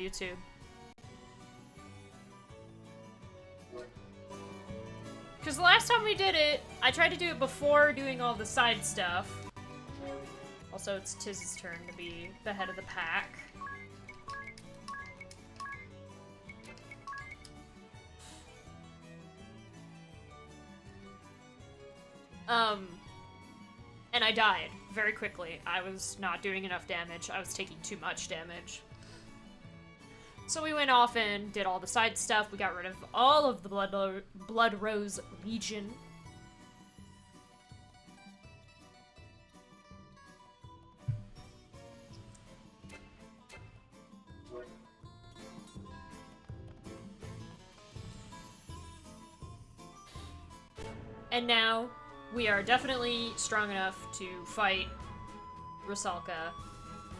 YouTube. Because the last time we did it, I tried to do it before doing all the side stuff. Also, it's Tiz's turn to be the head of the pack. And I died very quickly. I was not doing enough damage. I was taking too much damage. So we went off and did all the side stuff. We got rid of all of the Blood Rose Legion. And now, we are definitely strong enough to fight Rusalka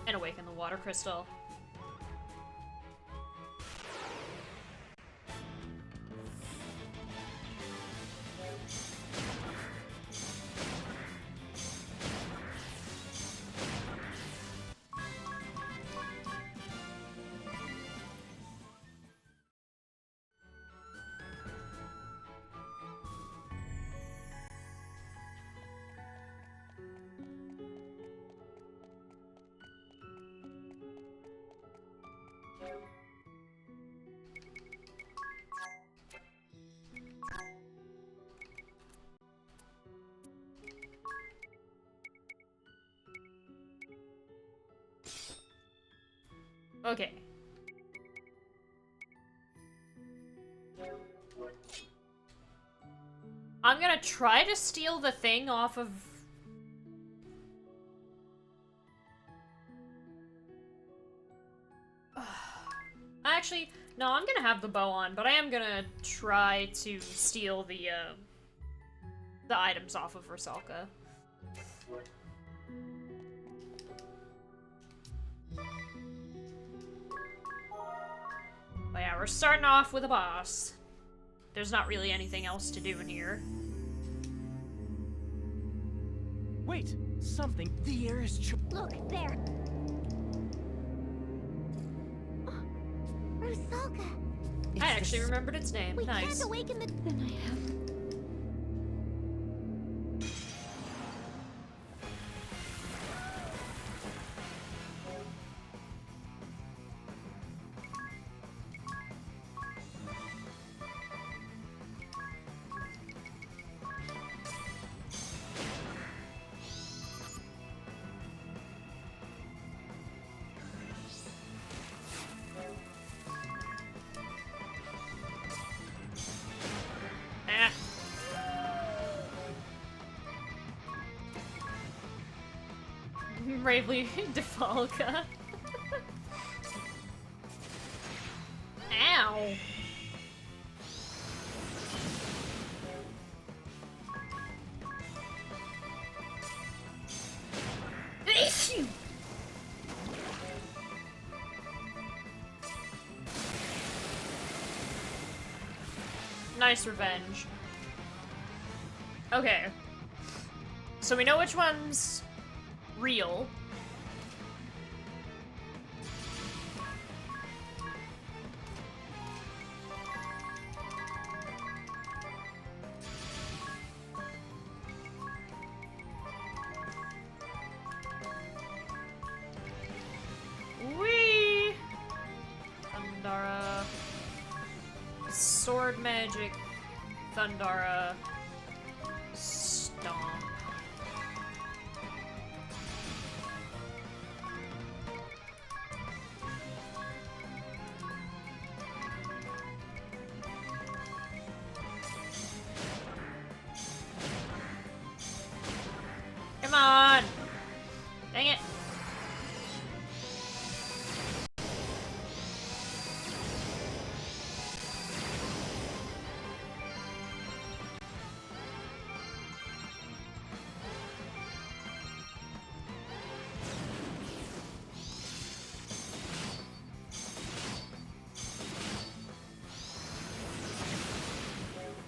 and awaken the Water Crystal. Okay. I'm gonna try to steal the thing off of... Actually, no, I'm gonna have the bow on, but I am gonna try to steal the items off of Rusalka. But yeah, we're starting off with a boss. There's not really anything else to do in here. Wait, something. The air is Look, there. Rusalka. I actually remembered its name. We Nice. can't awaken the... Then I have... Bravely Defalca. Ow. Nice revenge. Okay. So we know which one's real. Whee! Thundara. Sword magic. Thundara. Stomp. Come on! Dang it!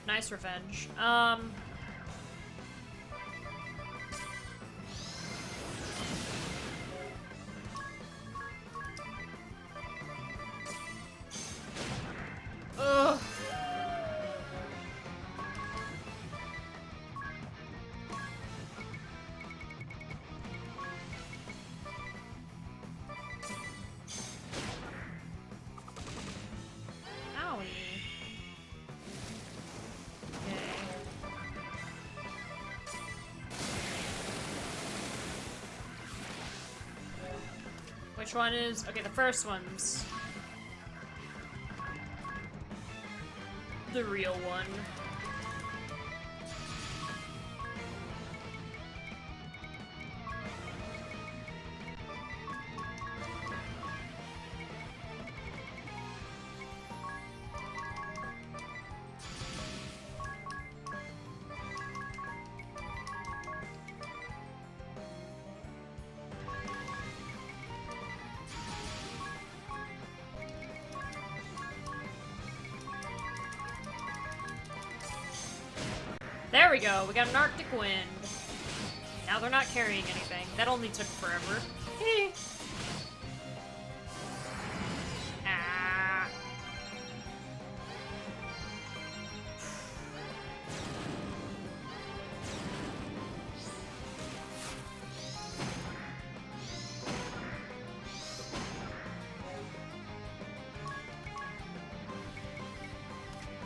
Nice revenge. Which one is... Okay, the first one's... the real one. There we go, we got an Arctic wind. Now they're not carrying anything. That only took forever. Ah.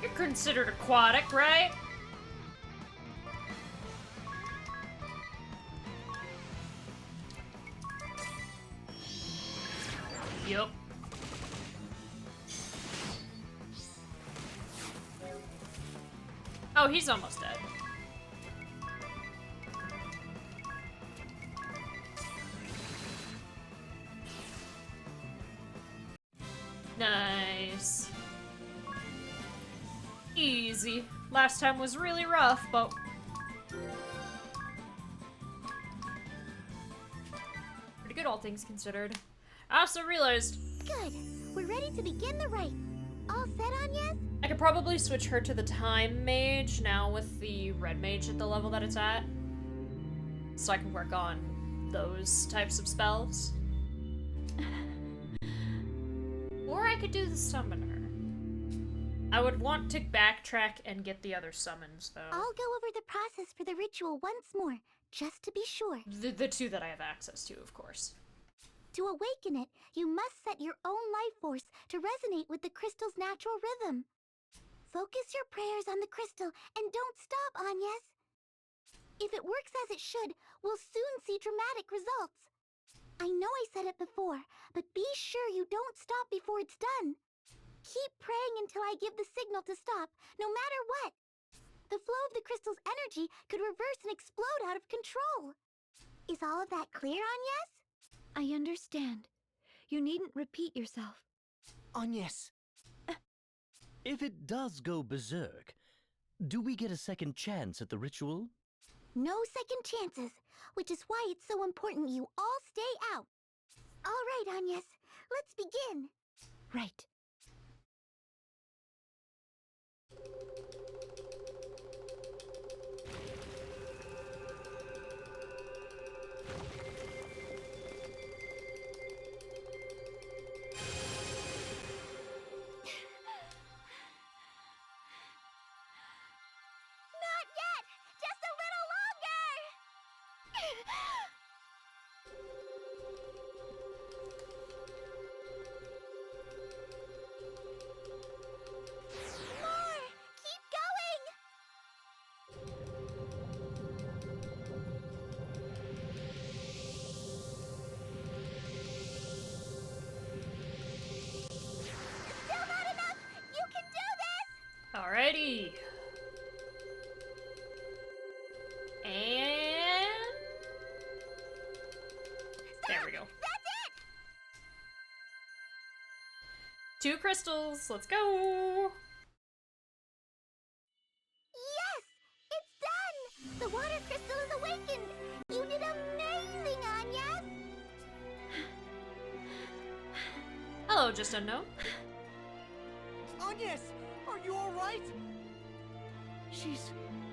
You're considered aquatic, right? Yep. Oh, he's almost dead. Nice. Easy. Last time was really rough, but... pretty good, all things considered. I also realized... Good. We're ready to begin the rite. All set, Agnes? I could probably switch her to the time mage now with the red mage at the level that it's at. So I can work on those types of spells. Or I could do the summoner. I would want to backtrack and get the other summons, though. I'll go over the process for the ritual once more, just to be sure. The two that I have access to, of course. To awaken it, you must set your own life force to resonate with the crystal's natural rhythm. Focus your prayers on the crystal and don't stop, Agnes. If it works as it should, we'll soon see dramatic results. I know I said it before, but be sure you don't stop before it's done. Keep praying until I give the signal to stop, no matter what. The flow of the crystal's energy could reverse and explode out of control. Is all of that clear, Agnes? I understand. You needn't repeat yourself. Agnes. If it does go berserk, do we get a second chance at the ritual? No second chances, which is why it's so important you all stay out. All right, Agnes, let's begin. Right. Not yet! Just a little longer! More! Keep going! Still not enough! You can do this! Alrighty. And... there we go. That's it! 2 crystals, let's go! Yes! It's done! The water crystal is awakened! You did amazing, Agnes! Hello, just unknown. Agnes, are you alright? She's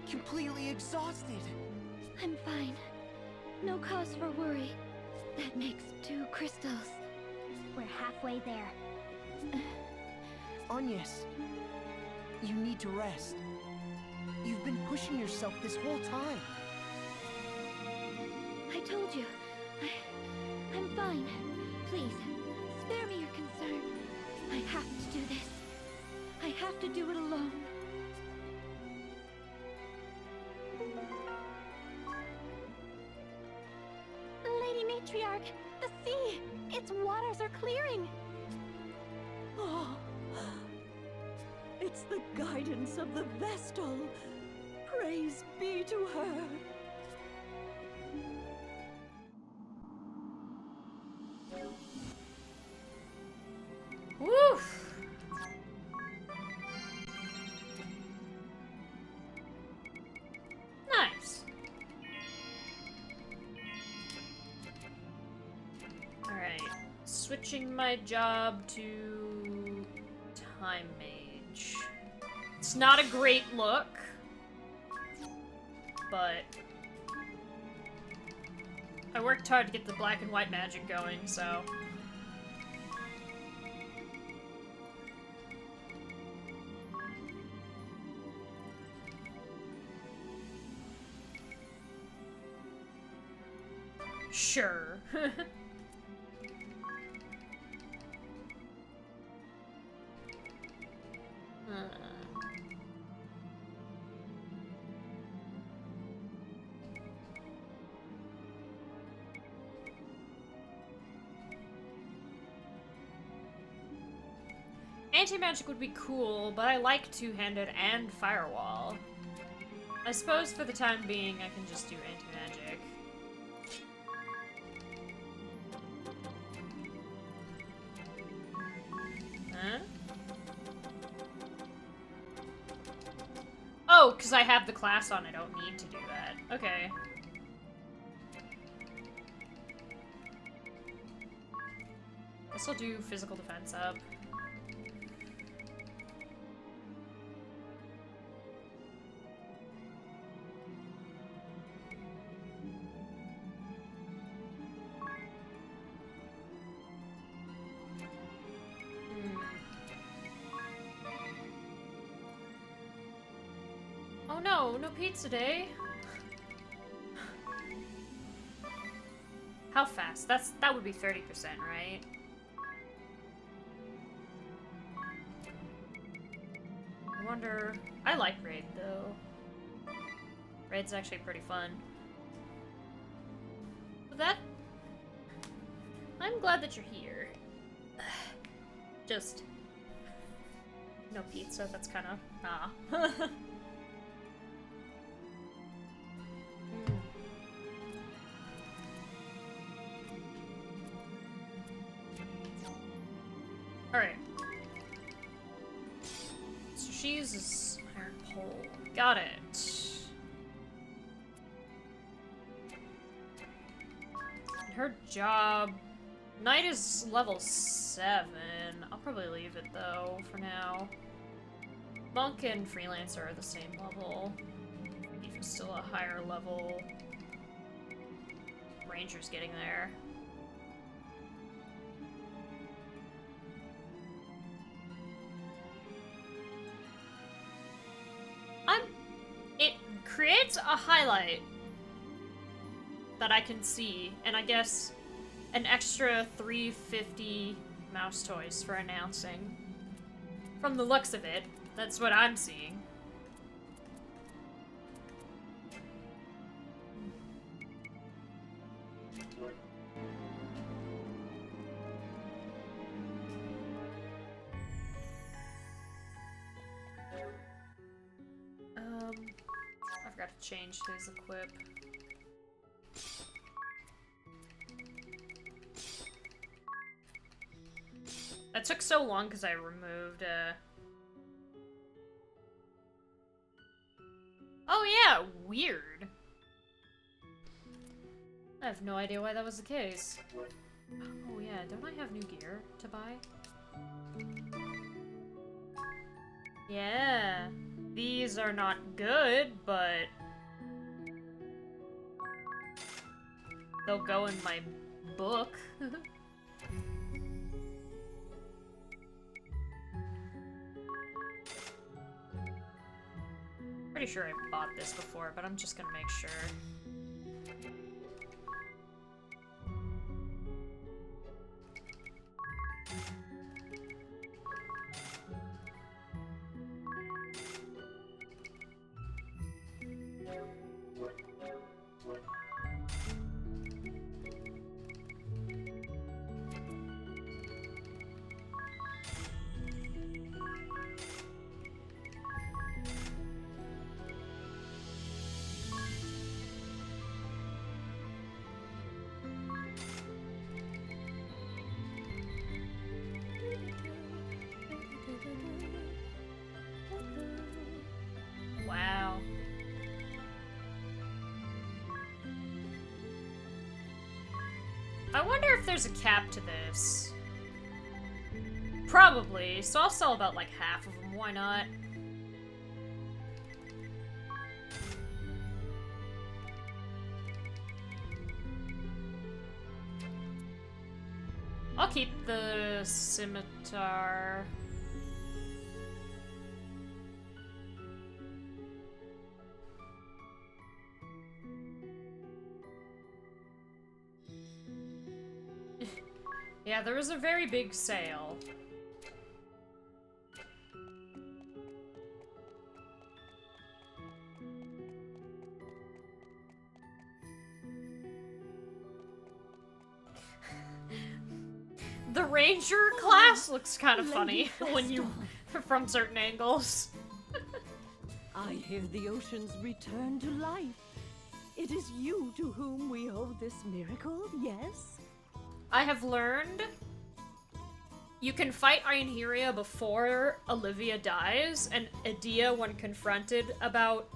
completely exhausted. I'm fine. No cause for worry. That makes 2 crystals. We're halfway there. Agnes, you need to rest. You've been pushing yourself this whole time. I told you. I'm fine. Please, spare me your concern. I have to do this. I have to do it alone. Lady Matriarch, the See! Its waters are clearing! Oh, it's the guidance of the Vestal. Praise be to her. Woof! Nice. Alright. Switching my job to Time Mage. It's not a great look, but I worked hard to get the black and white magic going, so. Sure. Anti-magic would be cool, but I like two-handed and firewall. I suppose for the time being I can just do anti-magic. Huh? Oh, because I have the class on, I don't need to do that. Okay. Guess I'll do physical defense up. Oh no, no pizza day. How fast? That would be 30%, right? I wonder. I like Raid though. Raid's actually pretty fun. But that. I'm glad that you're here. Just no pizza. That's kind of nah. Alright. So she uses iron pole. Got it. And her job. Knight is level 7. I'll probably leave it though for now. Monk and Freelancer are the same level. Thief is still a higher level. Ranger's getting there. It creates a highlight that I can see, and I guess an extra 350 mouse toys for announcing. From the looks of it, that's what I'm seeing. I forgot to change his equip. That took so long because I removed, Oh yeah, weird. I have no idea why that was the case. Oh yeah, don't I have new gear to buy? Yeah. These are not good, but they'll go in my book. Pretty sure I bought this before, but I'm just gonna make sure. I wonder if there's a cap to this. Probably, so I'll sell about like half of them, why not? I'll keep the scimitar. Yeah, there was a very big sale. The Ranger class looks kind of funny when you from certain angles. I hear the oceans return to life. It is you to whom we owe this miracle, yes? I have learned you can fight Einherja before Olivia dies, and Edea, when confronted about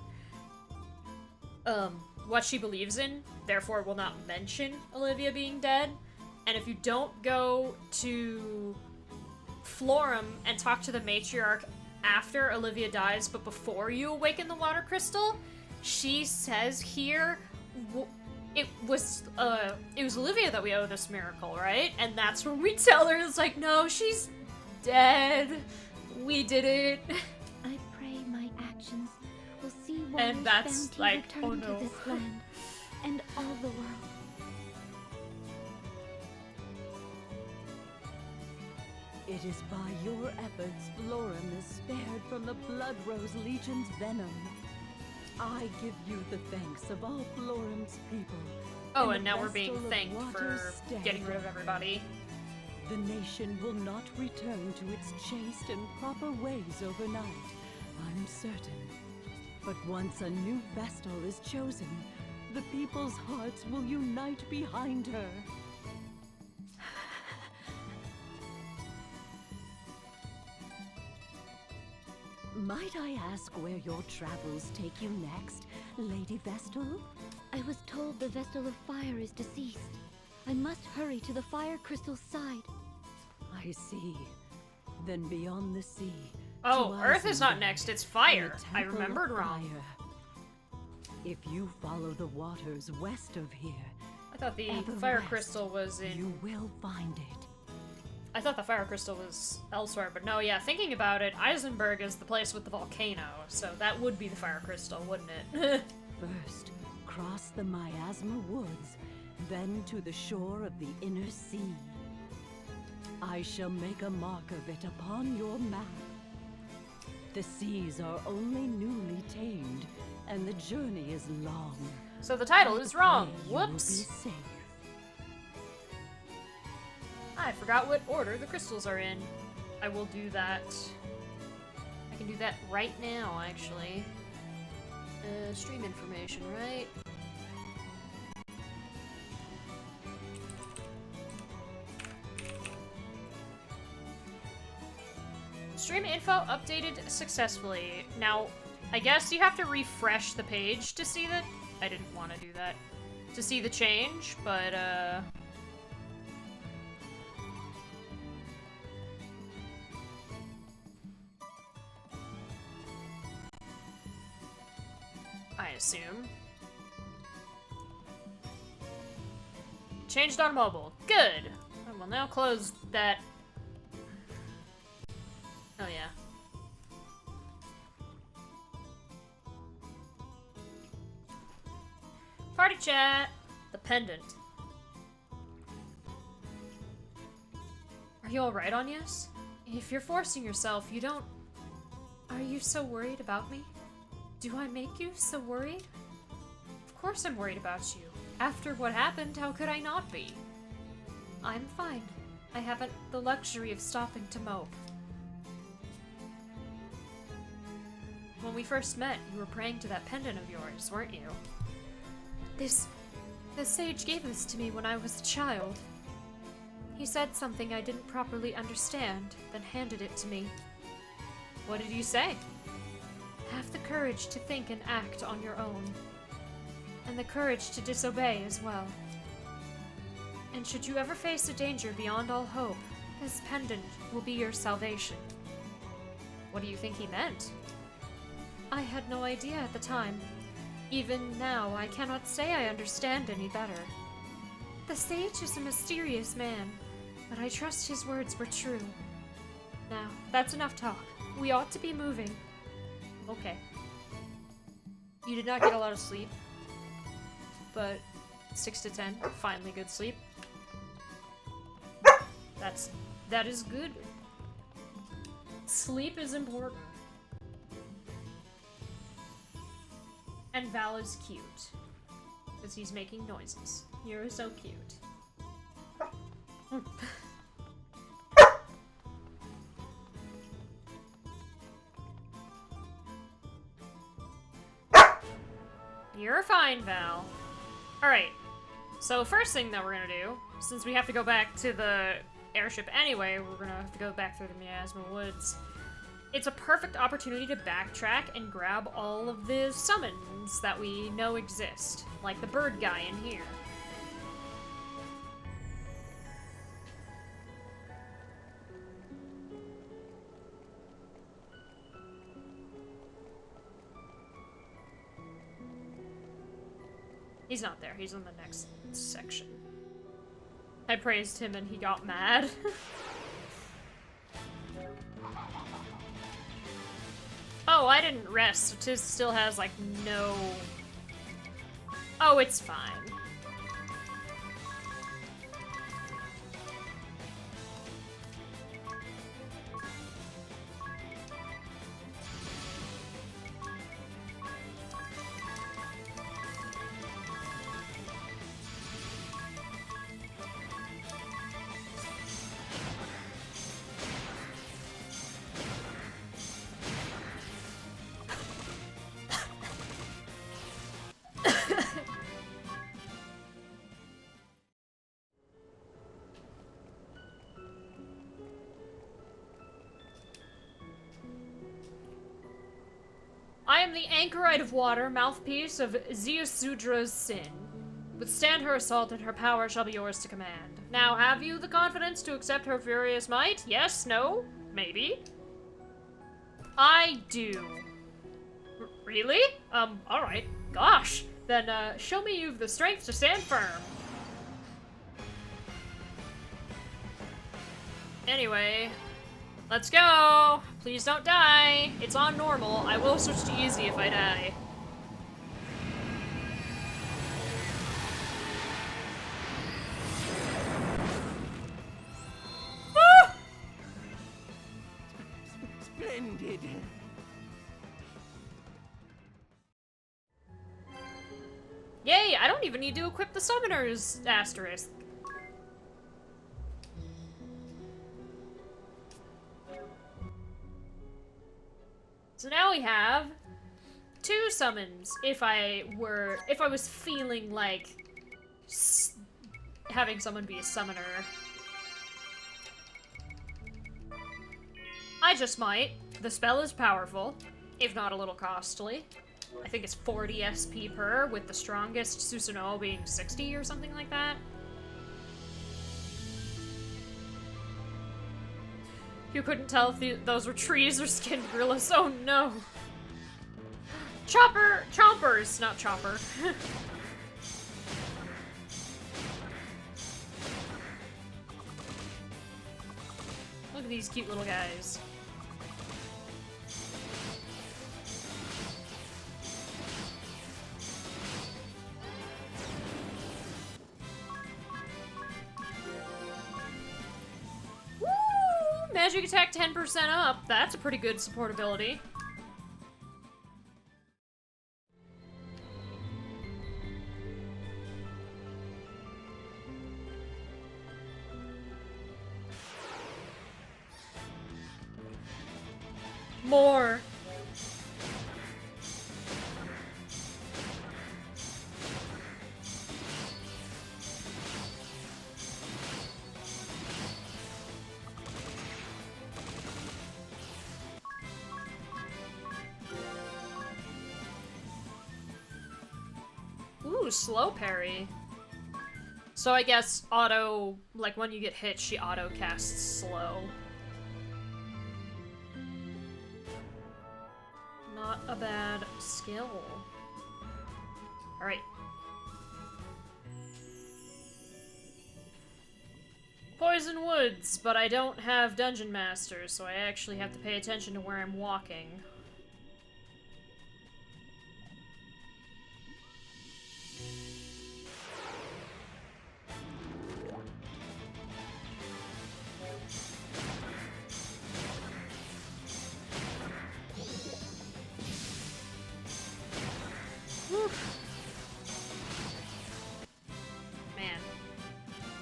what she believes in, therefore will not mention Olivia being dead. And if you don't go to Florum and talk to the matriarch after Olivia dies, but before you awaken the water crystal, she says here, it was Olivia that we owe this miracle, right? And that's when we tell her, it's like, no, she's dead. We did it. I pray my actions will see And that's bounty like, return oh no. to this land and all the world. It is by your efforts Florum is spared from the Blood Rose Legion's venom. I give you the thanks of all Florum's people. Oh, In and the now we're being Vestal of thanked for Water's stead, getting rid of everybody. The nation will not return to its chaste and proper ways overnight, I'm certain. But once a new Vestal is chosen, the people's hearts will unite behind her. Might I ask where your travels take you next, Lady Vestal? I was told the Vestal of Fire is deceased. I must hurry to the Fire Crystal's side. I see. Then beyond the sea. Oh, to Earth is not Eisenberg, next, it's in fire. the I Temple remembered of wrong. Fire. If you follow the waters west of here, I thought the ever fire west, crystal was in... you will find it. I thought the fire crystal was elsewhere, but no, yeah, thinking about it, Eisenberg is the place with the volcano, so that would be the fire crystal, wouldn't it? First, cross the Miasma Woods, then to the shore of the inner sea. I shall make a mark of it upon your map. The seas are only newly tamed, and the journey is long. So the title is wrong. You will be Whoops. safe. I forgot what order the crystals are in. I will do that. I can do that right now, actually. Stream information, right? Stream info updated successfully. Now, I guess you have to refresh the page to see that. I didn't want to do that. To see the change, but, I assume. Changed on mobile. Good. I will now close that. Oh yeah. Party chat. The pendant. Are you alright, Agnes? If you're forcing yourself, you don't... Are you so worried about me? Do I make you so worried? Of course I'm worried about you. After what happened, how could I not be? I'm fine. I haven't the luxury of stopping to mope. When we first met, you were praying to that pendant of yours, weren't you? The sage gave this to me when I was a child. He said something I didn't properly understand, then handed it to me. What did you say? Have the courage to think and act on your own. And the courage to disobey as well. And should you ever face a danger beyond all hope, this pendant will be your salvation. What do you think he meant? I had no idea at the time. Even now, I cannot say I understand any better. The sage is a mysterious man, but I trust his words were true. Now, that's enough talk. We ought to be moving. Okay. You did not get a lot of sleep, but 6 to 10, finally good sleep. That is good. Sleep is important. And Val is cute. Because he's making noises. You're so cute. You're fine, Val. Alright. So first thing that we're gonna do, since we have to go back to the airship anyway, we're gonna have to go back through the Miasma Woods. It's a perfect opportunity to backtrack and grab all of the summons that we know exist, like the bird guy in here. He's not there, he's in the next section. I praised him and he got mad. Oh, I didn't rest. Tis still has, like, no... Oh, it's fine. I am the anchorite of water, mouthpiece of Ziusudra's sin. Withstand her assault, and her power shall be yours to command. Now, have you the confidence to accept her furious might? Yes? No? Maybe? I do. Really? Alright. Gosh. Then, show me you've the strength to stand firm. Anyway... Let's go! Please don't die! It's on normal. I will switch to easy if I die. Ah! Splendid! Yay! I don't even need to equip the summoner's asterisk. So now we have 2 summons if I was feeling like having someone be a summoner. I just might. The spell is powerful, if not a little costly. I think it's 40 SP per, with the strongest Susanoo being 60 or something like that. You couldn't tell if those were trees or skinned gorillas. Oh no. Chompers, not chopper. Look at these cute little guys. Magic attack 10% up. That's a pretty good supportability. More. Ooh, slow parry. So I guess auto, like when you get hit, she auto casts slow. Not a bad skill. Alright. Poison Woods, but I don't have Dungeon Master, so I actually have to pay attention to where I'm walking. Man.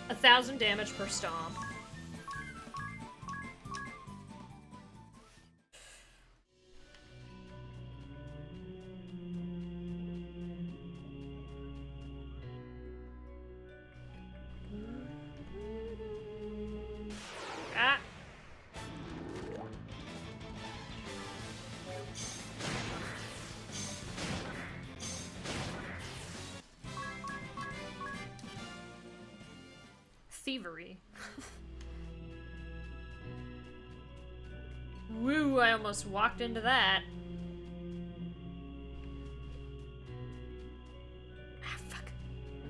1,000 damage per stomp. Ah. Thievery. Woo, I almost walked into that. Ah, fuck.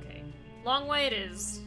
Okay. Long way it is.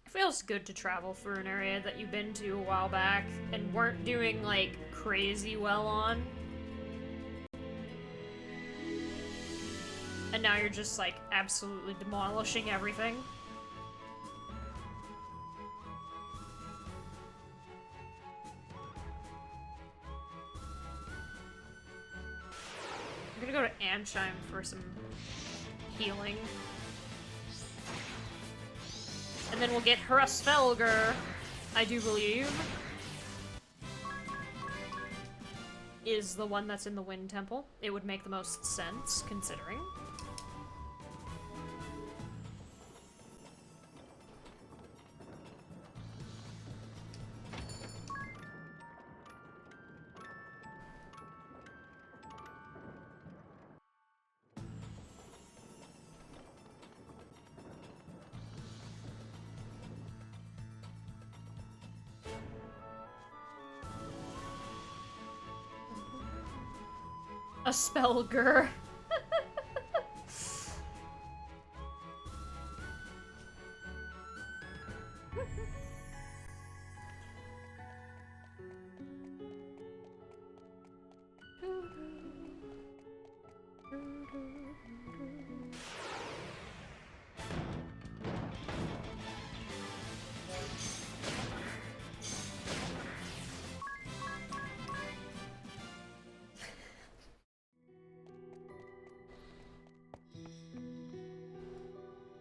Feels good to travel through an area that you've been to a while back and weren't doing, like, crazy well on. And now you're just, like, absolutely demolishing everything. I'm gonna go to Amsheim for some healing. And then we'll get Hrasvelgr, I do believe, is the one that's in the Wind Temple. It would make the most sense, considering. A Spellgur.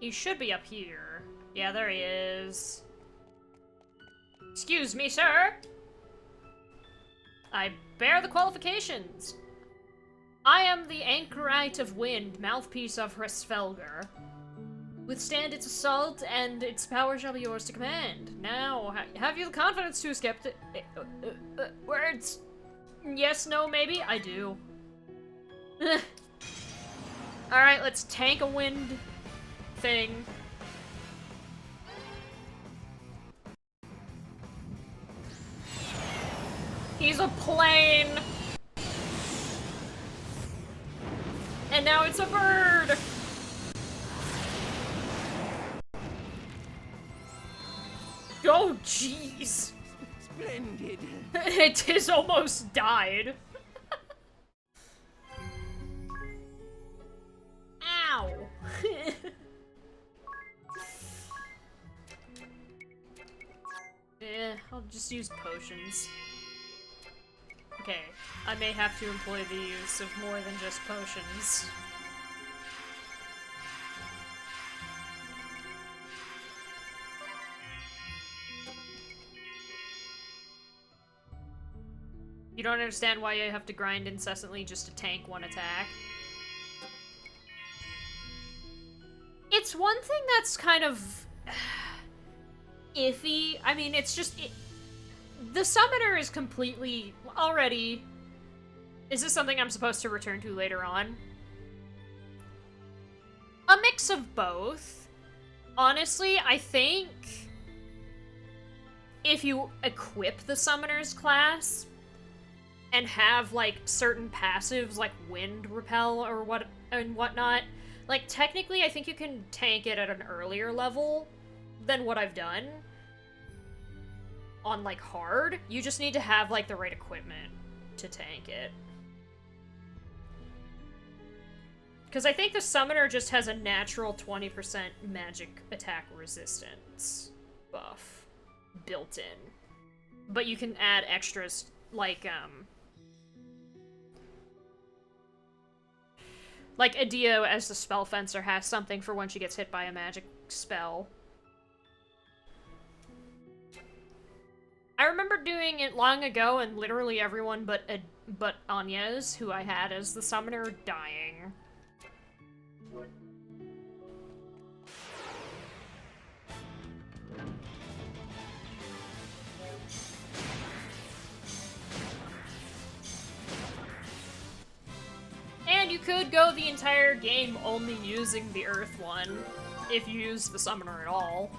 He should be up here. Yeah, there he is. Excuse me, sir. I bear the qualifications. I am the Anchorite of Wind, mouthpiece of Hrasvelgr. Withstand its assault, and its power shall be yours to command. Now, have you the confidence to escape the... words? Yes, no, maybe? I do. Alright, let's tank a wind thing. He's a plane! And now it's a bird! Oh, jeez! Splendid. It has almost died. Ow! I'll just use potions. Okay, I may have to employ the use of more than just potions. You don't understand why you have to grind incessantly just to tank one attack? It's one thing that's kind of iffy. I mean, it's just... the summoner is completely... already... Is this something I'm supposed to return to later on? A mix of both. Honestly, I think... if you equip the summoner's class... and have, like, certain passives, like wind repel or whatnot, like, technically I think you can tank it at an earlier level than what I've done. On, like, hard. You just need to have, like, the right equipment to tank it. Because I think the summoner just has a natural 20% magic attack resistance buff built in. But you can add extras, like Adio, as the spell fencer, has something for when she gets hit by a magic spell. I remember doing it long ago, and literally everyone but Agnes, who I had as the summoner, dying. And you could go the entire game only using the Earth one, if you use the summoner at all.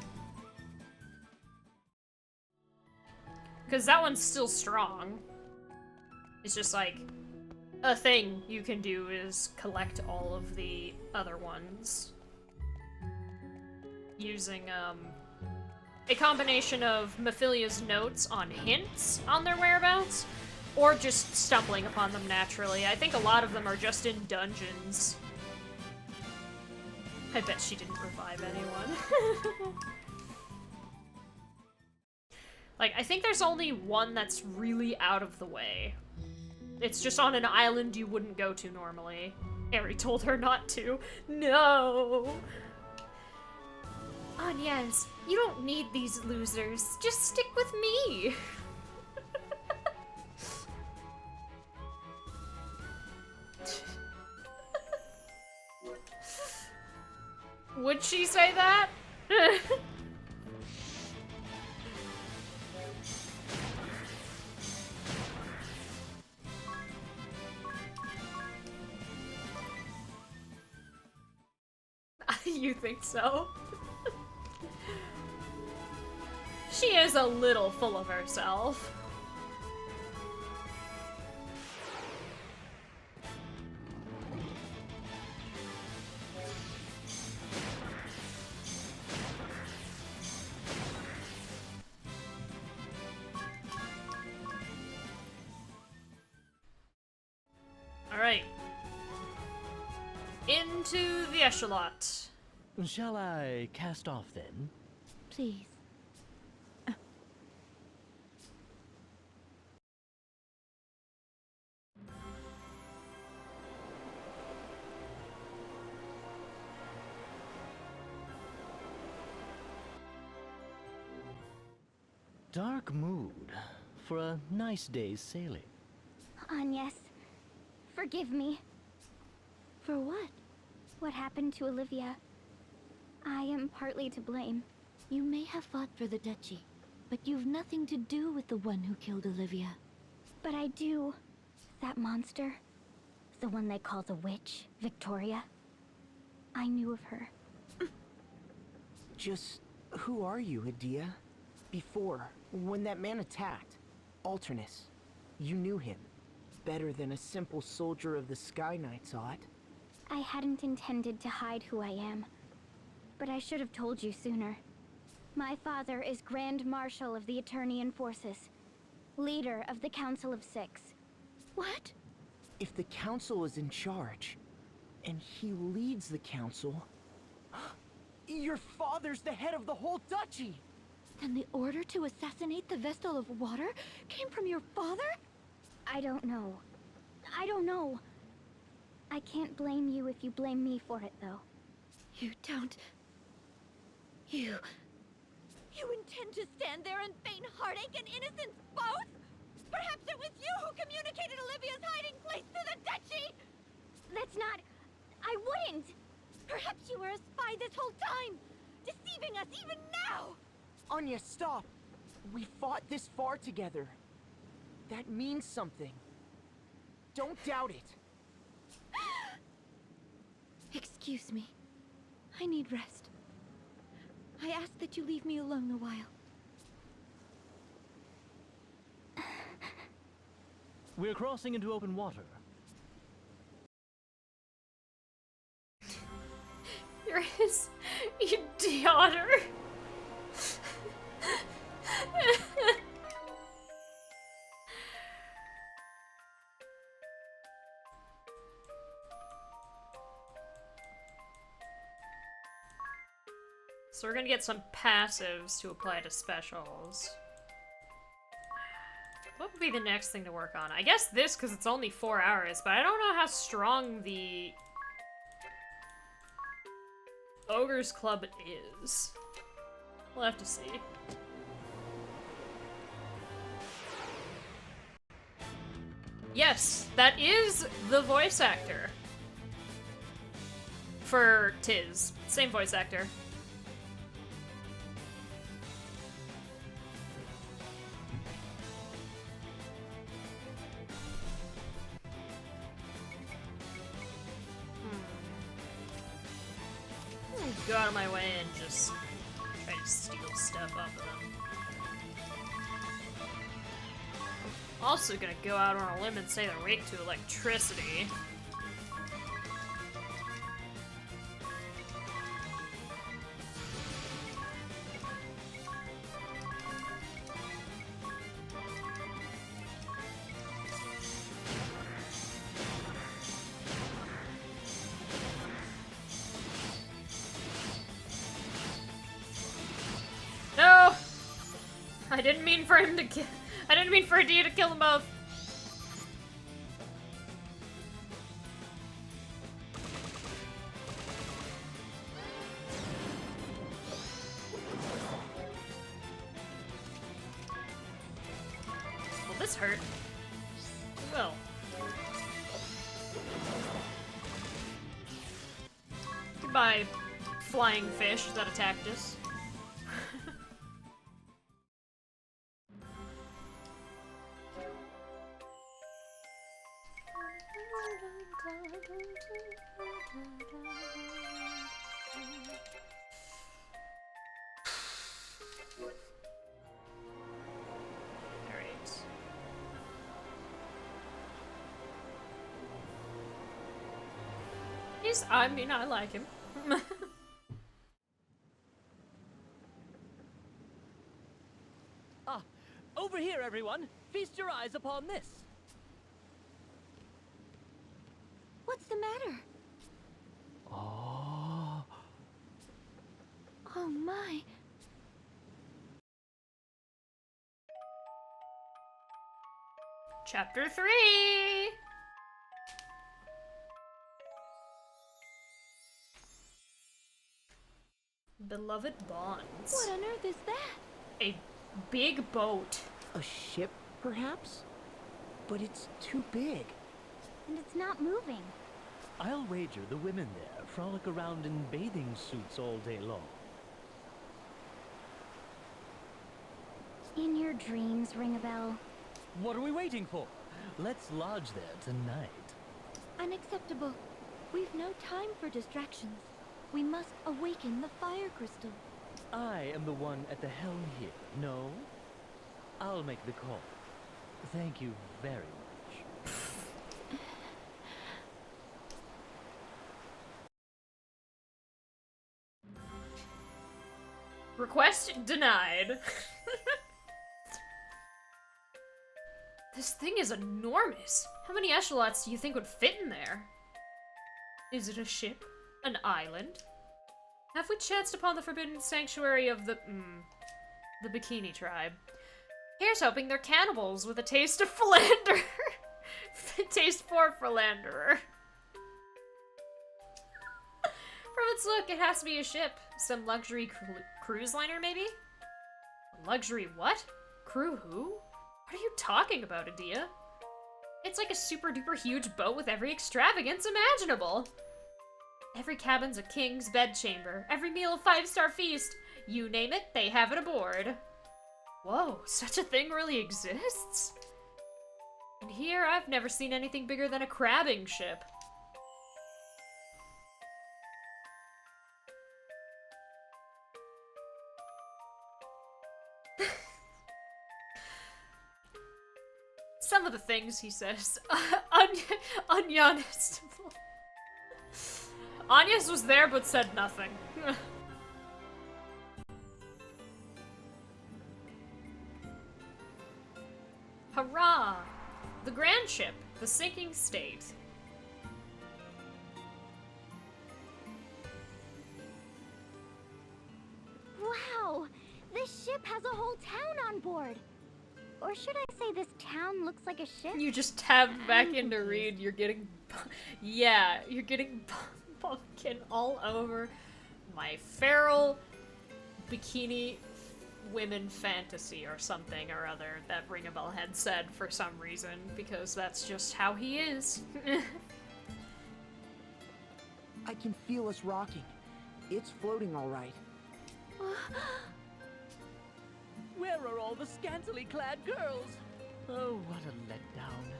Because that one's still strong. It's just like, a thing you can do is collect all of the other ones. Using, a combination of Mephilia's notes on hints on their whereabouts, or just stumbling upon them naturally. I think a lot of them are just in dungeons. I bet she didn't revive anyone. Like, I think there's only one that's really out of the way. It's just on an island you wouldn't go to normally. Eri told her not to. No! Agnes, you don't need these losers. Just stick with me. Would she say that? You think so? She is a little full of herself. Alright. Into the echelot. Shall I cast off then? Please. Dark mood for a nice day's sailing. Agnes, forgive me. For what? What happened to Olivia? I am partly to blame. You may have fought for the duchy, but you've nothing to do with the one who killed Olivia. But I do. That monster, the one they call the witch, Victoria. I knew of her. Just who are you, Adia? Before, when that man attacked, Alternus, you knew him better than a simple soldier of the Sky Knights ought. I hadn't intended to hide who I am, but I should have told you sooner. My father is Grand Marshal of the Eternian Forces, leader of the Council of Six. What? If the council is in charge, and he leads the council, your father's the head of the whole duchy! Then the order to assassinate the Vestal of Water came from your father? I don't know. I don't know. I can't blame you if you blame me for it, though. You don't... You intend to stand there and feign heartache and innocence both? Perhaps it was you who communicated Olivia's hiding place to the duchy? That's not... I wouldn't! Perhaps you were a spy this whole time, deceiving us even now! Anya, stop! We fought this far together. That means something. Don't doubt it. Excuse me. I need rest. I ask that you leave me alone a while. We're crossing into open water. You're his daughter. So we're gonna get some passives to apply to specials. What would be the next thing to work on? I guess this, because it's only 4 hours, but I don't know how strong the Ogre's Club is. We'll have to see. Yes, that is the voice actor. For Tiz. Same voice actor. Go out of my way and just try to steal stuff off of them. Also gonna go out on a limb and say they're weak to electricity. No! I didn't mean for him to kill. I didn't mean for Adia to kill them both. Will this hurt? It will. Goodbye, flying fish that attacked us. I mean, I like him. Ah, over here, everyone! Feast your eyes upon this! What's the matter? Oh. Oh my. Chapter 3! Beloved bonds. What on earth is that? A big boat. A ship, perhaps? But it's too big. And it's not moving. I'll wager the women there frolic around in bathing suits all day long. In your dreams, ring a bell. What are we waiting for? Let's lodge there tonight. Unacceptable. We've no time for distractions. We must awaken the fire crystal. I am the one at the helm here, no? I'll make the call. Thank you very much. Request denied. This thing is enormous. How many echelons do you think would fit in there? Is it a ship? An island? Have we chanced upon the forbidden sanctuary of the Bikini tribe? Here's hoping they're cannibals with a taste of philander. Taste for philanderer. From its look, it has to be a ship. Some luxury cruise liner, maybe? Luxury what? Crew who? What are you talking about, Adia? It's like a super duper huge boat with every extravagance imaginable. Every cabin's a king's bedchamber. Every meal a 5-star feast. You name it, they have it aboard. Whoa, such a thing really exists? And here, I've never seen anything bigger than a crabbing ship. Some of the things he says. Anya's. Anya's was there but said nothing. Hurrah! The grand ship, the sinking state. Wow! This ship has a whole town on board. Or should I say this town looks like a ship? You just tabbed back into read, you're getting... Yeah, you're getting pumpkin all over my feral bikini women fantasy or something or other that Ringabel had said for some reason, because that's just how he is. I can feel us rocking. It's floating all right. Where are all the scantily clad girls? Oh, what a letdown.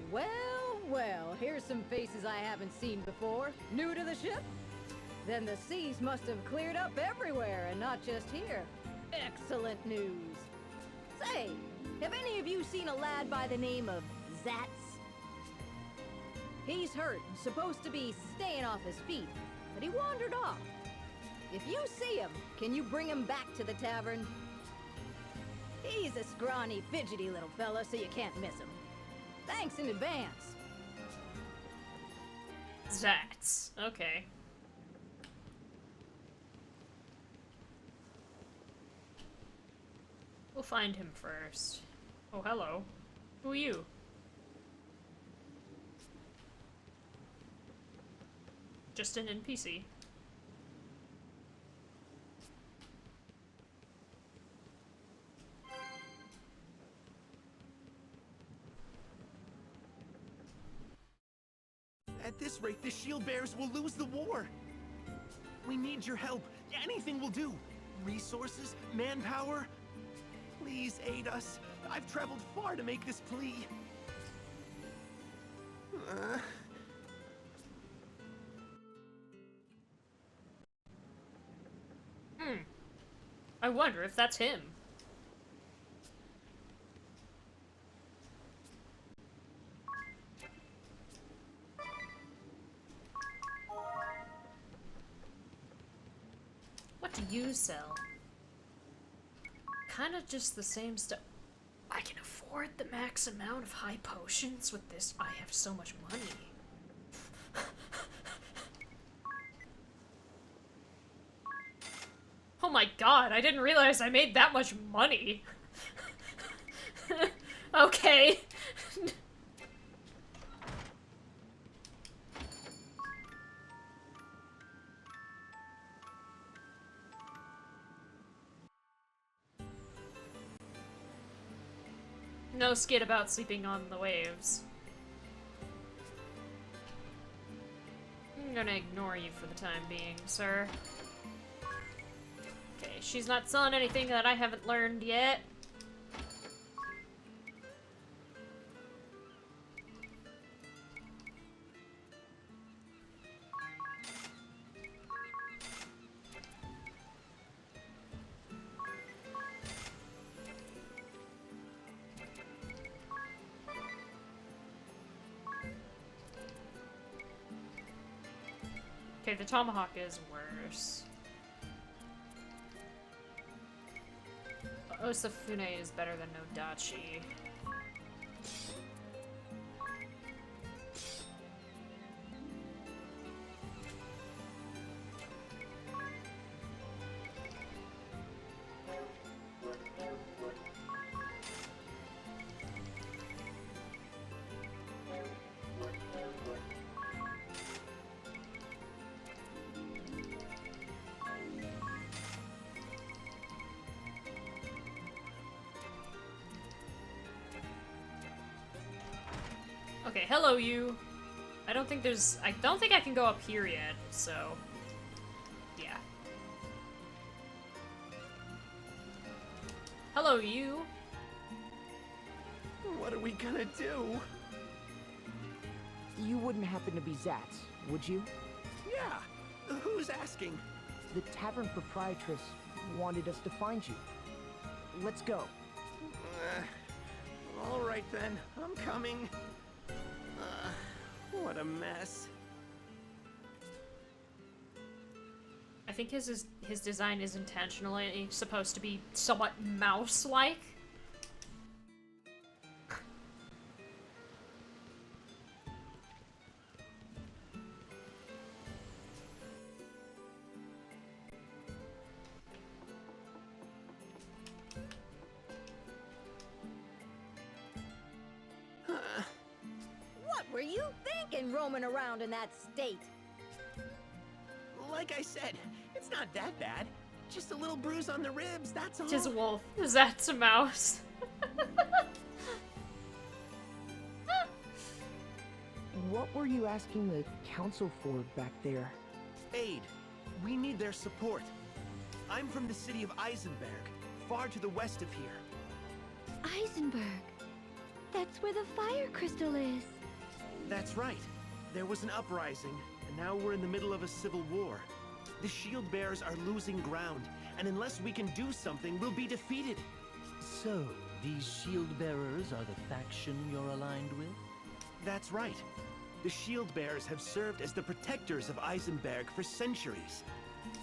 Well, well, here's some faces I haven't seen before. New to the ship? Then the seas must have cleared up everywhere and not just here. Excellent news. Say, have any of you seen a lad by the name of Zatz? He's hurt and supposed to be staying off his feet, but he wandered off. If you see him, can you bring him back to the tavern? He's a scrawny, fidgety little fella, so you can't miss him. Thanks in advance. Zats. Okay. We'll find him first. Oh, hello. Who are you? Just an NPC. At this rate, the shield bearers will lose the war. We need your help. Anything will do. Resources, manpower. Please aid us. I've traveled far to make this plea. I wonder if that's him. What do you sell? Kinda just the same stuff. I can afford the max amount of high potions with this. I have so much money. Oh my god, I didn't realize I made that much money. Okay. No skit about sleeping on the waves. I'm gonna ignore you for the time being, sir. Okay, she's not selling anything that I haven't learned yet. Okay, the tomahawk is worse. Osafune is better than Nodachi. Okay, hello you. I don't think I can go up here yet, so yeah. Hello you. What are we gonna do? You wouldn't happen to be Zatz, would you? Yeah, who's asking? The tavern proprietress wanted us to find you. Let's go. All right then, I'm coming. What a mess. I think his design is intentionally supposed to be somewhat mouse-like. What were you thinking roaming around in that state? Like I said, it's not that bad. Just a little bruise on the ribs, that's all. Tis a wolf. That's a mouse. What were you asking the council for back there? Aid. We need their support. I'm from the city of Eisenberg, far to the west of here. Eisenberg. That's where the fire crystal is. That's right. There was an uprising, and now we're in the middle of a civil war. The shield bearers are losing ground, and unless we can do something, we'll be defeated. So, these shield bearers are the faction you're aligned with? That's right. The shield bearers have served as the protectors of Eisenberg for centuries.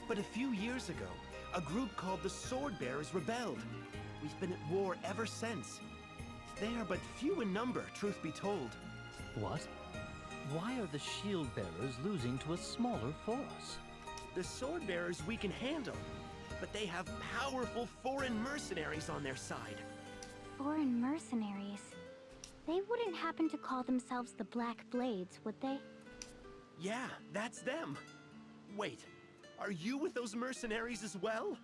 But a few years ago, a group called the Sword Bearers rebelled. We've been at war ever since. They are but few in number, truth be told. What? Why are the shield bearers losing to a smaller force? The Sword Bearers we can handle, but they have powerful foreign mercenaries on their side. Foreign mercenaries. They wouldn't happen to call themselves the Black Blades, would they? Yeah, that's them. Wait, are you with those mercenaries as well?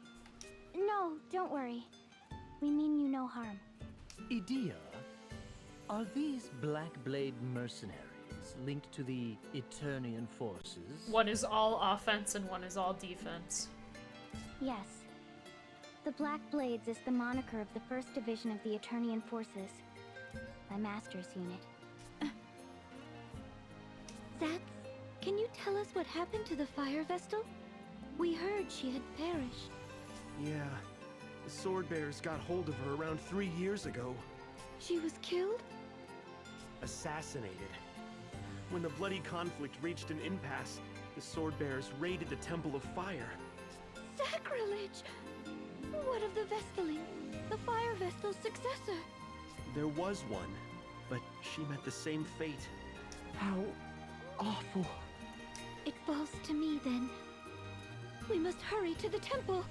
No, don't worry. We mean you no harm. Idea, are these Black Blade mercenaries linked to the Eternian forces? One is all offense and one is all defense. Yes. The Black Blades is the moniker of the 1st Division of the Eternian Forces. My master's unit. Zatz, can you tell us what happened to the fire vestal? We heard she had perished. Yeah, the Sword Bearers got hold of her around 3 years ago. She was killed? Assassinated. When the bloody conflict reached an impasse, the Sword Bearers raided the Temple of Fire. Sacrilege! What of the Vestaling, the fire vestal's successor? There was one, but she met the same fate. How awful. It falls to me, then. We must hurry to the temple.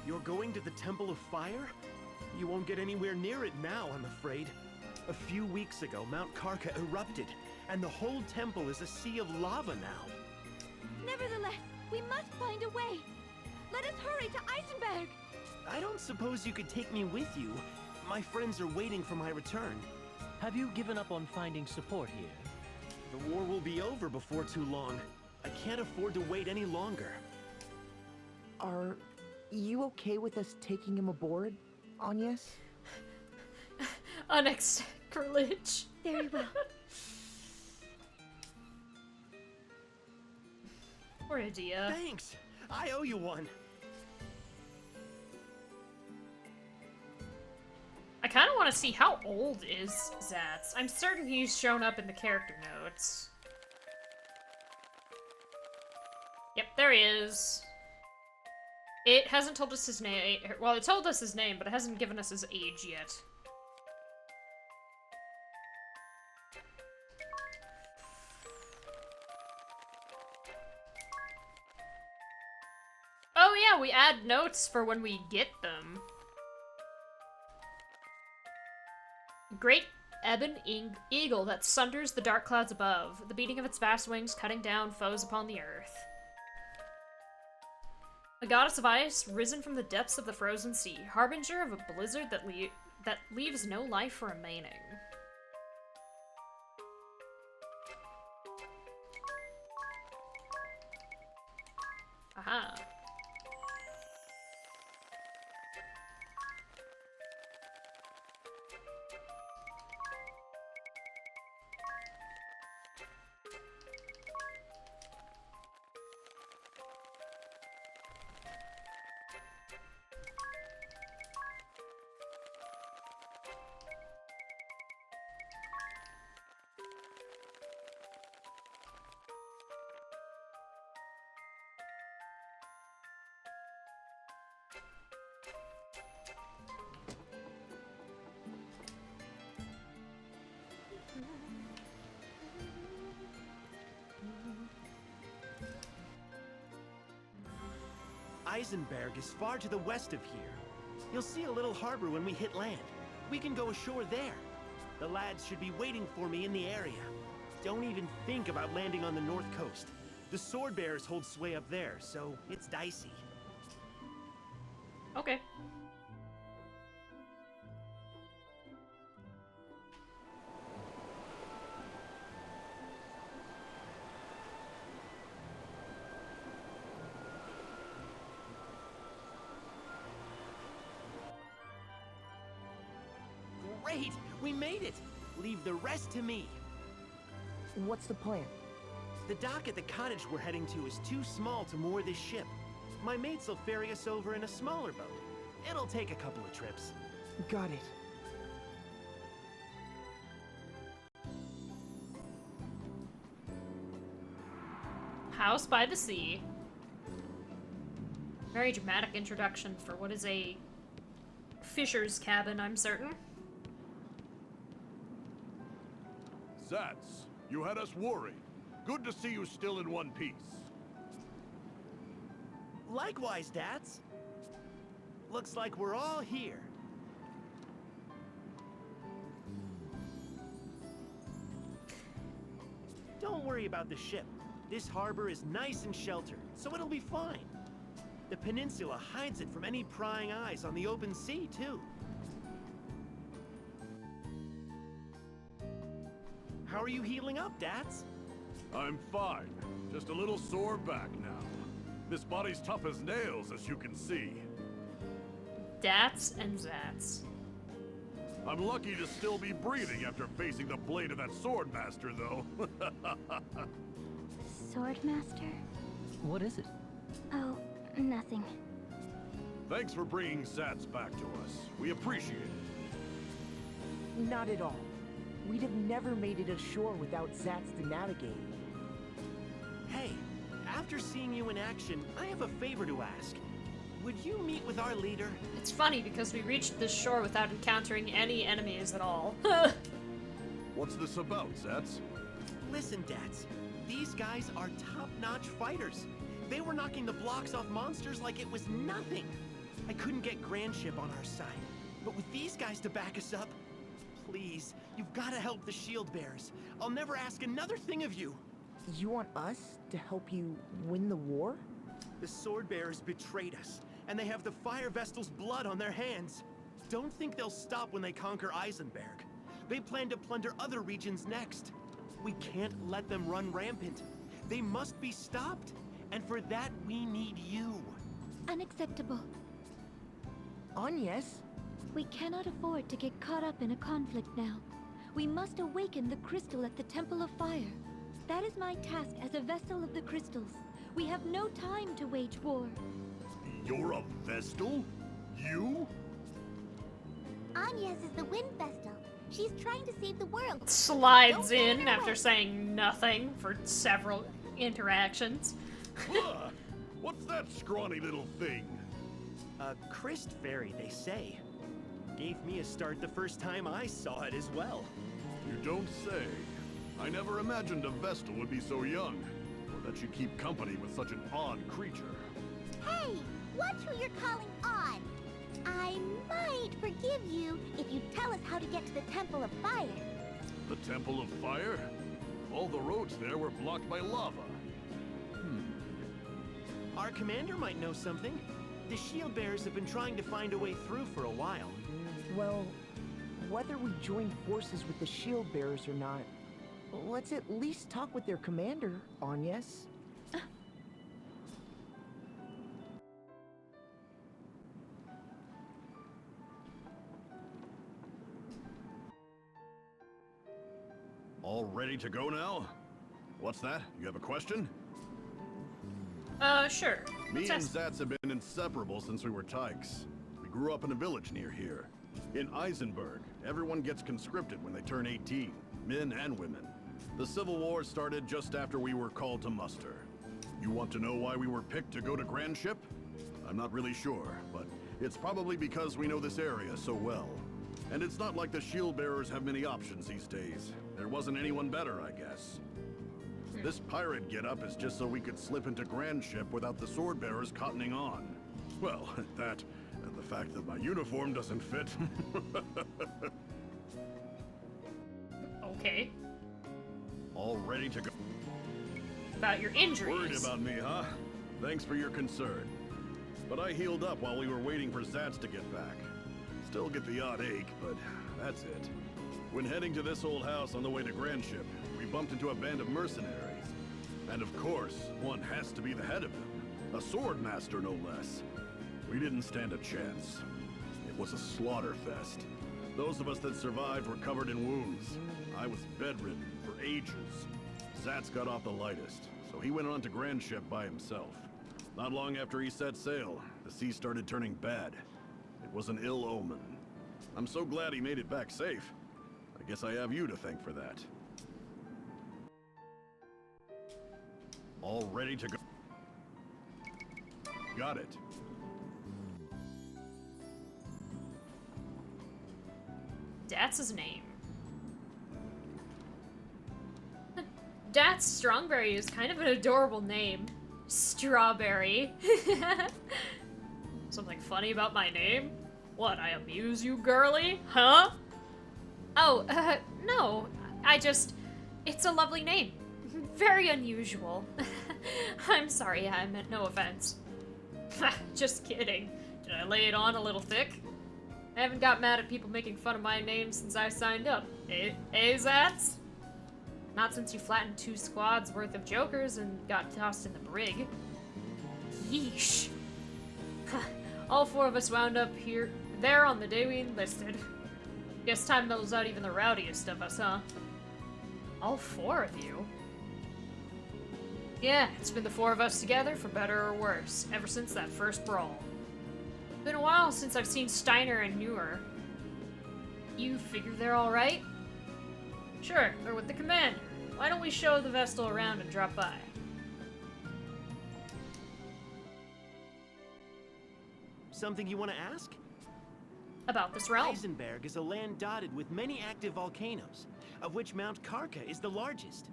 You're going to the Temple of Fire? You won't get anywhere near it now, I'm afraid. A few weeks ago, Mount Karka erupted, and the whole temple is a sea of lava now. Nevertheless, we must find a way. Let us hurry to Eisenberg. I don't suppose you could take me with you. My friends are waiting for my return. Have you given up on finding support here? The war will be over before too long. I can't afford to wait any longer. Are you okay with us taking him aboard, Agnes? Sacrilege. Very well. Poor Idea. Thanks! I owe you one. I kind of want to see how old is Zatz. I'm certain he's shown up in the character notes. Yep, There he is. It hasn't told us his name. Well, it told us his name, but it hasn't given us his age yet. Oh yeah, we add notes for when we get them. Great ebon eagle that sunders the dark clouds above, the beating of its vast wings cutting down foes upon the earth. A goddess of ice, risen from the depths of the frozen sea, harbinger of a blizzard that leaves no life remaining. Aha. Eisenberg is far to the west of here. You'll see a little harbor when we hit land. We can go ashore there. The lads should be waiting for me in the area. Don't even think about landing on the north coast. The sword bearers hold sway up there, so it's dicey. Okay. Great! We made it! Leave the rest to me. What's the plan? The dock at the cottage we're heading to is too small to moor this ship. My mates will ferry us over in a smaller boat. It'll take a couple of trips. Got it. House by the sea. Very dramatic introduction for what is a fisher's cabin, I'm certain. Zats, you had us worried. Good to see you still in one piece. Likewise, Dats. Looks like we're all here. Don't worry about the ship. This harbor is nice and sheltered, so it'll be fine. The peninsula hides it from any prying eyes on the open sea, too. How are you healing up, Dats? I'm fine. Just a little sore back now. This body's tough as nails, as you can see. Dats and Zats. I'm lucky to still be breathing after facing the blade of that sword master, though. Swordmaster? What is it? Oh, nothing. Thanks for bringing Zats back to us. We appreciate it. Not at all. We'd have never made it ashore without Zats to navigate. Hey, after seeing you in action, I have a favor to ask. Would you meet with our leader? It's funny because we reached this shore without encountering any enemies at all. What's this about, Zats? Listen, Dats. These guys are top-notch fighters. They were knocking the blocks off monsters like it was nothing. I couldn't get Grandship on our side. But with these guys to back us up, please, you've got to help the shield bearers. I'll never ask another thing of you. You want us to help you win the war? The sword bearers betrayed us, and they have the Fire Vestal's blood on their hands. Don't think they'll stop when they conquer Eisenberg. They plan to plunder other regions next. We can't let them run rampant. They must be stopped, and for that we need you. Unacceptable. Agnes? We cannot afford to get caught up in a conflict now. We must awaken the crystal at the Temple of Fire. That is my task as a Vestal of the Crystals. We have no time to wage war. You're a Vestal? You? Agnes is the Wind Vestal. She's trying to save the world. Slides Don't get in her after way. saying nothing for several interactions. scrawny little thing? A Christ fairy, they say. Gave me a start the first time I saw it as well. You don't say. I never imagined a Vestal would be so young, or that she'd keep company with such an odd creature. Hey, watch who you're calling on. I might forgive you if you tell us how to get to the Temple of Fire. The Temple of Fire? All the roads there were blocked by lava. Our commander might know something. The shield bearers have been trying to find a way through for a while. Well, whether we join forces with the shield bearers or not, let's at least talk with their commander, Agnes. All ready to go now? What's that? You have a question? Sure. Me and Zats have been inseparable since we were tykes. We grew up in a village near here. In Eisenberg, everyone gets conscripted when they turn 18, men and women. The Civil War started just after we were called to muster. You want to know why we were picked to go to Grand Ship? I'm not really sure, but it's probably because we know this area so well. And it's not like the shield bearers have many options these days. There wasn't anyone better, I guess. This pirate getup is just so we could slip into Grand Ship without the sword bearers cottoning on. Well, that, and the fact that my uniform doesn't fit. Okay. All ready to go. About your injuries. Worried about me, huh? Thanks for your concern. But I healed up while we were waiting for Zats to get back. Still get the odd ache, but that's it. When heading to this old house on the way to Grand Ship, we bumped into a band of mercenaries. And of course, one has to be the head of them. A sword master, no less. We didn't stand a chance. It was a slaughter fest. Those of us that survived were covered in wounds. I was bedridden for ages. Zats got off the lightest, so he went on to Grand Ship by himself. Not long after he set sail, the sea started turning bad. It was an ill omen. I'm so glad he made it back safe. I guess I have you to thank for that. All ready to go. Got it. That's his name. That's Strongberry is kind of an adorable name. Strawberry. Something funny about my name? What, I amuse you, girly? Huh? Oh, no. It's a lovely name. Very unusual. I'm sorry, I meant no offense. Just kidding. Did I lay it on a little thick? I haven't got mad at people making fun of my name since I signed up. Zats? Not since you flattened 2 squads worth of jokers and got tossed in the brig. Yeesh. All 4 of us wound up there on the day we enlisted. Guess time mellows out even the rowdiest of us, huh? All 4 of you? Yeah, it's been the 4 of us together, for better or worse, ever since that first brawl. Been a while since I've seen Steiner and Newer. You figure they're alright? Sure, they're with the commander. Why don't we show the Vestal around and drop by? Something you want to ask? About this realm. Eisenberg is a land dotted with many active volcanoes, of which Mount Karka is the largest.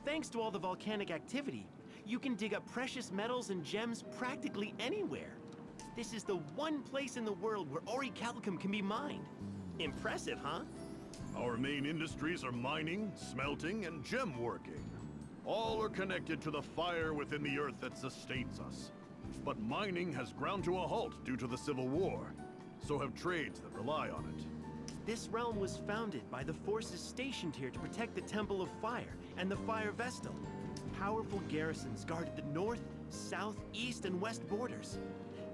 Thanks to all the volcanic activity, you can dig up precious metals and gems practically anywhere. This is the one place in the world where orichalcum can be mined. Impressive, huh? Our main industries are mining, smelting, and gem working. All are connected to the fire within the earth that sustains us. But mining has ground to a halt due to the Civil War. So have trades that rely on it. This realm was founded by the forces stationed here to protect the Temple of Fire and the Fire Vestal. Powerful garrisons guarded the north, south, east, and west borders.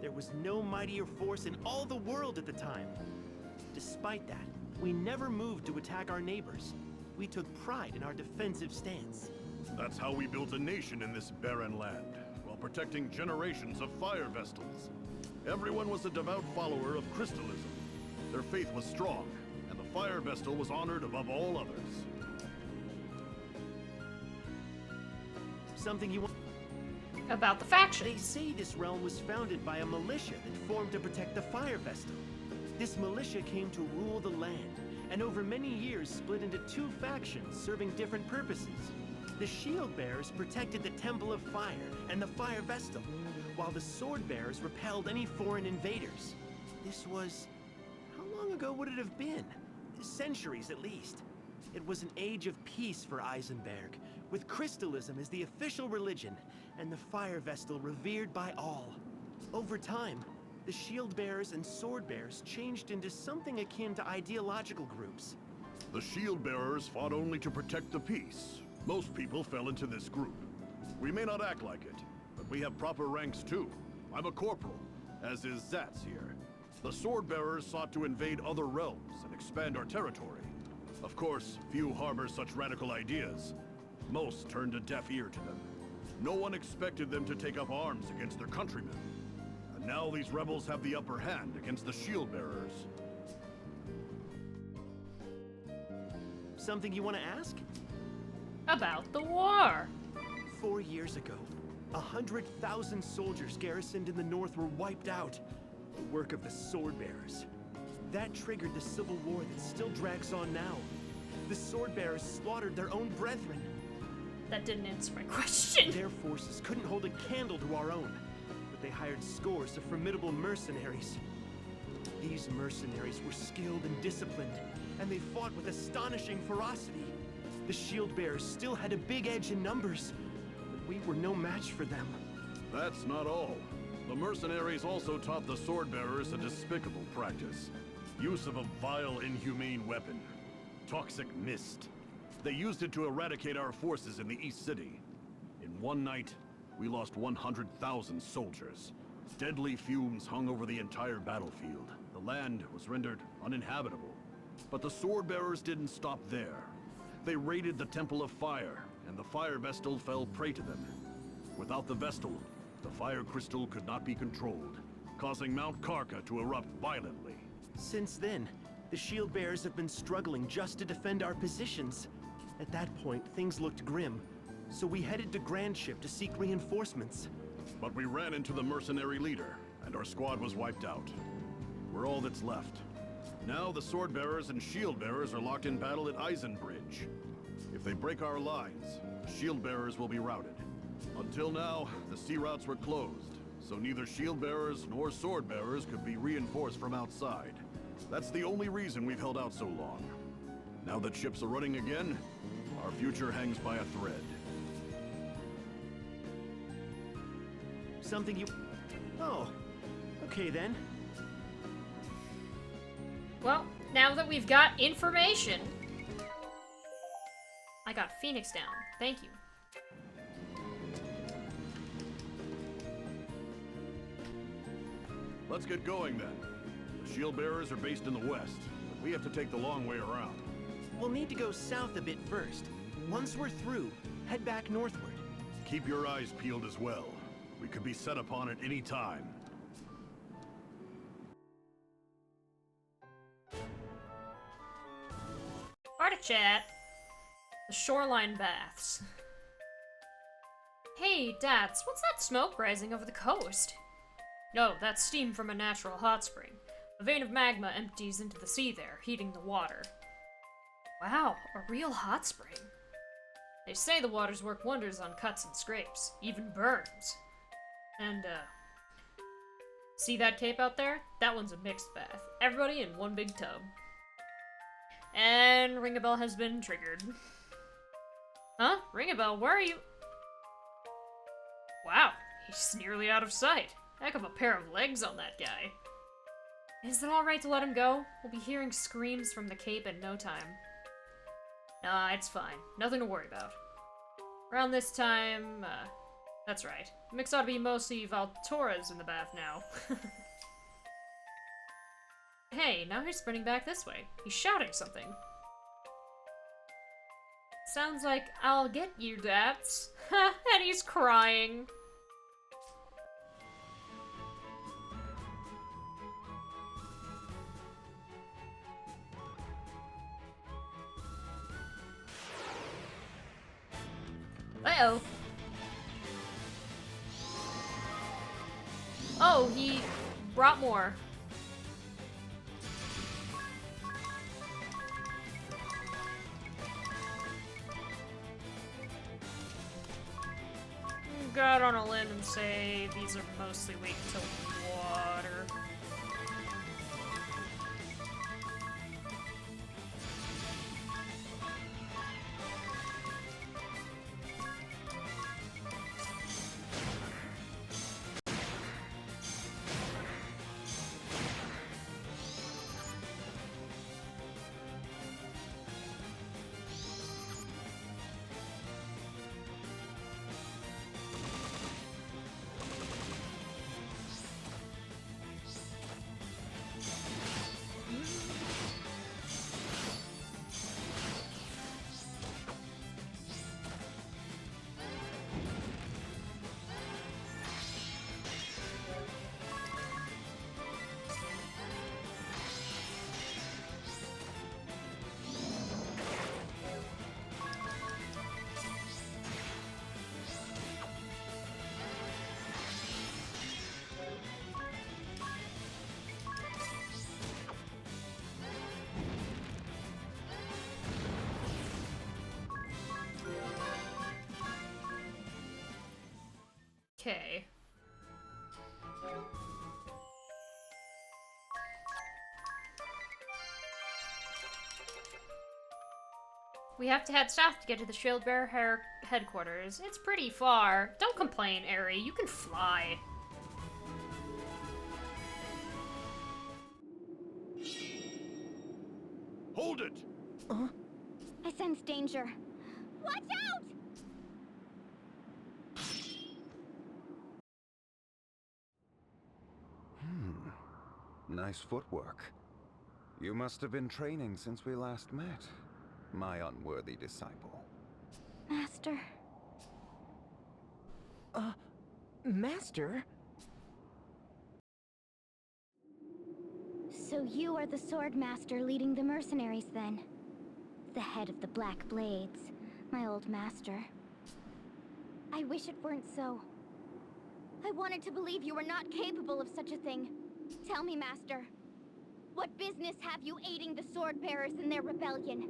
There was no mightier force in all the world at the time. Despite that, we never moved to attack our neighbors. We took pride in our defensive stance. That's how we built a nation in this barren land, while protecting generations of Fire Vestals. Everyone was a devout follower of crystalism. Their faith was strong, and the Fire Vestal was honored above all others. Something you want? about the They factions. say this realm was founded by a militia that formed to protect the Fire Vestal. This militia came to rule the land, and over many years split into two factions serving different purposes. The Shield Bearers protected the Temple of Fire and the Fire Vestal, while the Sword Bearers repelled any foreign invaders. This was... how long ago would it have been? Centuries at least. It was an age of peace for Eisenberg, with crystalism as the official religion, and the Fire Vestal revered by all. Over time, the Shield Bearers and Sword Bearers changed into something akin to ideological groups. The Shield Bearers fought only to protect the peace. Most people fell into this group. We may not act like it, but we have proper ranks too. I'm a corporal, as is Zatz here. The Sword Bearers sought to invade other realms and expand our territory. Of course, few harbor such radical ideas. Most turned a deaf ear to them. No one expected them to take up arms against their countrymen. And now these rebels have the upper hand against the Shield Bearers. Something you want to ask? About the war. 4 years ago, 100,000 soldiers garrisoned in the north were wiped out. The work of the Sword Bearers. That triggered the civil war that still drags on now. The Sword Bearers slaughtered their own brethren. That didn't answer my question. Their forces couldn't hold a candle to our own, but they hired scores of formidable mercenaries. These mercenaries were skilled and disciplined, and they fought with astonishing ferocity. The Shield Bearers still had a big edge in numbers, but we were no match for them. That's not all. The mercenaries also taught the Sword Bearers a despicable practice. Use of a vile, inhumane weapon. Toxic mist. They used it to eradicate our forces in the East City. In one night, we lost 100,000 soldiers. Deadly fumes hung over the entire battlefield. The land was rendered uninhabitable. But the Sword Bearers didn't stop there. They raided the Temple of Fire, and the Fire Vestal fell prey to them. Without the Vestal, the Fire Crystal could not be controlled, causing Mount Karka to erupt violently. Since then, the Shield Bearers have been struggling just to defend our positions. At that point, things looked grim, so we headed to Grandship to seek reinforcements. But we ran into the mercenary leader, and our squad was wiped out. We're all that's left. Now the Sword Bearers and Shield Bearers are locked in battle at Eisenberg. If they break our lines, the Shield Bearers will be routed. Until now, the sea routes were closed, so neither Shield Bearers nor Sword Bearers could be reinforced from outside. That's the only reason we've held out so long. Now that ships are running again, our future hangs by a thread. Something you... Oh, okay then. Well, now that we've got information... I got Phoenix down. Thank you. Let's get going then. The Shield Bearers are based in the west, but we have to take the long way around. We'll need to go south a bit first. Once we're through, head back northward. Keep your eyes peeled as well. We could be set upon at any time. Part of chat. The shoreline baths. Hey, Dats, what's that smoke rising over the coast? No, that's steam from a natural hot spring. A vein of magma empties into the sea there, heating the water. Wow, a real hot spring. They say the waters work wonders on cuts and scrapes, even burns. And, see that cape out there? That one's a mixed bath. Everybody in one big tub. And Ring-a-Bell has been triggered. Huh? Ring-a-Bell, where are you? Wow, he's nearly out of sight. Heck of a pair of legs on that guy. Is it alright to let him go? We'll be hearing screams from the cape in no time. Nah, it's fine. Nothing to worry about. Around this time, that's right. Mix ought to be mostly Valtora's in the bath now. Hey, now he's sprinting back this way. He's shouting something. Sounds like, I'll get you, Dats. And he's crying. Uh-oh. Oh, he brought more. Go out on a limb and say these are mostly weak to water. Okay. We have to head south to get to the Shield Bearer headquarters. It's pretty far. Don't complain, Eri. You can fly. Hold it! I sense danger. Watch out! Nice footwork. You must have been training since we last met, my unworthy disciple. Master. Master? So you are the sword master leading the mercenaries then? The head of the Black Blades, my old master. I wish it weren't so. I wanted to believe you were not capable of such a thing. Tell me, Master. What business have you aiding the sword bearers in their rebellion?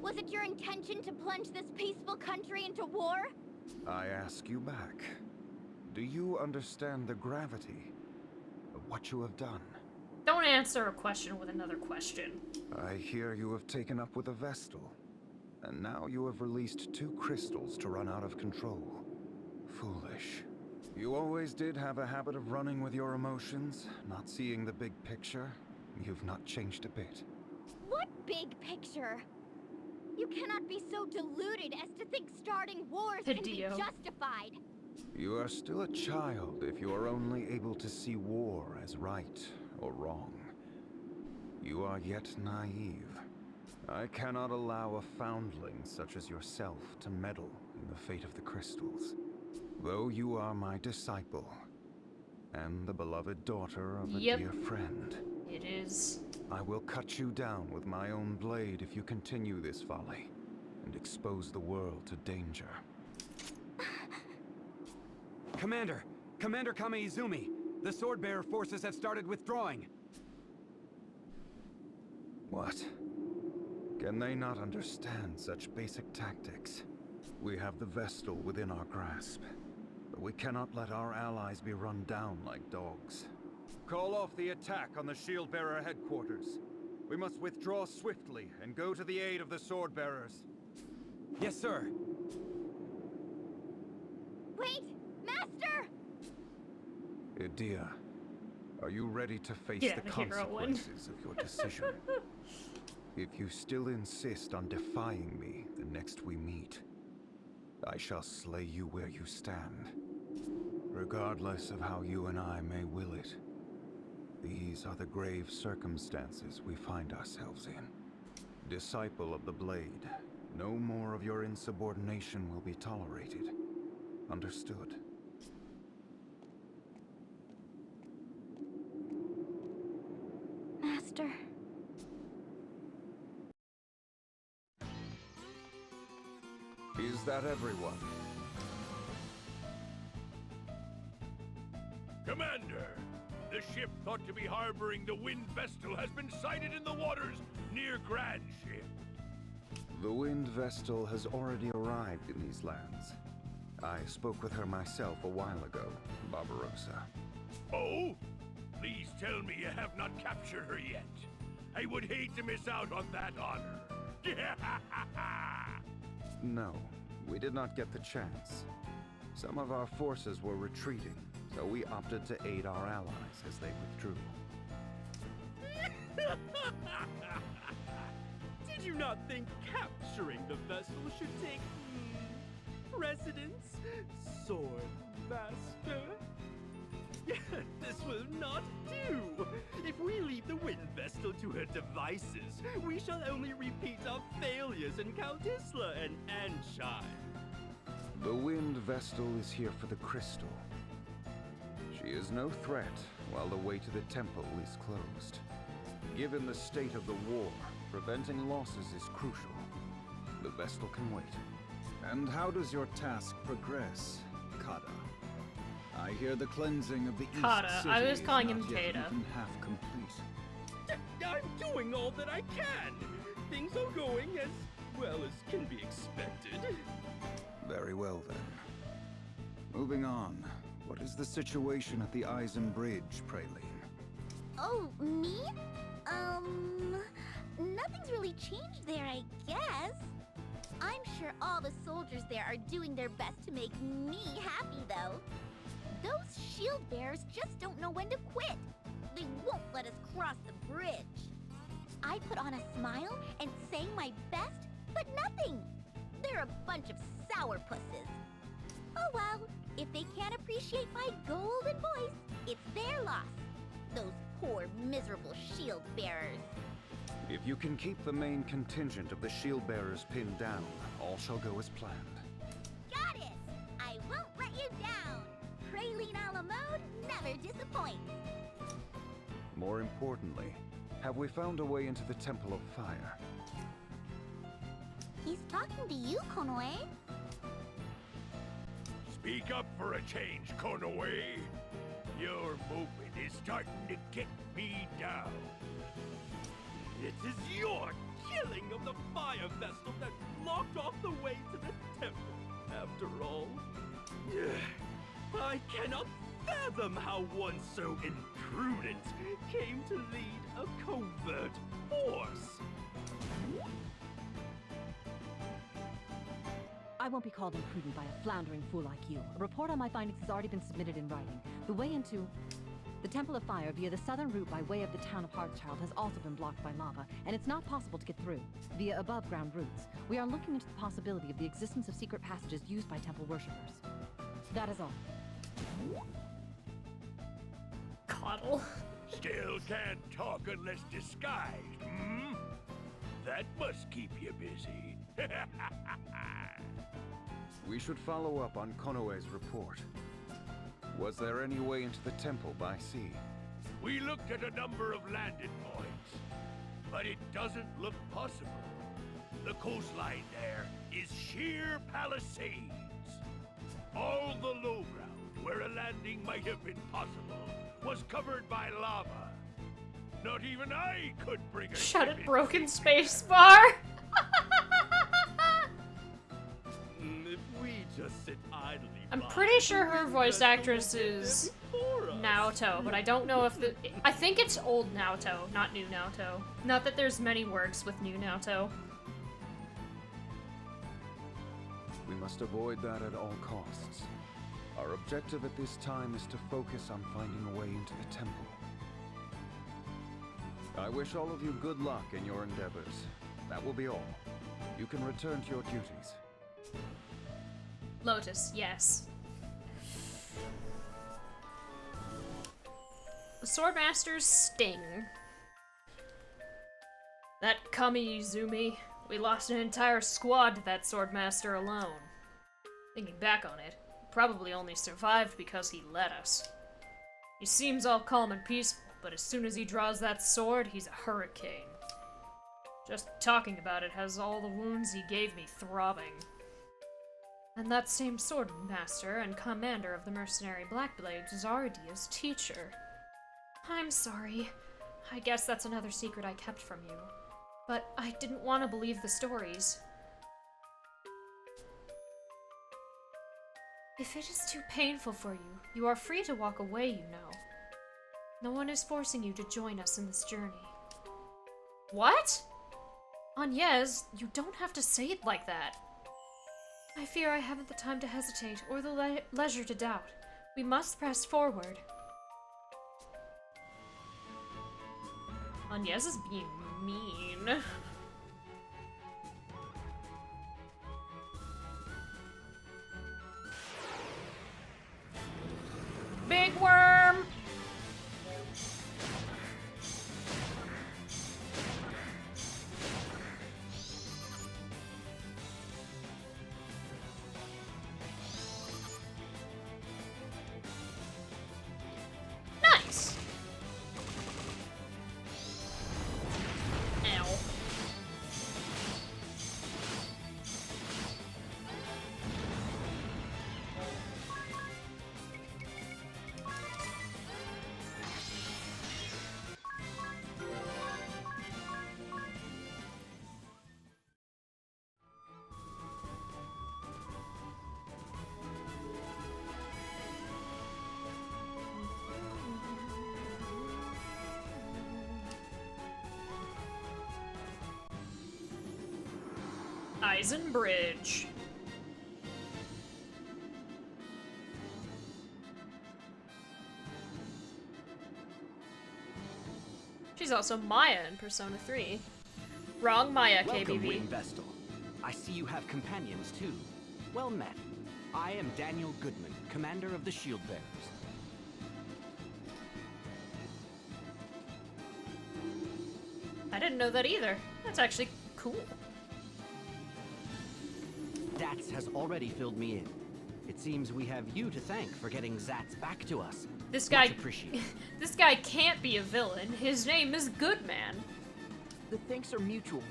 Was it your intention to plunge this peaceful country into war? I ask you back. Do you understand the gravity of what you have done? Don't answer a question with another question. I hear you have taken up with a Vestal, and now you have released 2 crystals to run out of control. Foolish. You always did have a habit of running with your emotions, not seeing the big picture. You've not changed a bit. What big picture? You cannot be so deluded as to think starting wars can be justified. You are still a child if you are only able to see war as right or wrong. You are yet naive. I cannot allow a foundling such as yourself to meddle in the fate of the crystals. Though you are my disciple, and the beloved daughter of a dear friend. It is. I will cut you down with my own blade if you continue this folly, and expose the world to danger. Commander! Commander Kame-Izumi! The sword-bearer forces have started withdrawing! What? Can they not understand such basic tactics? We have the Vestal within our grasp, but we cannot let our allies be run down like dogs. Call off the attack on the shield-bearer headquarters. We must withdraw swiftly and go to the aid of the sword-bearers. Yes, sir. Wait! Master! Idia, are you ready to face the consequences of your decision? If you still insist on defying me the next we meet, I shall slay you where you stand. Regardless of how you and I may will it, these are the grave circumstances we find ourselves in. Disciple of the Blade, no more of your insubordination will be tolerated. Understood? Master. Is that everyone? Commander! Commander! The ship thought to be harboring the Wind Vestal has been sighted in the waters near Grand Ship. The Wind Vestal has already arrived in these lands. I spoke with her myself a while ago, Barbarossa. Oh? Please tell me you have not captured her yet. I would hate to miss out on that honor. No, we did not get the chance. Some of our forces were retreating, so we opted to aid our allies as they withdrew. Did you not think capturing the vessel should take precedence, Sword Master? This will not do! If we leave the Wind Vestal to her devices, we shall only repeat our failures in Countessla and Anshine. The Wind Vestal is here for the crystal. She is no threat while the way to the temple is closed. Given the state of the war, preventing losses is crucial. The Vestal can wait. And how does your task progress, Kada? I hear the cleansing of the Kada. East City I was calling is him not yet Kada. even half complete. I'm doing all that I can! Things are going as well as can be expected. Very well then. Moving on. What is the situation at the Eisenberg, Praline? Oh, me? Nothing's really changed there, I guess. I'm sure all the soldiers there are doing their best to make me happy, though. Those shield bearers just don't know when to quit. They won't let us cross the bridge. I put on a smile and sang my best, but nothing. They're a bunch of sourpusses. Oh well, if they can't appreciate my golden voice, it's their loss. Those poor, miserable shield bearers. If you can keep the main contingent of the shield bearers pinned down, all shall go as planned. Got it! I won't let you down. Praline a la mode never disappoints. More importantly, have we found a way into the Temple of Fire? He's talking to you, Konoe. Speak up for a change, Konoe. Your movement is starting to get me down. It is your killing of the fire vessel that blocked off the way to the temple, after all. I cannot fathom how one so imprudent came to lead a covert force. I won't be called imprudent by a floundering fool like you. A report on my findings has already been submitted in writing. The way into the Temple of Fire via the southern route by way of the town of Heartschild has also been blocked by lava, and it's not possible to get through via above-ground routes. We are looking into the possibility of the existence of secret passages used by temple worshippers. That is all. Coddle. Still can't talk unless disguised, hmm? That must keep you busy. We should follow up on Konoe's report. Was there any way into the temple by sea? We looked at a number of landing points, but it doesn't look possible. The coastline there is sheer palisades. All the low ground where a landing might have been possible was covered by lava. Not even I could bring a Shut ship it, in broken safely. space bar. If we just sit idly I'm by, pretty sure the her Wind voice Vestal will actress get there is before us. Naoto, but I don't know if the. I think it's old Naoto, not new Naoto. Not that there's many works with new Naoto. We must avoid that at all costs. Our objective at this time is to focus on finding a way into the temple. I wish all of you good luck in your endeavors. That will be all. You can return to your duties. Lotus, yes. The Swordmaster's sting. That Kami-Izumi, we lost an entire squad to that Swordmaster alone. Thinking back on it, he probably only survived because he let us. He seems all calm and peaceful, but as soon as he draws that sword, he's a hurricane. Just talking about it has all the wounds he gave me throbbing. And that same sword master and commander of the mercenary Blackblades is Ardia's teacher. I'm sorry. I guess that's another secret I kept from you. But I didn't want to believe the stories. If it is too painful for you, you are free to walk away, you know. No one is forcing you to join us in this journey. What? Agnès, you don't have to say it like that. I fear I haven't the time to hesitate or the leisure to doubt. We must press forward. Agnès is being mean. Big worm! Nice! Ow. Eisenberg. She's also Maya in Persona 3. Wrong Maya, Welcome, KBB. Wing Vestal. I see you have companions too. Well met. I am Daniel Goodman, commander of the Shield Bearers. I didn't know that either. That's actually cool. Dax has already filled me in. It seems we have you to thank for getting Zats back to us. This guy, Much appreciated. this guy can't be a villain. His name is Goodman. The thanks are mutual.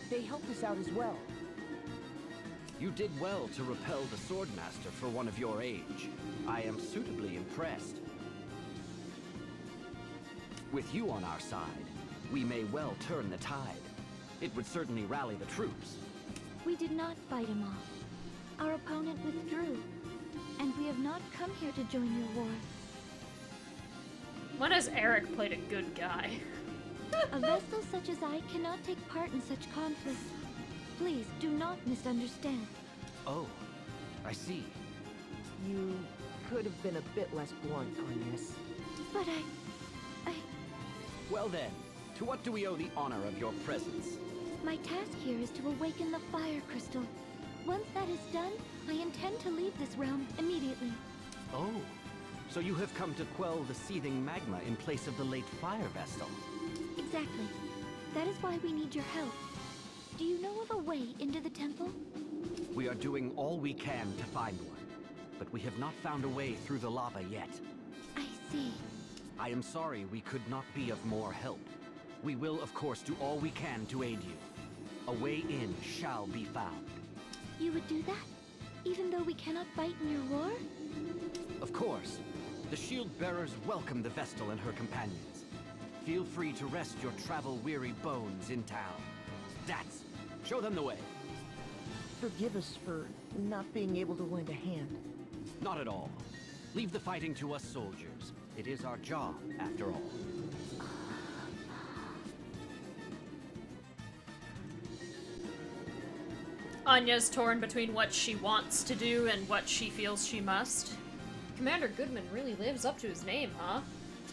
They helped us out as well. You did well to repel the Swordmaster for one of your age. I am suitably impressed. With you on our side, we may well turn the tide. It would certainly rally the troops. We did not fight him off. Our opponent withdrew. And we have not come here to join your war. When has Eric played a good guy? A vessel such as I cannot take part in such conflict. Please, do not misunderstand. Oh, I see. You could have been a bit less blunt, Agnès. But I... Well then, to what do we owe the honor of your presence? My task here is to awaken the fire crystal. Once that is done, I intend to leave this realm immediately. Oh, so you have come to quell the seething magma in place of the late fire vessel. Exactly. That is why we need your help. Do you know of a way into the temple? We are doing all we can to find one, but we have not found a way through the lava yet. I see. I am sorry we could not be of more help. We will, of course, do all we can to aid you. A way in shall be found. You would do that? Even though we cannot fight in your war? Of course. The Shield Bearers welcome the Vestal and her companions. Feel free to rest your travel-weary bones in town. Zats, show them the way. Forgive us for not being able to lend a hand. Not at all. Leave the fighting to us soldiers. It is our job, after all. Anya's torn between what she wants to do and what she feels she must. Commander Goodman really lives up to his name, huh?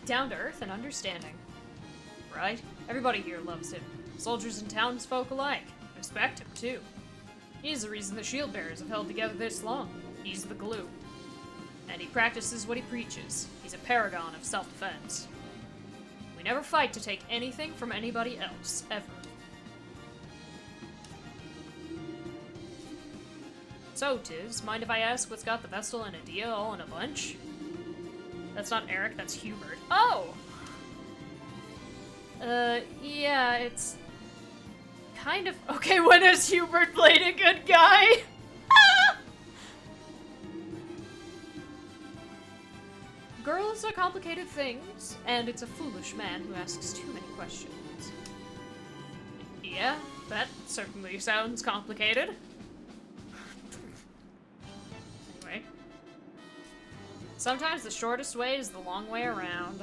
Down to earth and understanding. Right? Everybody here loves him. Soldiers and townsfolk alike. Respect him, too. He's the reason the Shield Bearers have held together this long. He's the glue. And he practices what he preaches. He's a paragon of self-defense. We never fight to take anything from anybody else, ever. So, Tiz, mind if I ask what's got the Vestal and Adia all in a bunch? That's not Eric, that's Hubert. Oh! Yeah, it's... kind of... Okay, when has Hubert played a good guy? Girls are complicated things, and it's a foolish man who asks too many questions. Yeah, that certainly sounds complicated. Anyway. Sometimes the shortest way is the long way around.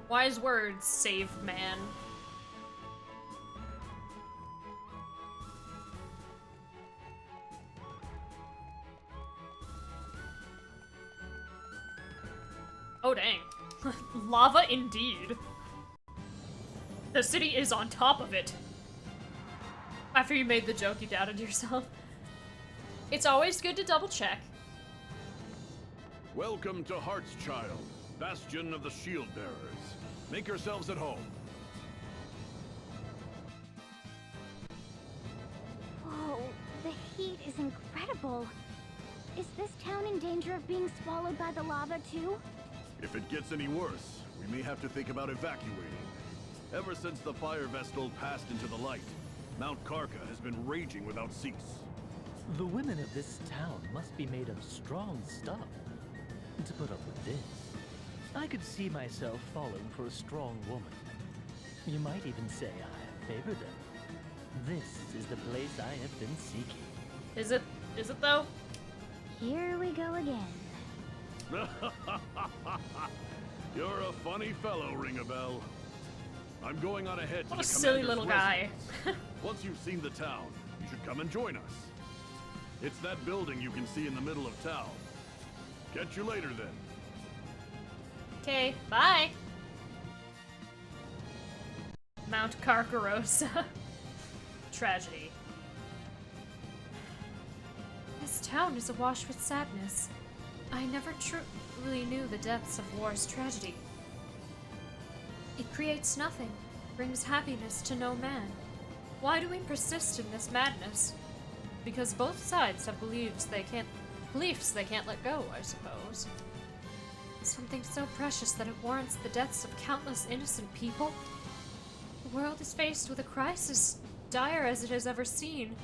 Wise words save man. Oh dang. Lava indeed. The city is on top of it. After you made the joke, you doubted yourself. It's always good to double check. Welcome to Heartschild, bastion of the Shield Bearers. Make yourselves at home. Whoa, the heat is incredible. Is this town in danger of being swallowed by the lava too? If it gets any worse, we may have to think about evacuating. Ever since the fire vestal passed into the light, Mount Karka has been raging without cease. The women of this town must be made of strong stuff to put up with this. I could see myself falling for a strong woman. You might even say I favor them. This is the place I have been seeking. Is it though? Here we go again. You're a funny fellow, Ring-a-Bell. I'm going on ahead to What the a silly commander's little guy. residence. Once you've seen the town, you should come and join us. It's that building you can see in the middle of town. Catch you later, then. Okay, bye. Mount Carcarosa. Tragedy. This town is awash with sadness. I never truly knew the depths of war's tragedy. It creates nothing, brings happiness to no man. Why do we persist in this madness? Because both sides have beliefs they can't let go, I suppose. Something so precious that it warrants the deaths of countless innocent people? The world is faced with a crisis dire as it has ever seen,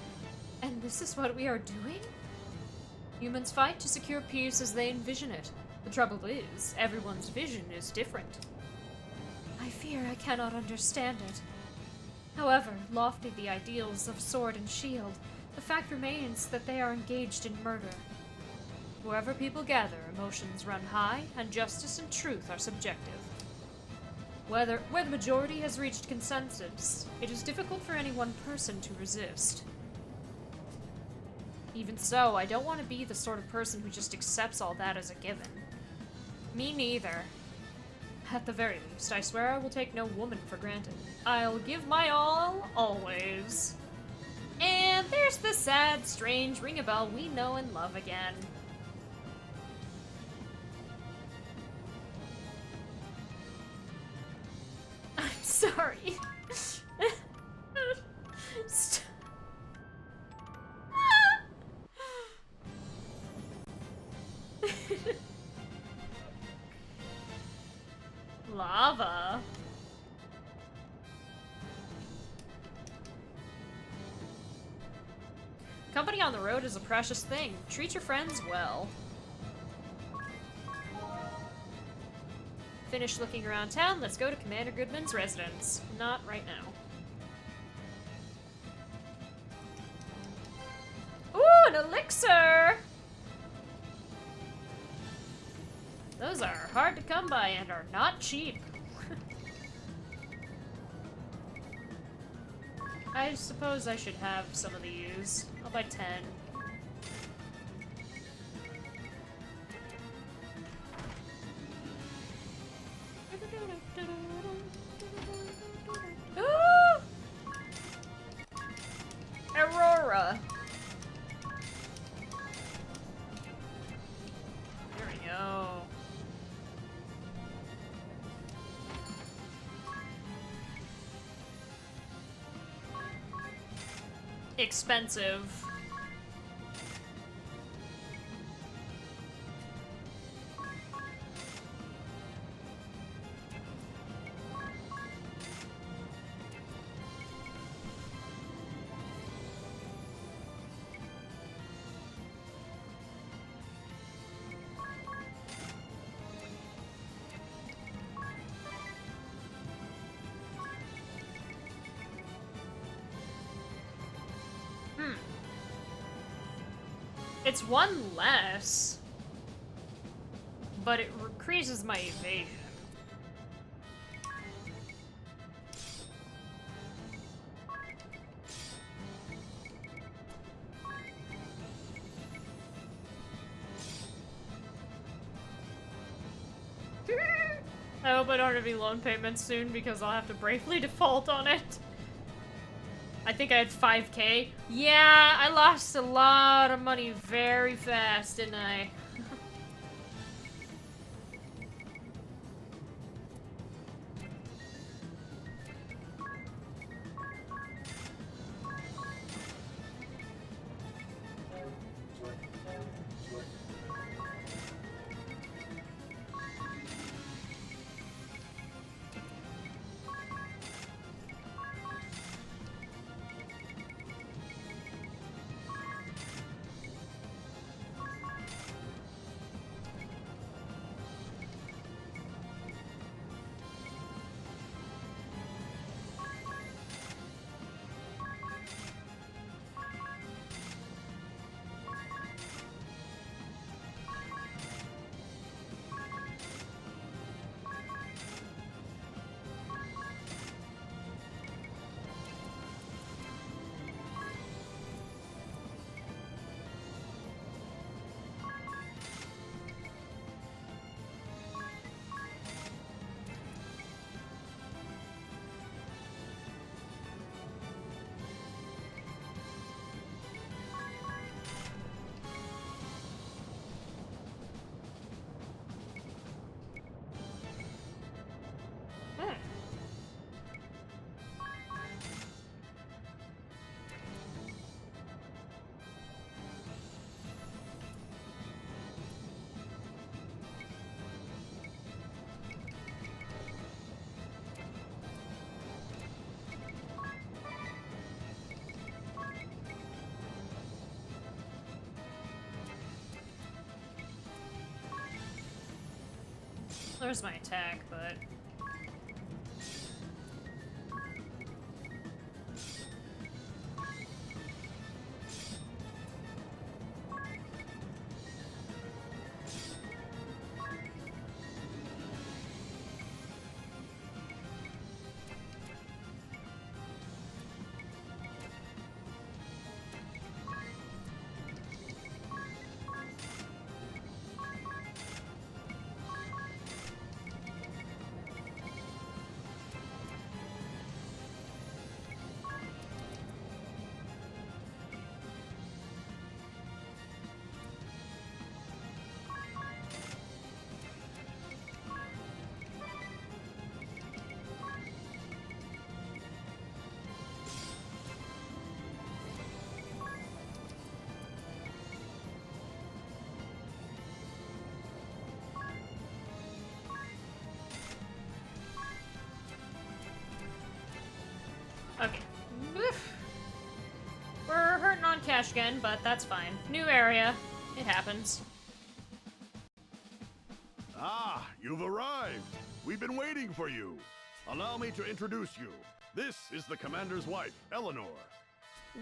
and this is what we are doing? Humans fight to secure peace as they envision it. The trouble is, everyone's vision is different. I fear I cannot understand it. However lofty the ideals of sword and shield, the fact remains that they are engaged in murder. Wherever people gather, emotions run high, and justice and truth are subjective. Where the majority has reached consensus, it is difficult for any one person to resist. Even so, I don't want to be the sort of person who just accepts all that as a given. Me neither. At the very least, I swear I will take no woman for granted. I'll give my all, always. And there's the sad, strange Ring-a-Bell we know and love again. I'm sorry. Lava. Company on the road is a precious thing. Treat your friends well. Finish looking around town. Let's go to Commander Goodman's residence. Not right now. Ooh, an elixir! Those are hard to come by and are not cheap. I suppose I should have some of these. I'll buy 10. Ooh! Aurora! There we go. Expensive. It's one less, but it increases my evasion. I hope I don't have any loan payments soon because I'll have to bravely default on it. I think I had 5K. Yeah, I lost a lot of money very fast, didn't I? There's my attack, but... Okay. Oof. We're hurting on cash again, but that's fine. New area. It happens. Ah, you've arrived. We've been waiting for you. Allow me to introduce you. This is the Commander's wife, Eleanor.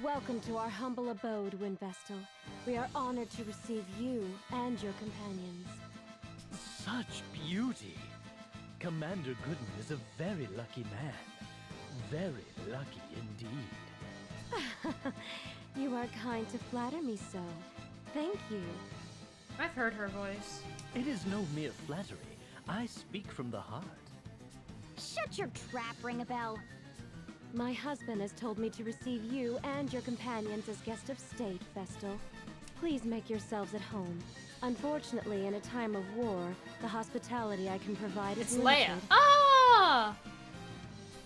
Welcome to our humble abode, Windvestal. We are honored to receive you and your companions. Such beauty! Commander Gooden is a very lucky man. Very lucky indeed. You are kind to flatter me so. Thank you. I've heard her voice. It is no mere flattery. I speak from the heart. Shut your trap, Ring-a-Bell. My husband has told me to receive you and your companions as guest of state, Vestal. Please make yourselves at home. Unfortunately, in a time of war, the hospitality I can provide is limited. Leia. Ah!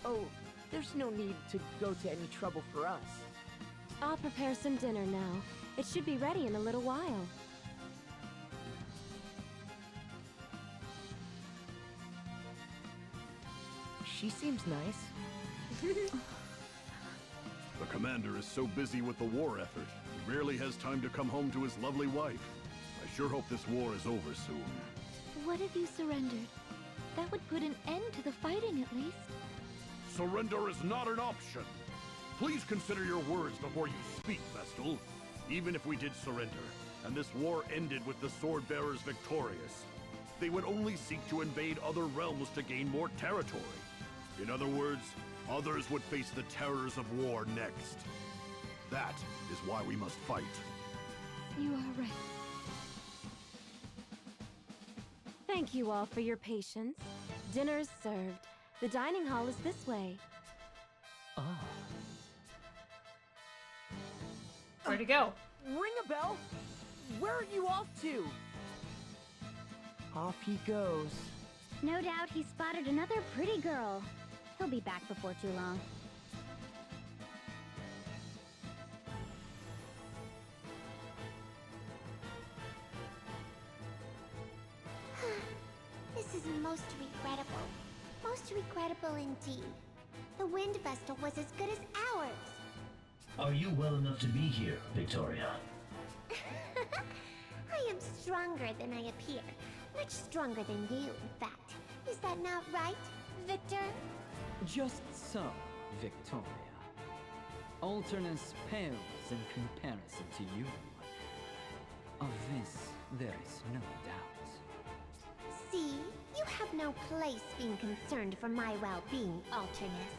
Oh, there's no need to go to any trouble for us. I'll prepare some dinner now. It should be ready in a little while. She seems nice. The Commander is so busy with the war effort, he rarely has time to come home to his lovely wife. I sure hope this war is over soon. What if you surrendered? That would put an end to the fighting, at least. Surrender is not an option. Please consider your words before you speak, Vestal. Even if we did surrender, and this war ended with the Swordbearers victorious, they would only seek to invade other realms to gain more territory. In other words, others would face the terrors of war next. That is why we must fight. You are right. Thank you all for your patience. Dinner is served. The dining hall is this way. Ah. Where'd he go? Ring a bell? Where are you off to? Off he goes. No doubt he spotted another pretty girl. He'll be back before too long. This is most regrettable. Most regrettable indeed. The Wind Vestal was as good as ours. Are you well enough to be here, Victoria? I am stronger than I appear. Much stronger than you, in fact. Is that not right, Victor? Just so, Victoria. Alternus pales in comparison to you. Of this, there is no doubt. See? You have no place being concerned for my well-being, Alternus.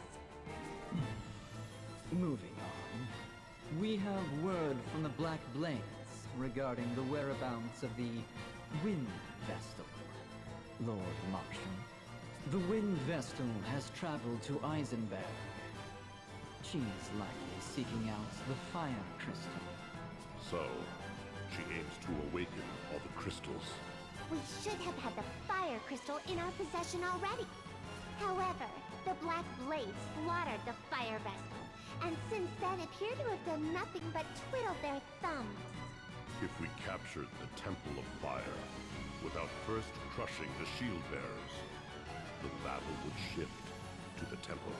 Moving on, we have word from the Black Blades regarding the whereabouts of the Wind Vestal. Lord Marshal, the Wind Vestal has traveled to Eisenberg. She is likely seeking out the Fire Crystal. So, she aims to awaken all the crystals. We should have had the Fire Crystal in our possession already. However, the Black Blades slaughtered the Fire Vestal, and since then appear to have done nothing but twiddle their thumbs. If we captured the Temple of Fire, without first crushing the Shield Bearers, the battle would shift to the Temple.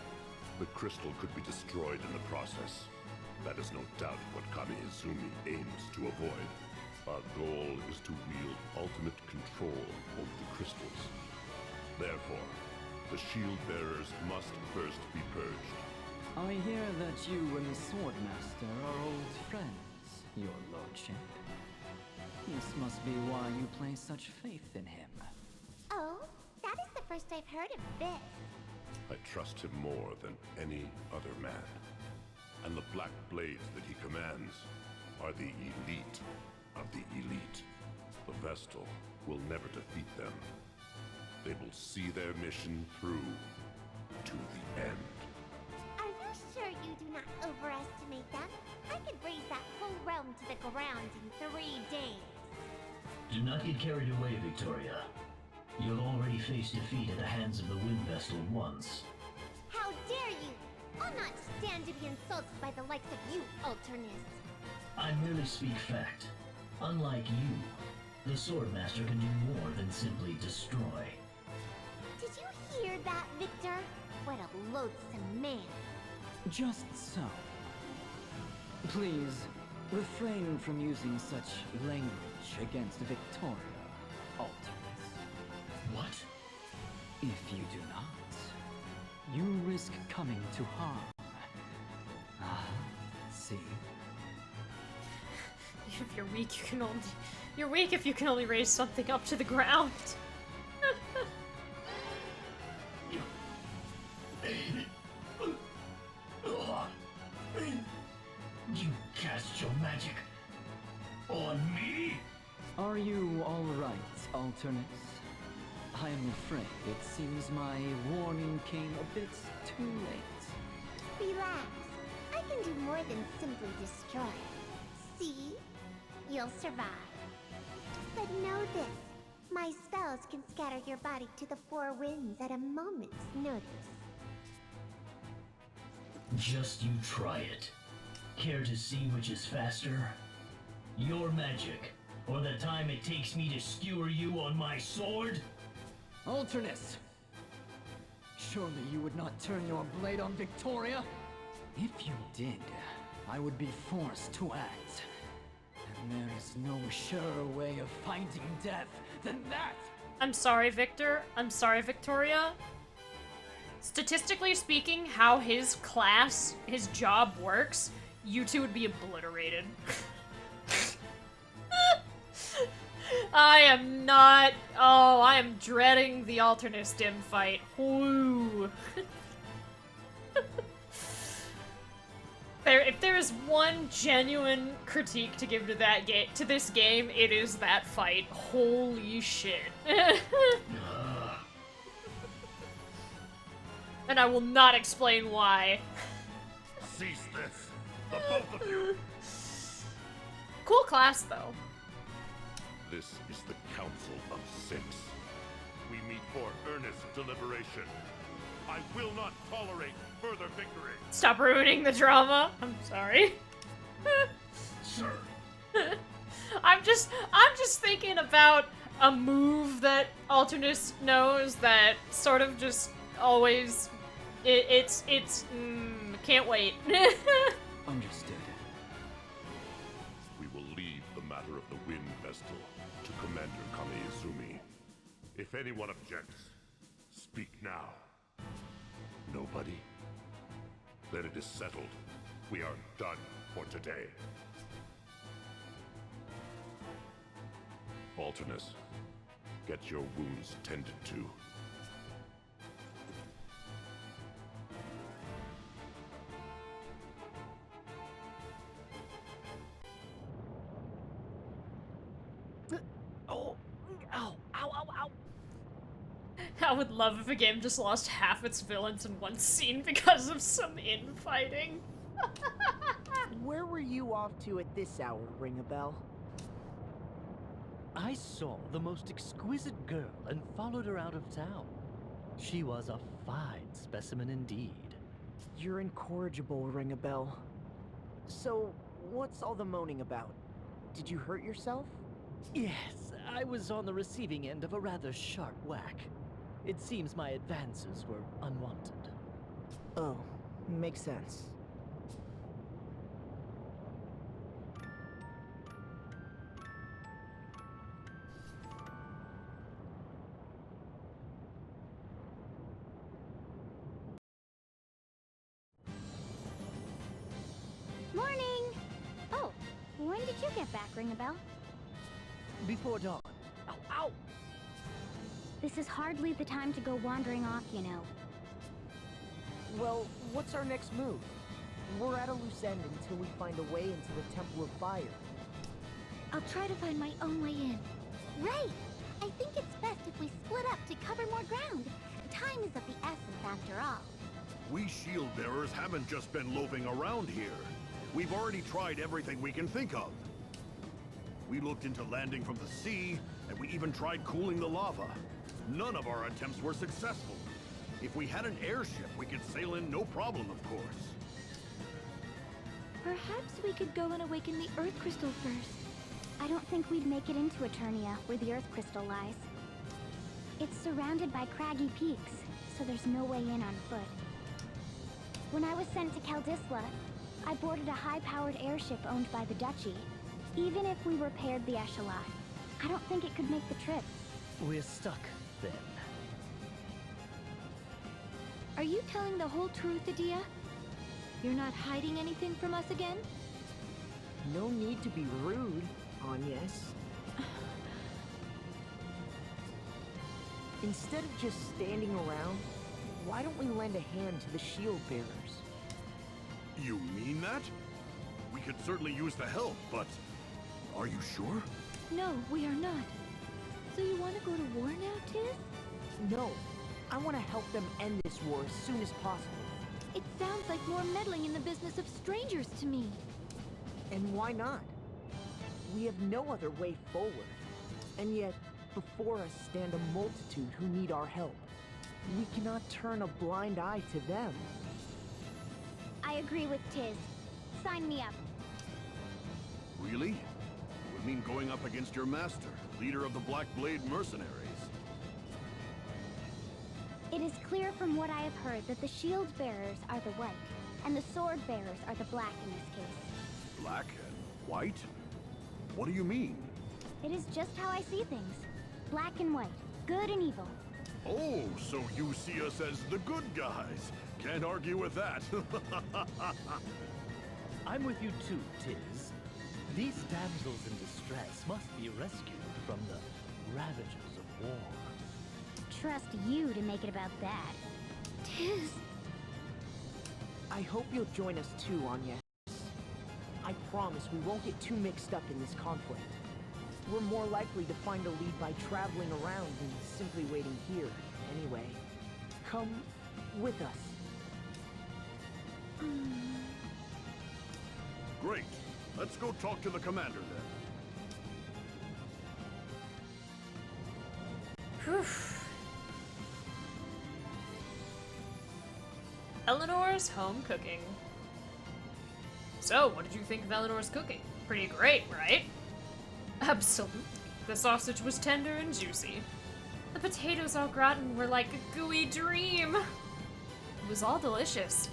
The crystal could be destroyed in the process. That is no doubt what Kami Izumi aims to avoid. Our goal is to wield ultimate control over the crystals. Therefore, the Shield Bearers must first be purged. I hear that you and the Swordmaster are old friends, your lordship. This must be why you place such faith in him. Oh, that is the first I've heard of this. I trust him more than any other man. And the Black Blades that he commands are the elite of the elite. The Vestal will never defeat them. They will see their mission through to the end. Are you sure you do not overestimate them? I could raise that whole realm to the ground in 3 days. Do not get carried away, Victoria. You'll already face defeat at the hands of the Wind Vestal once. How dare you! I'll not stand to be insulted by the likes of you, Alternus. I merely speak fact. Unlike you, the Swordmaster can do more than simply destroy. Did you hear that, Victor? What a loathsome man. Just so. Please, refrain from using such language against Victoria, Alternus. What? If you do not, you risk coming to harm. Ah, see? If you're weak, you can only... You're weak if you can only raise something up to the ground. You cast your magic on me? Are you all right, Alternus? I am afraid it seems my warning came a bit too late. Relax. I can do more than simply destroy. See? You'll survive. But know this. My spells can scatter your body to the 4 winds at a moment's notice. Just you try it. Care to see which is faster? Your magic, or the time it takes me to skewer you on my sword? Alternus! Surely you would not turn your blade on Victoria? If you did, I would be forced to act. And there is no surer way of finding death than that! I'm sorry, Victor. I'm sorry, Victoria. Statistically speaking, how his class, his job works, you two would be obliterated. I am not. Oh, I am dreading the alternate stim fight. Whoo. If there is one genuine critique to give to that to this game, it is that fight. Holy shit. And I will not explain why. Cease this, the both of you. Cool class, though. This is the Council of Six. We meet for earnest deliberation. I will not tolerate further victory. Stop ruining the drama. I'm sorry. Sir. I'm just thinking about a move that Alternus knows that sort of just always it's can't wait. Understood. We will leave the matter of the Wind Vestal to Commander Kame-Izumi. If anyone objects, speak now. Nobody? Then it is settled. We are done for today. Alternus, get your wounds tended to. Oh, ow, ow, ow, ow. I would love if a game just lost half its villains in one scene because of some infighting. Where were you off to at this hour, ring a bell? I saw the most exquisite girl and followed her out of town. She was a fine specimen indeed. You're incorrigible, ring a bell. So, what's all the moaning about? Did you hurt yourself? Yes, I was on the receiving end of a rather sharp whack. It seems my advances were unwanted. Oh, makes sense. Morning! Oh, when did you get back, ring a bell? Before dawn. Ow, ow! This is hardly the time to go wandering off, you know. Well, what's our next move? We're at a loose end until we find a way into the Temple of Fire. I'll try to find my own way in. Right! I think it's best if we split up to cover more ground. Time is of the essence after all. We shield bearers haven't just been loafing around here. We've already tried everything we can think of. We looked into landing from the sea, and we even tried cooling the lava. None of our attempts were successful. If we had an airship, we could sail in no problem, of course. Perhaps we could go and awaken the Earth Crystal first. I don't think we'd make it into Eternia, where the Earth Crystal lies. It's surrounded by craggy peaks, so there's no way in on foot. When I was sent to Kaldisla, I boarded a high-powered airship owned by the Duchy. Even if we repaired the Echelon, I don't think it could make the trip. We're stuck, then. Are you telling the whole truth, Adia? You're not hiding anything from us again? No need to be rude, Agnes. Instead of just standing around, why don't we lend a hand to the shield bearers? You mean that? We could certainly use the help, but are you sure? No, we are not. So you want to go to war now, Tiz? No. I want to help them end this war as soon as possible. It sounds like more meddling in the business of strangers to me. And why not? We have no other way forward. And yet, before us stand a multitude who need our help. We cannot turn a blind eye to them. I agree with Tiz. Sign me up. Really? Would mean going up against your master, leader of the Black Blade mercenaries. It is clear from what I have heard that the shield bearers are the white, and the sword bearers are the black in this case. Black and white? What do you mean? It is just how I see things. Black and white, good and evil. Oh, so you see us as the good guys. Can't argue with that. I'm with you too, Tiz. These damsels in distress must be rescued from the ravages of war. Trust you to make it about that. Tis. I hope you'll join us too, Anya. I promise we won't get too mixed up in this conflict. We're more likely to find a lead by traveling around than simply waiting here, anyway. Come with us. Great. Let's go talk to the commander then. Whew. Eleanor's home cooking. So, what did you think of Eleanor's cooking? Pretty great, right? Absolutely. The sausage was tender and juicy. The potatoes au gratin were like a gooey dream. It was all delicious.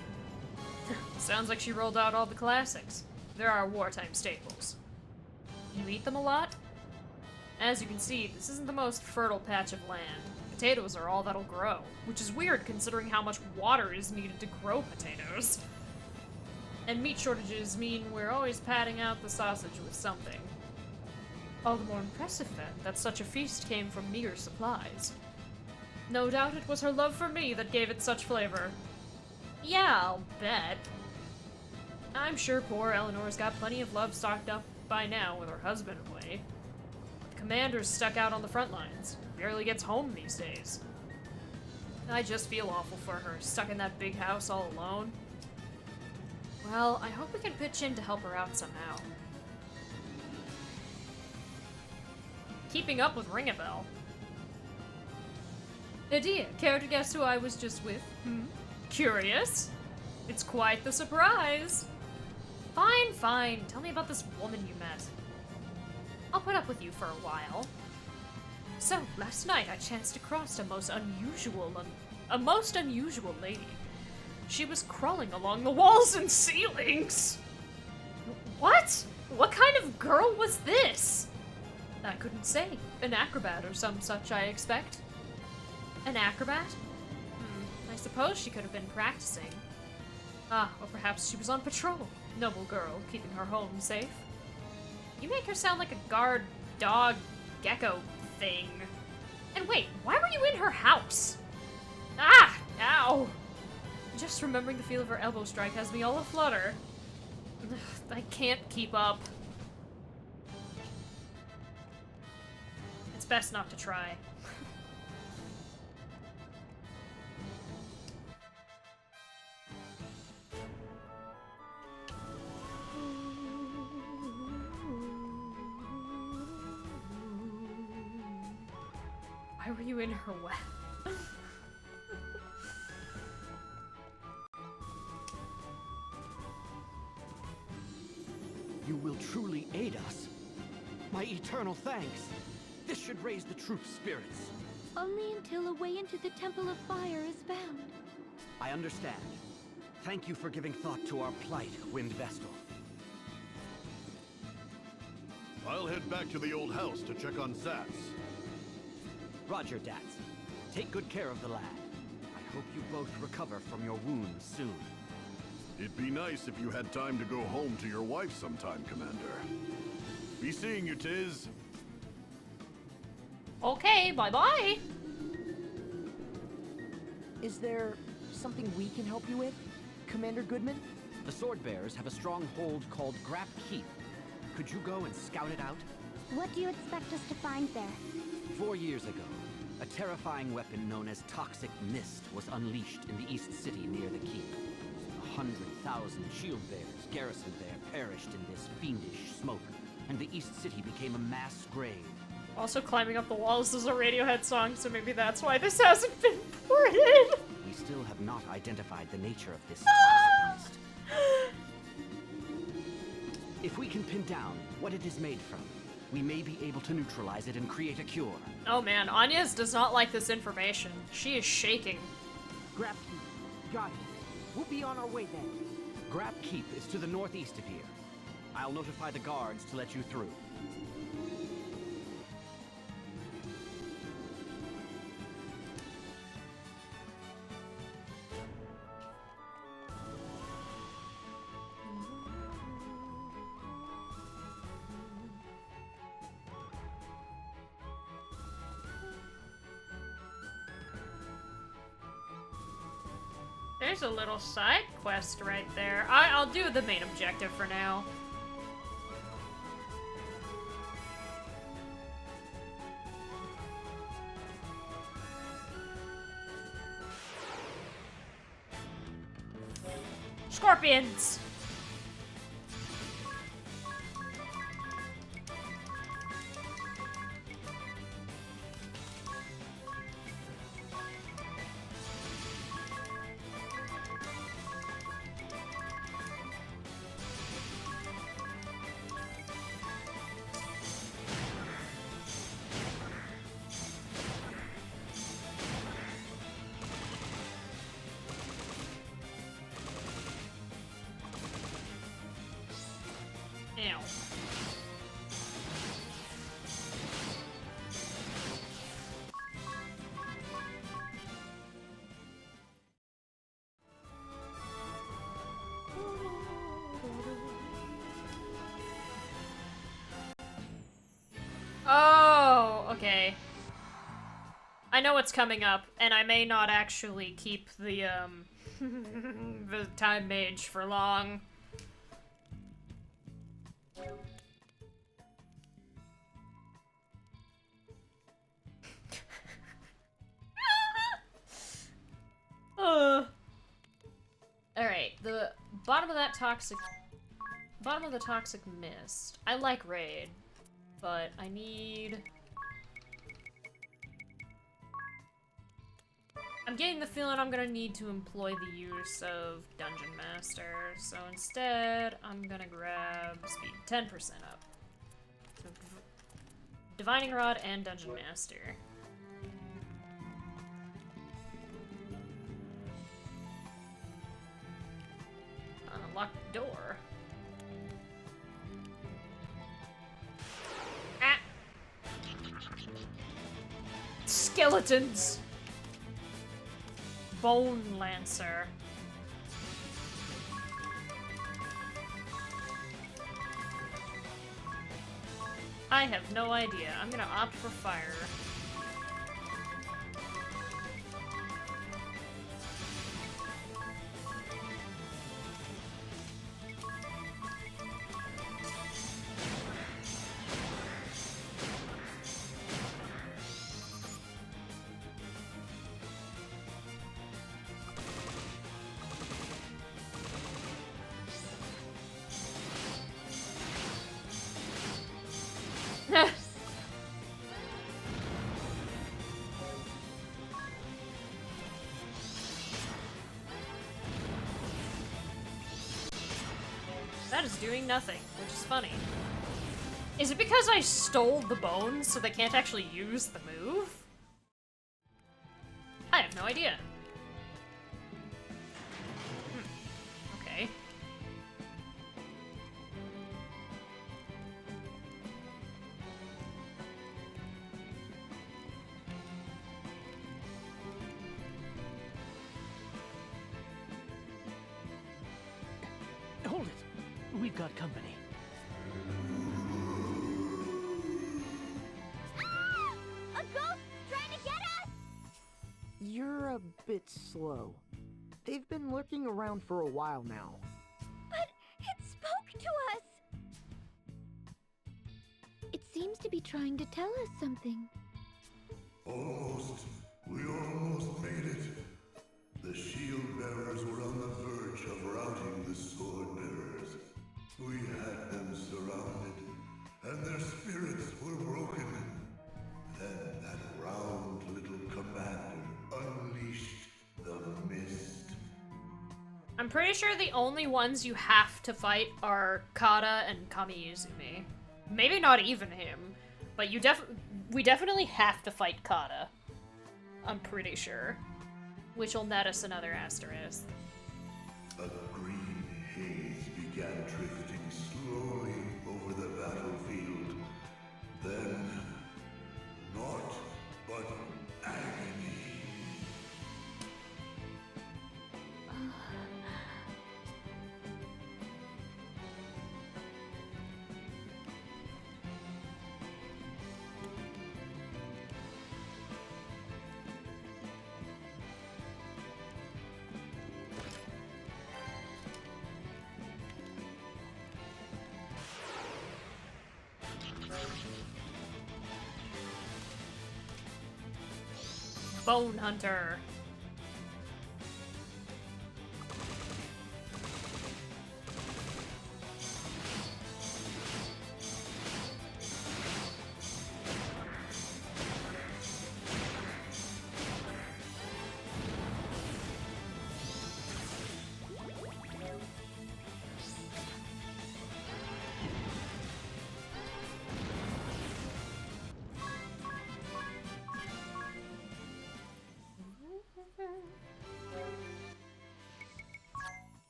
Sounds like she rolled out all the classics. There are wartime staples. You eat them a lot? As you can see, this isn't the most fertile patch of land. Potatoes are all that'll grow, which is weird considering how much water is needed to grow potatoes. And meat shortages mean we're always padding out the sausage with something. All the more impressive, then, that such a feast came from meager supplies. No doubt it was her love for me that gave it such flavor. Yeah, I'll bet. I'm sure poor Eleanor's got plenty of love stocked up by now with her husband away. The commander's stuck out on the front lines. Barely gets home these days. I just feel awful for her, stuck in that big house all alone. Well, I hope we can pitch in to help her out somehow. Keeping up with Ring a Bell. Idea, care to guess who I was just with? Curious? It's quite the surprise. Fine, fine. Tell me about this woman you met. I'll put up with you for a while. So, last night I chanced across a most unusual lady. She was crawling along the walls and ceilings. What? What kind of girl was this? I couldn't say. An acrobat or some such, I expect. An acrobat? I suppose she could have been practicing. Ah, or perhaps she was on patrol. Noble girl, keeping her home safe. You make her sound like a guard dog gecko thing. And wait, why were you in her house? Ah! Ow! Just remembering the feel of her elbow strike has me all aflutter. I can't keep up. It's best not to try. Why were you in her web? You will truly aid us. My eternal thanks. This should raise the troops' spirits. Only until a way into the Temple of Fire is found. I understand. Thank you for giving thought to our plight, Wind Vestal. I'll head back to the old house to check on Zats. Roger, Dats. Take good care of the lad. I hope you both recover from your wounds soon. It'd be nice if you had time to go home to your wife sometime, Commander. Be seeing you, Tiz. Okay, bye-bye. Is there something we can help you with, Commander Goodman? The Sword Bearers have a strong hold called Grap Keep. Could you go and scout it out? What do you expect us to find there? 4 years ago, a terrifying weapon known as Toxic Mist was unleashed in the East City near the keep. 100,000 shield bearers garrisoned there perished in this fiendish smoke, and the East City became a mass grave. Also, Climbing Up the Walls is a Radiohead song, so maybe that's why this hasn't been ported. We still have not identified the nature of this toxic mist. If we can pin down what it is made from, we may be able to neutralize it and create a cure. Oh man, Anya's does not like this information. She is shaking. Grap Keep. Got it. We'll be on our way then. Grap Keep is to the northeast of here. I'll notify the guards to let you through. There's a little side quest right there. I'll do the main objective for now. Scorpions! Ow. Oh, okay. I know what's coming up, and I may not actually keep the, the time mage for long. Alright, the bottom of the toxic mist. I like raid, but I need... I'm getting the feeling I'm gonna need to employ the use of Dungeon Master, so instead, I'm gonna grab speed 10% up. So, Divining Rod and Dungeon Master. Unlock the door. Ah! Skeletons! Bone Lancer. I have no idea. I'm gonna opt for fire. That is doing nothing, which is funny. Is it because I stole the bones so they can't actually use the move? I have no idea. Okay. Hold it! We've got company. A ghost trying to get us! You're a bit slow. They've been lurking around for a while now. But it spoke to us! It seems to be trying to tell us something. Almost. We almost made it. The shield bearers were on the verge of routing the sword bearers. We had them surrounded, and their spirits were broken. Then that round little commander unleashed the mist. I'm pretty sure the only ones you have to fight are Kata and Kamiizumi. Maybe not even him, but we definitely have to fight Kata. I'm pretty sure. Which will net us another asterisk. A green haze began drifting slowly over the battlefield. Then, naught but agony. Bone Hunter.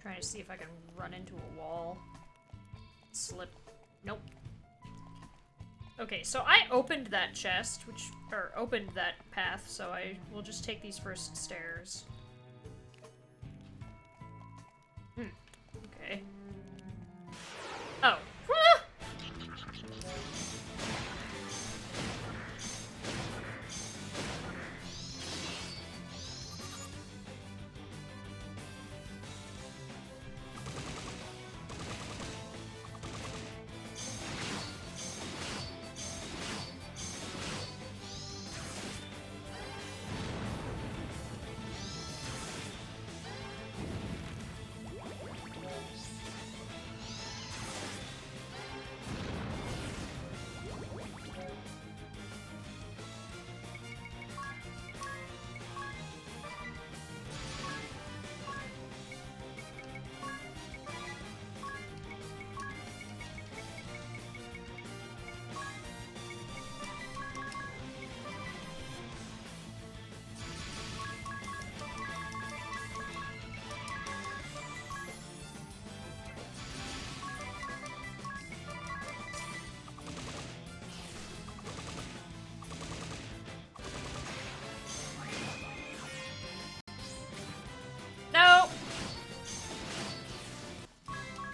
Trying to see if I can run into a wall. Slip. Nope. Okay, so I opened that chest, or opened that path, so I will just take these first stairs. Okay. Oh. No!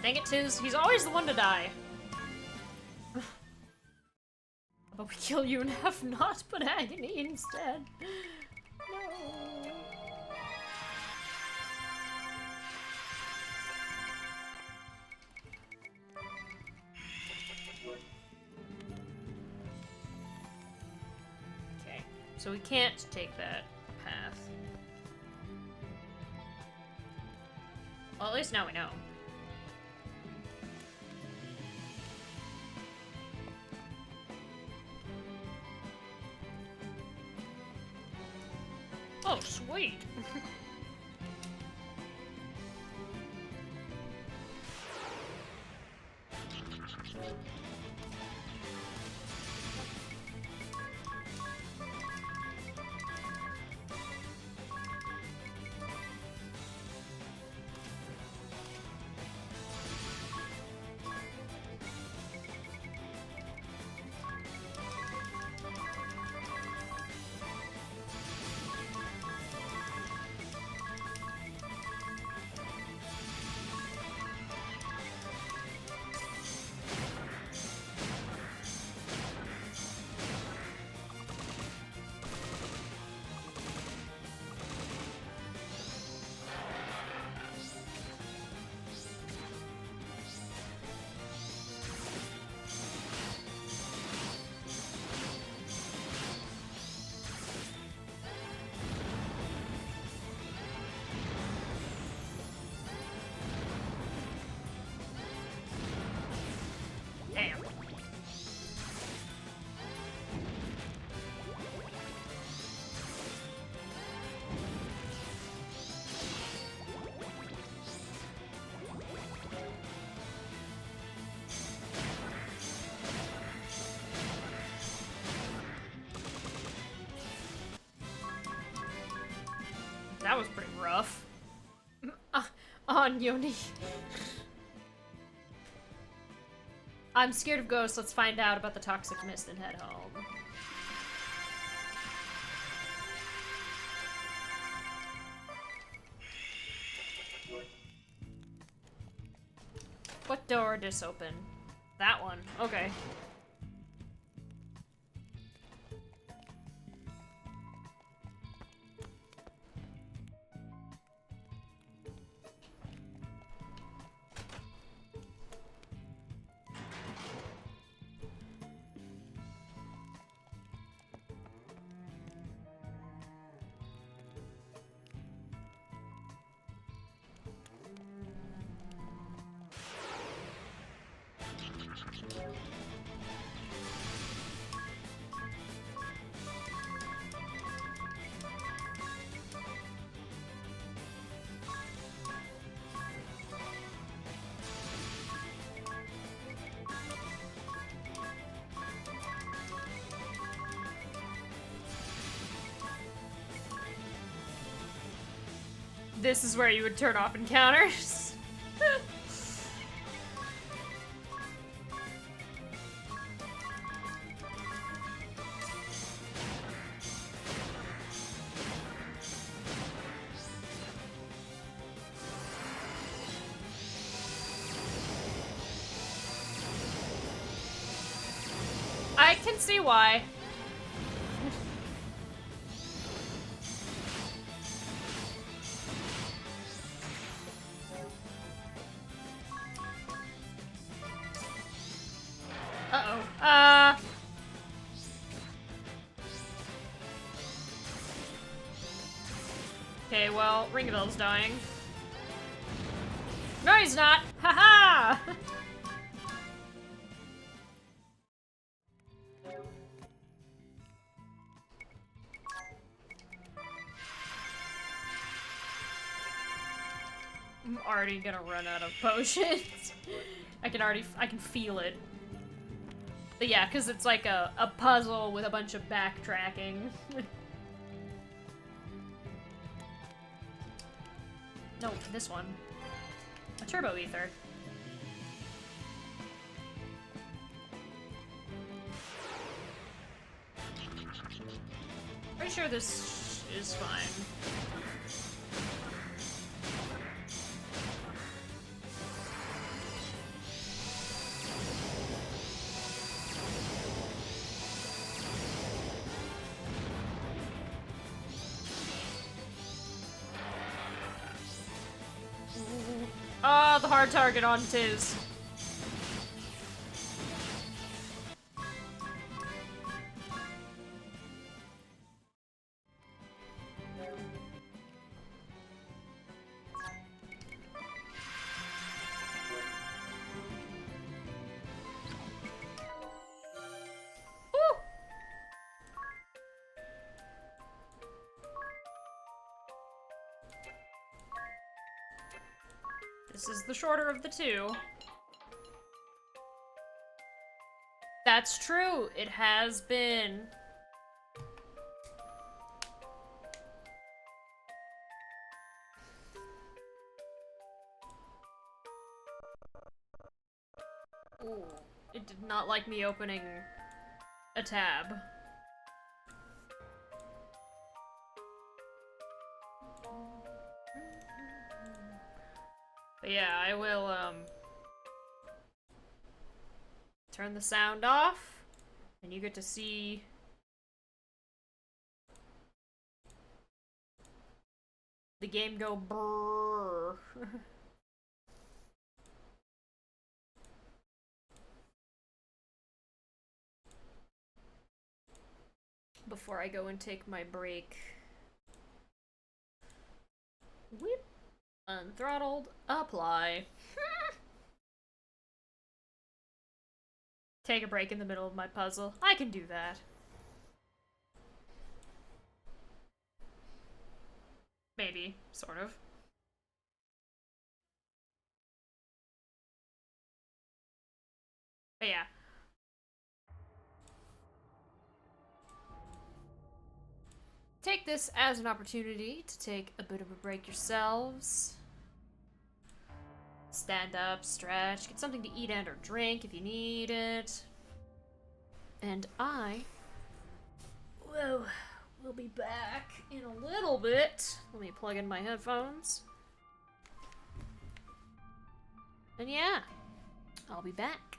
Dang it, Tiz. He's always the one to die. But we kill you and have not but agony instead. No. Okay, so we can't take that path. Well, at least now we know. Oh, sweet! Damn. That was pretty rough. On Yoni. I'm scared of ghosts. Let's find out about the toxic mist and head home. What door did this open? That one. Okay. This is where you would turn off encounters. I can see why. Uh-oh. Okay, well, Ringabell's dying. No, he's not! Haha! I'm already gonna run out of potions. I can feel it. But yeah, because it's like a puzzle with a bunch of backtracking. No, this one. A turbo ether. Pretty sure this is fine. Oh, the hard target on Tiz. This is the shorter of the two. That's true. It has been. Ooh, it did not like me opening a tab. But yeah, I will, turn the sound off, and you get to see the game go brrrr. Before I go and take my break. Whip. Unthrottled. Apply. Take a break in the middle of my puzzle. I can do that. Maybe. Sort of. But yeah. Take this as an opportunity to take a bit of a break yourselves. Stand up, stretch, get something to eat and or drink if you need it. And I will be back in a little bit. Let me plug in my headphones. And yeah, I'll be back.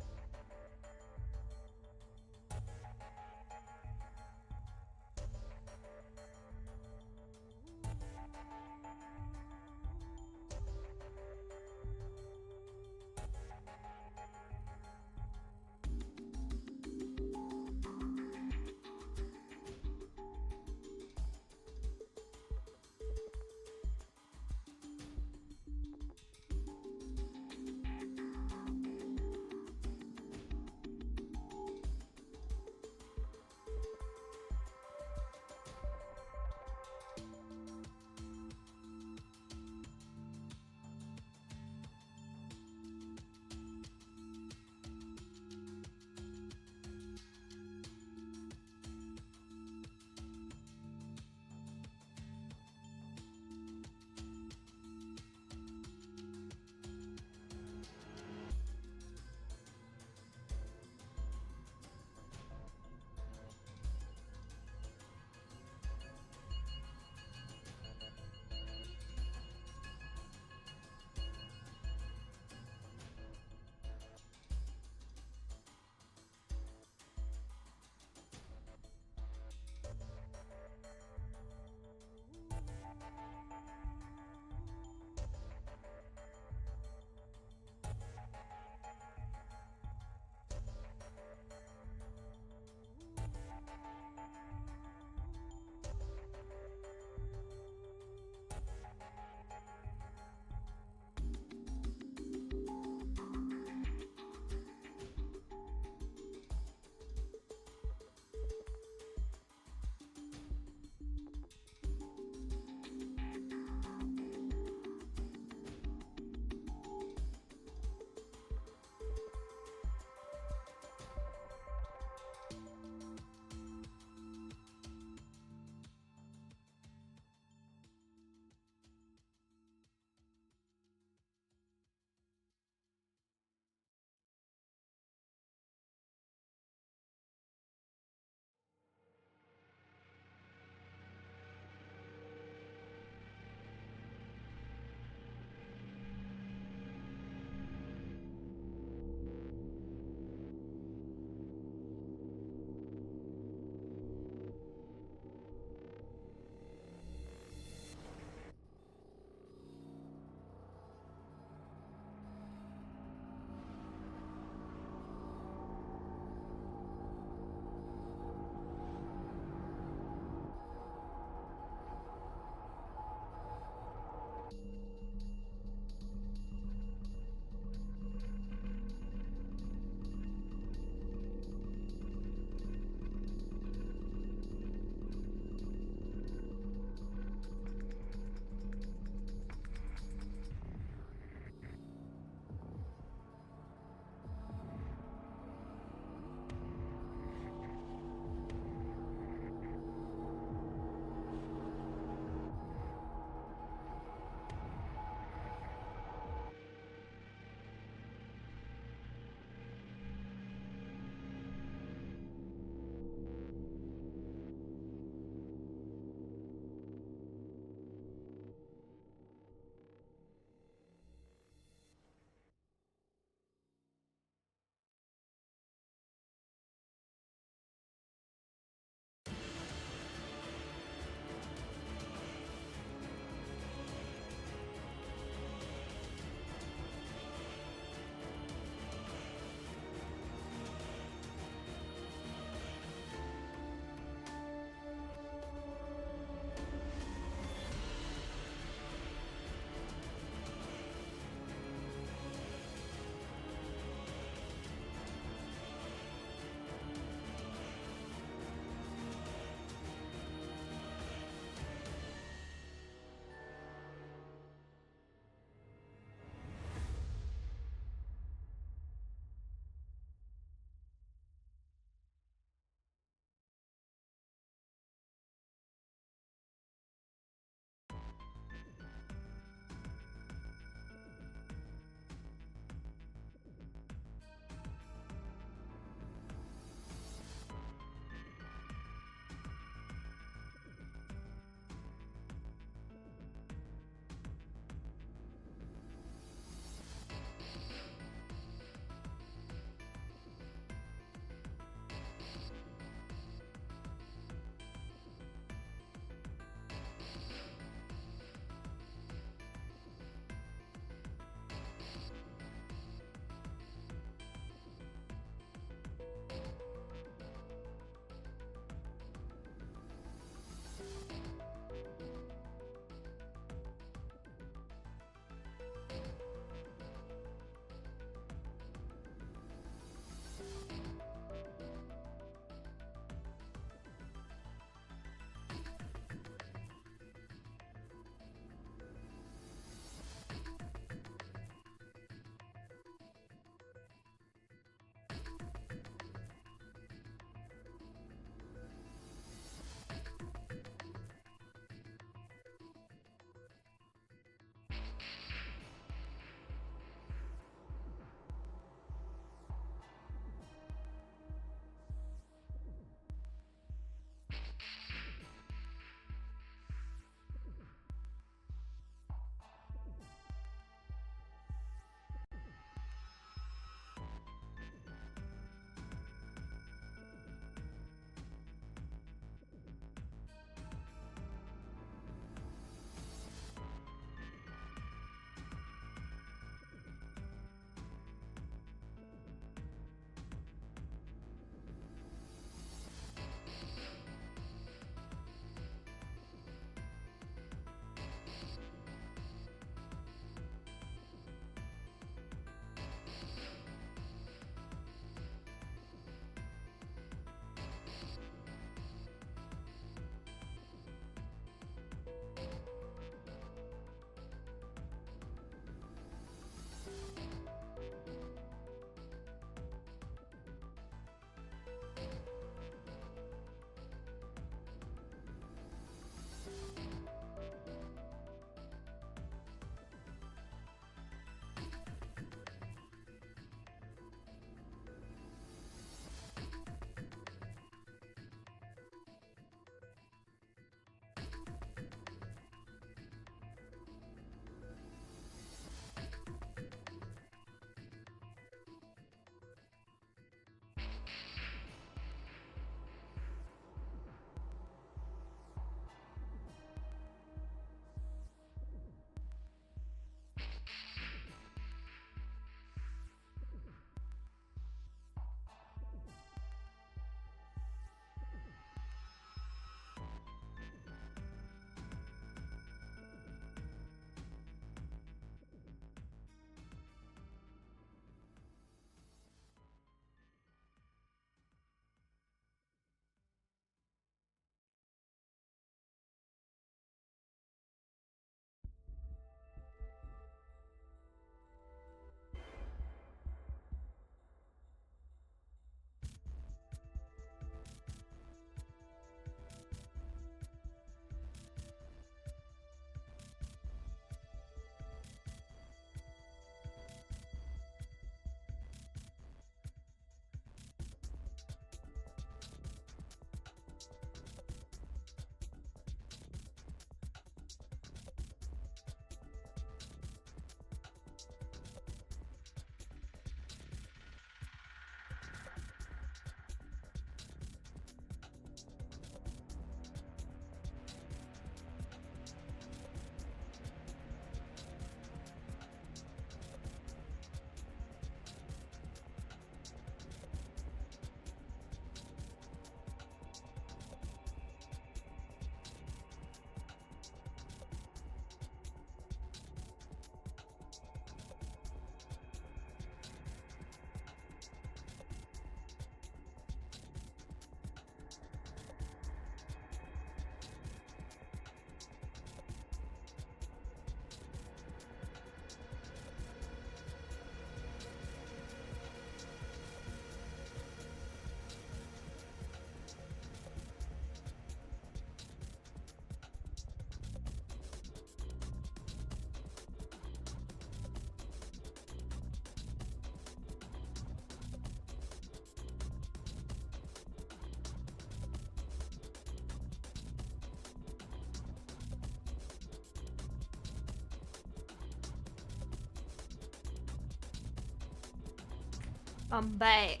I'm back.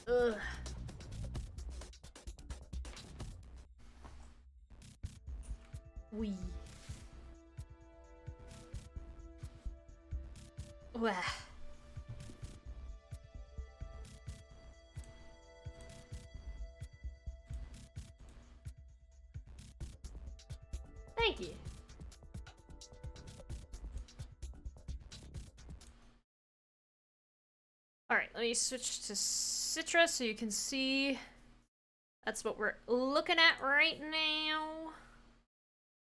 Ugh. Wee. Wah. Thank you. Alright, let me switch to Citra so you can see. That's what we're looking at right now.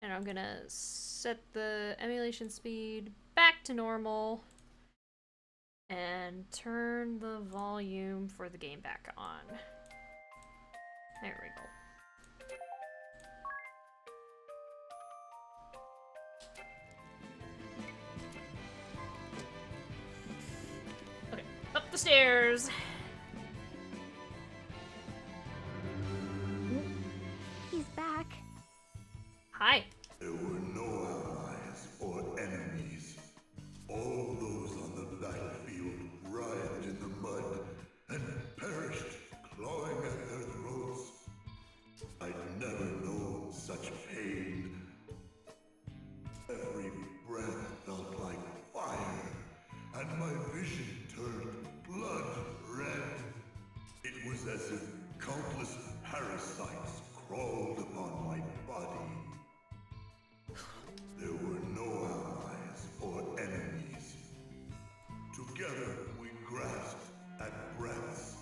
And I'm gonna set the emulation speed back to normal. And turn the volume for the game back on. There we go. Okay, up the stairs. He's back. Hi. There were no allies or enemies. All those on the battlefield writhed in the mud and perished, clawing at their throats. I'd never known such pain. Every breath felt like fire, and my vision turned blood red. It was as if countless parasites crawled upon my body. There were no allies or enemies. Together we grasped at breaths,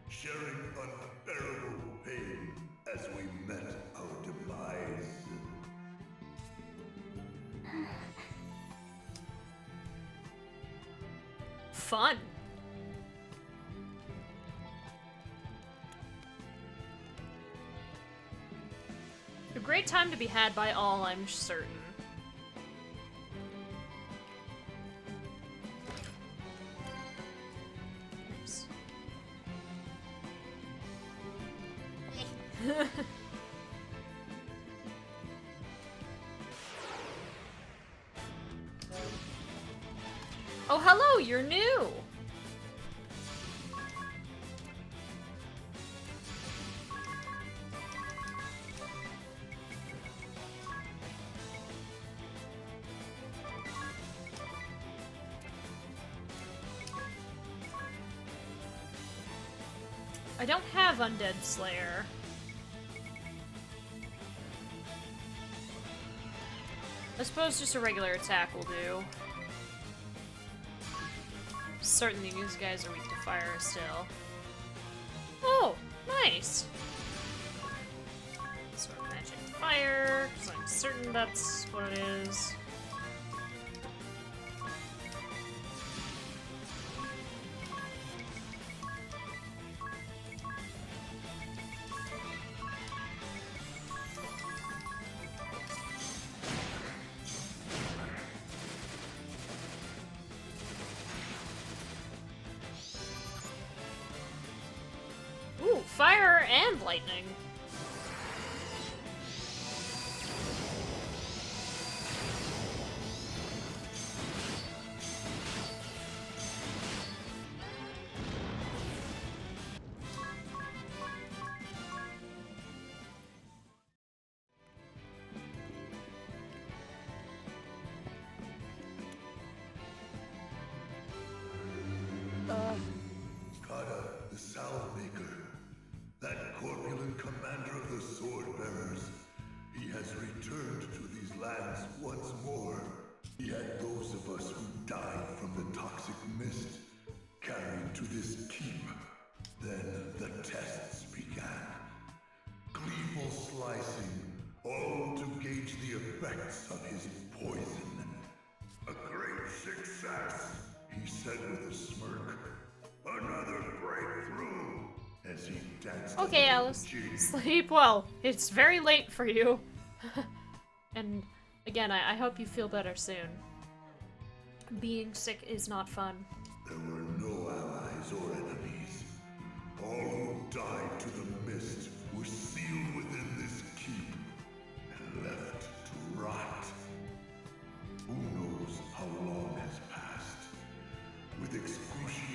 sharing unbearable pain as we met our demise. Fun. A great time to be had by all, I'm certain. Nice. Oh, hello, you're new! I don't have Undead Slayer. I suppose just a regular attack will do. Certainly these guys are weak to fire still. Oh, nice! Sort of magic fire, because I'm certain that's what it is. Ooh, fire and lightning. Kata, the salve maker. That corpulent commander of the sword bearers. He has returned to these lands once more. He had those of us who died from the toxic mist carried to this keep. Then the tests began. Gleeful slicing, all to gauge the effects of his poison. A great success, he said with a smirk. Another breakthrough, as he danced. Okay, Alice. Sleep well. It's very late for you. And again, I hope you feel better soon. Being sick is not fun. There were no allies or enemies. All who died to the mist were sealed within this keep and left to rot. Who knows how long has passed? With excruciating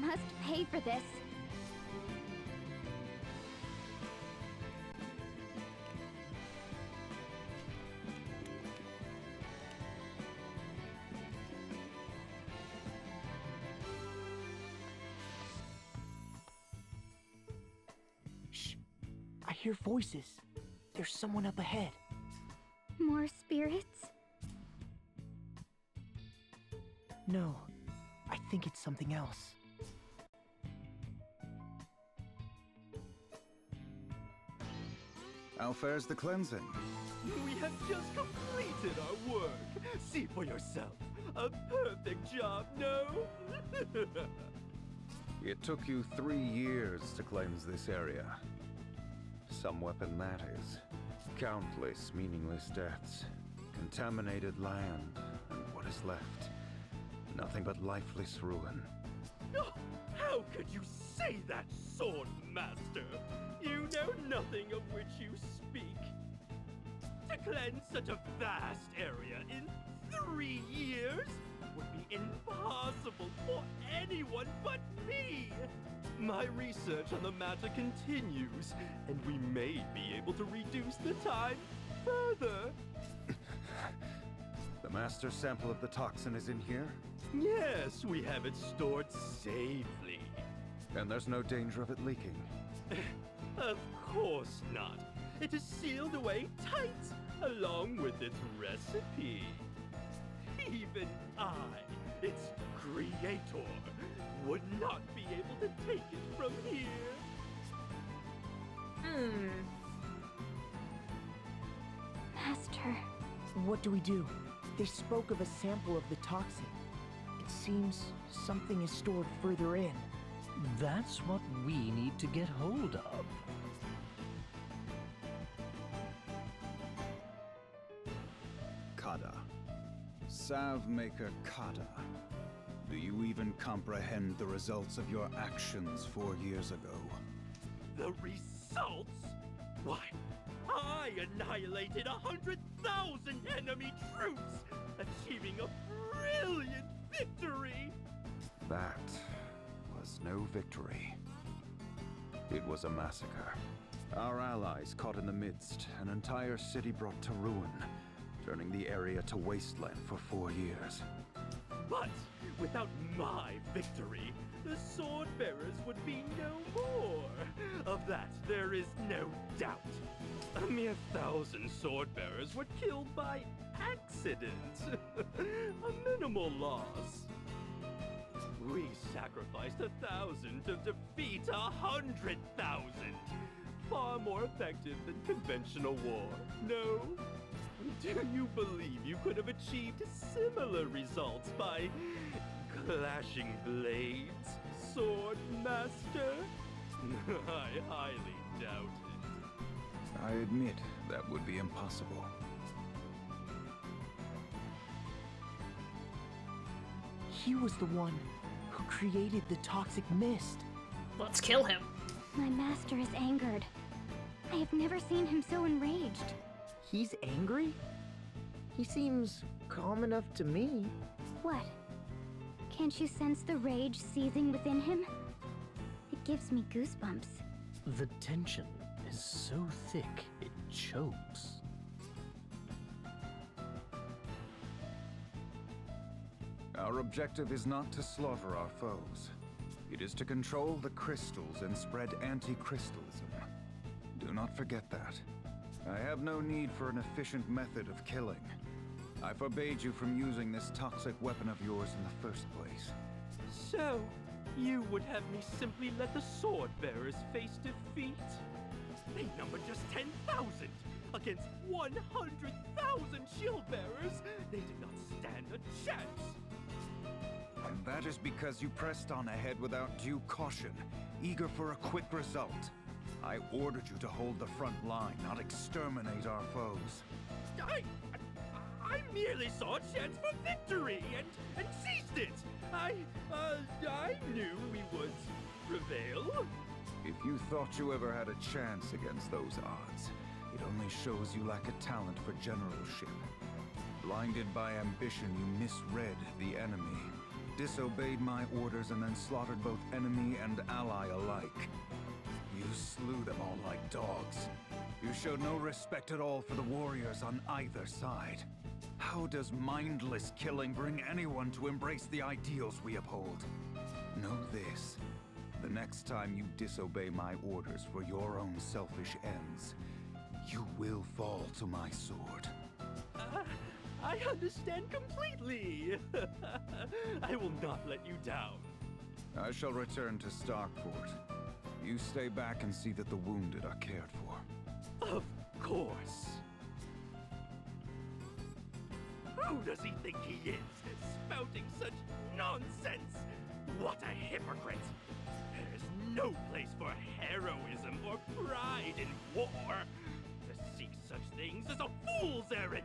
must pay for this. Shh. I hear voices. There's someone up ahead. More spirits? No, I think it's something else. How fares the cleansing? We have just completed our work. See for yourself. A perfect job, no? It took you 3 years to cleanse this area. Some weapon that is. Countless meaningless deaths. Contaminated land, and what is left? Nothing but lifeless ruin. Oh, how could you say that, Sword Master? You know nothing of which you speak. To cleanse such a vast area in 3 years would be impossible for anyone but me. My research on the matter continues, and we may be able to reduce the time further. The master sample of the toxin is in here? Yes, we have it stored safely. And there's no danger of it leaking? Of course not. It is sealed away tight, along with its recipe. Even I, its creator, would not be able to take it from here. Master. What do we do? They spoke of a sample of the toxin. It seems something is stored further in. That's what we need to get hold of. Kada. Salve maker Kada. Do you even comprehend the results of your actions 4 years ago? The results? Why, I annihilated 100,000 enemy troops, achieving a brilliant victory! That was no victory. It was a massacre. Our allies caught in the midst, an entire city brought to ruin, turning the area to wasteland for 4 years. But without my victory, the sword bearers would be no more. Of that, there is no doubt. A mere 1,000 sword bearers were killed by accident. A minimal loss. We sacrificed 1,000 to defeat 100,000. Far more effective than conventional war, no? Do you believe you could have achieved similar results by clashing blades, Sword Master? I highly doubt it. I admit that would be impossible. He was the one who created the toxic mist. Let's kill him. My master is angered. I have never seen him so enraged. He's angry? He seems calm enough to me. What? Can't you sense the rage seething within him? It gives me goosebumps. The tension is so thick, it chokes. Our objective is not to slaughter our foes. It is to control the crystals and spread anti-crystalism. Do not forget that. I have no need for an efficient method of killing. I forbade you from using this toxic weapon of yours in the first place. So, you would have me simply let the sword bearers face defeat? They number just 10,000 against 100,000 shield bearers. They did not stand a chance. And that is because you pressed on ahead without due caution, eager for a quick result. I ordered you to hold the front line, not exterminate our foes. I merely saw a chance for victory and seized it. I knew we would prevail. If you thought you ever had a chance against those odds, it only shows you lack a talent for generalship. Blinded by ambition, you misread the enemy. disobeyed my orders and then slaughtered both enemy and ally alike. You slew them all like dogs. You showed no respect at all for the warriors on either side. How does mindless killing bring anyone to embrace the ideals we uphold? Know this. The next time you disobey my orders for your own selfish ends, you will fall to my sword. I understand completely. I will not let you down. I shall return to Starkport. You stay back and see that the wounded are cared for. Of course. Who does he think he is, spouting such nonsense? What a hypocrite! There's no place for heroism or pride in war. To seek such things is a fool's errand.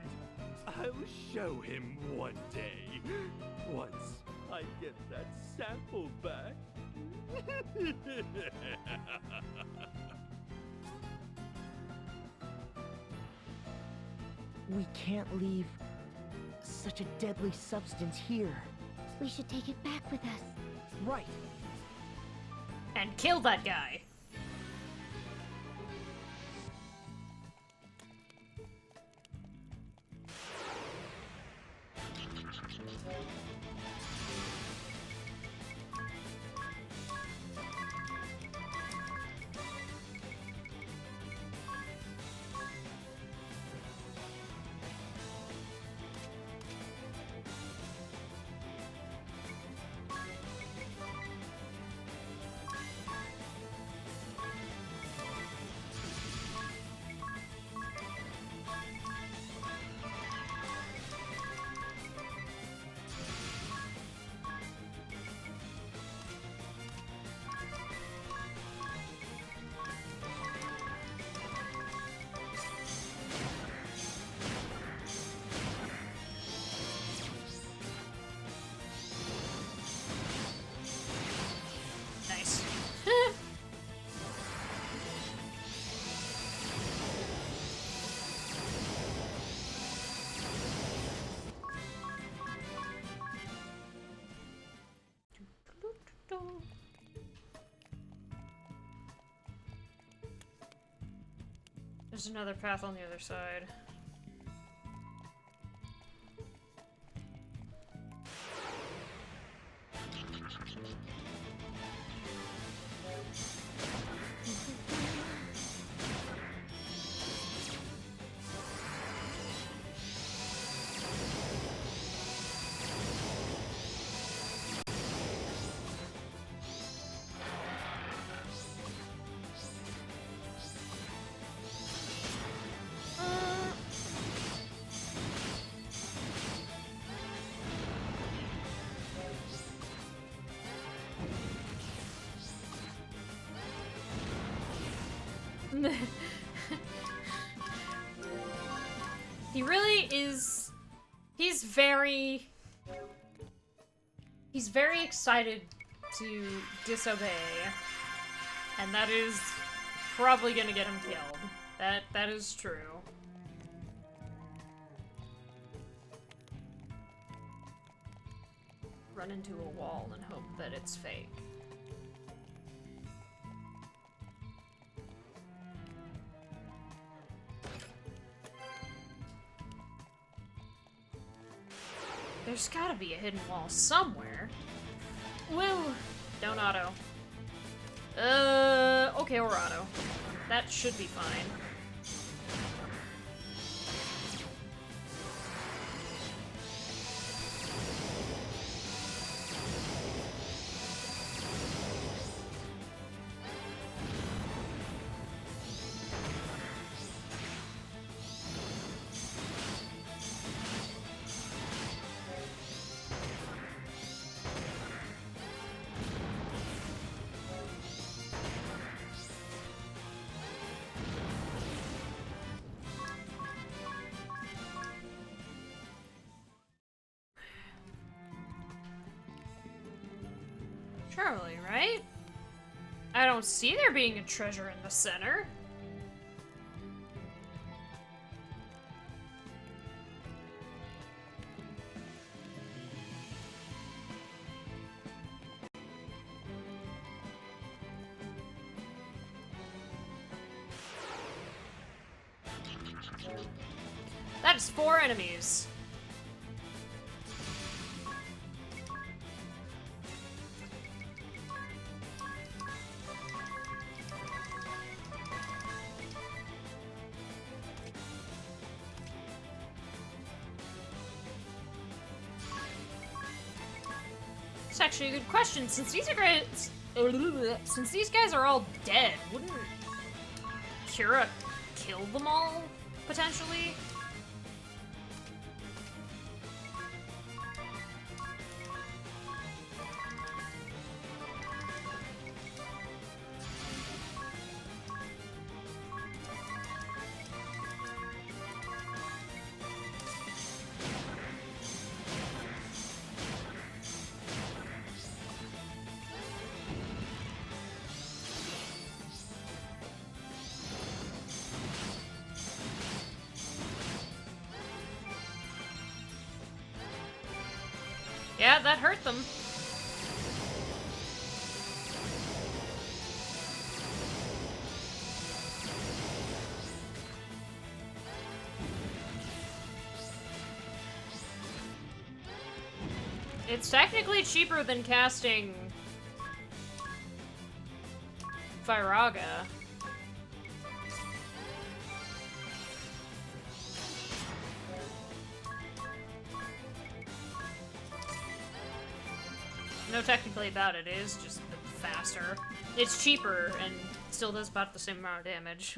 I'll show him one day, once I get that sample back. We can't leave such a deadly substance here. We should take it back with us. Right. And kill that guy. Nice. There's another path on the other side. He really is. He's very excited to disobey, and that is probably gonna get him killed. That is true. Run into a wall and hope that it's fake. There's gotta be a hidden wall somewhere. Woo! Don't auto. Okay, or auto. That should be fine. Surely, right? I don't see there being a treasure in the center. That's 4 enemies. It's actually a good question. Since these guys are all dead, wouldn't Kira kill them all potentially? Yeah, that hurt them. It's technically cheaper than casting Firaga. No, technically about it is just faster. It's cheaper and still does about the same amount of damage.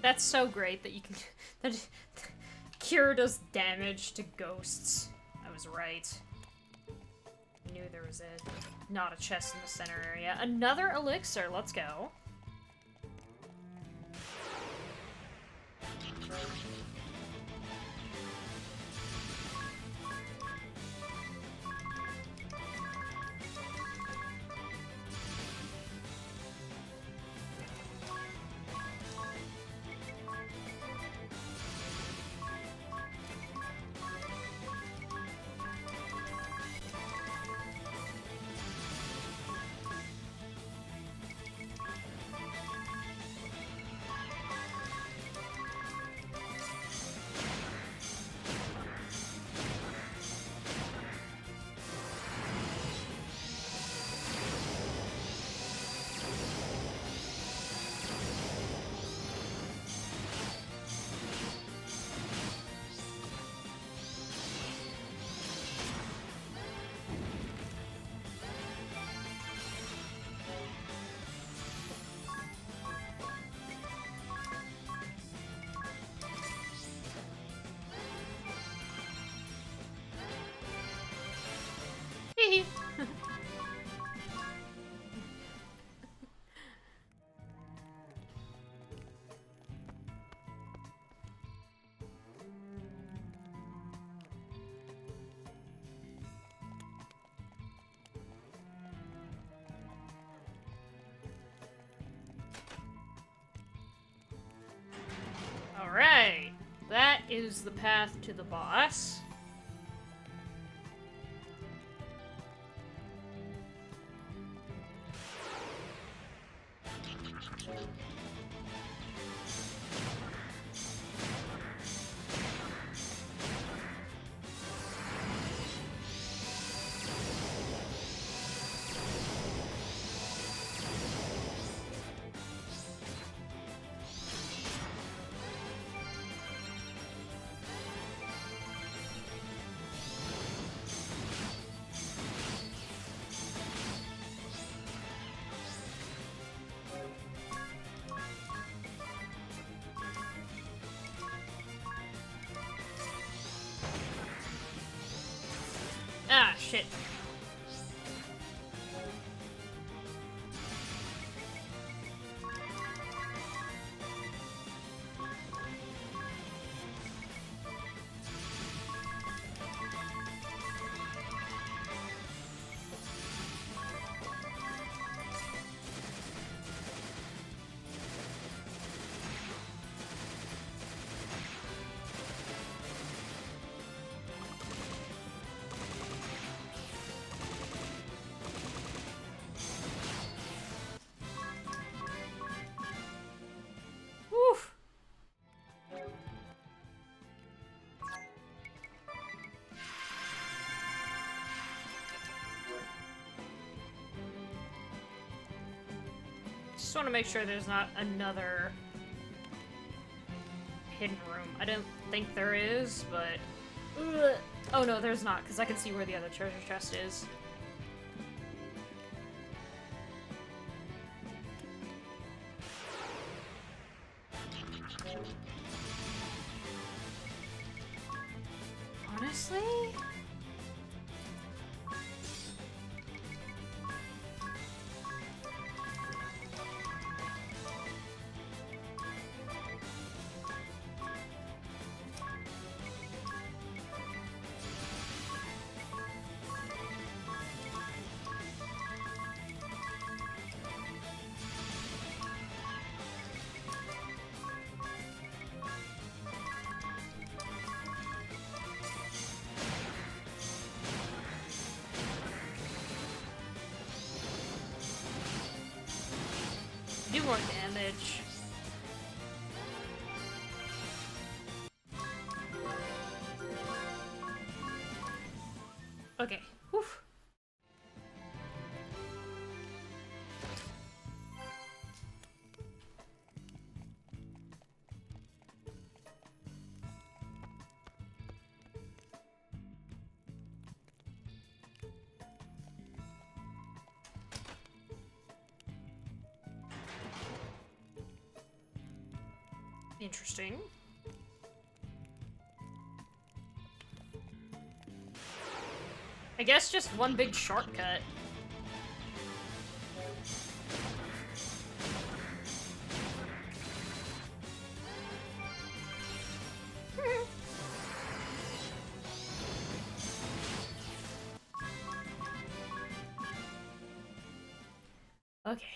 That's so great that you can that Cure does damage to ghosts. I was right. I knew there was not a chest in the center area. Another elixir, let's go. Alright, that is the path to the boss. shit. Woof. Just want to make sure there's not another hidden room. I don't think there is, but... Ugh. Oh no, there's not, because I can see where the other treasure chest is. Honestly? Do more damage. Okay. Whew. Interesting. I guess just one big shortcut. Okay.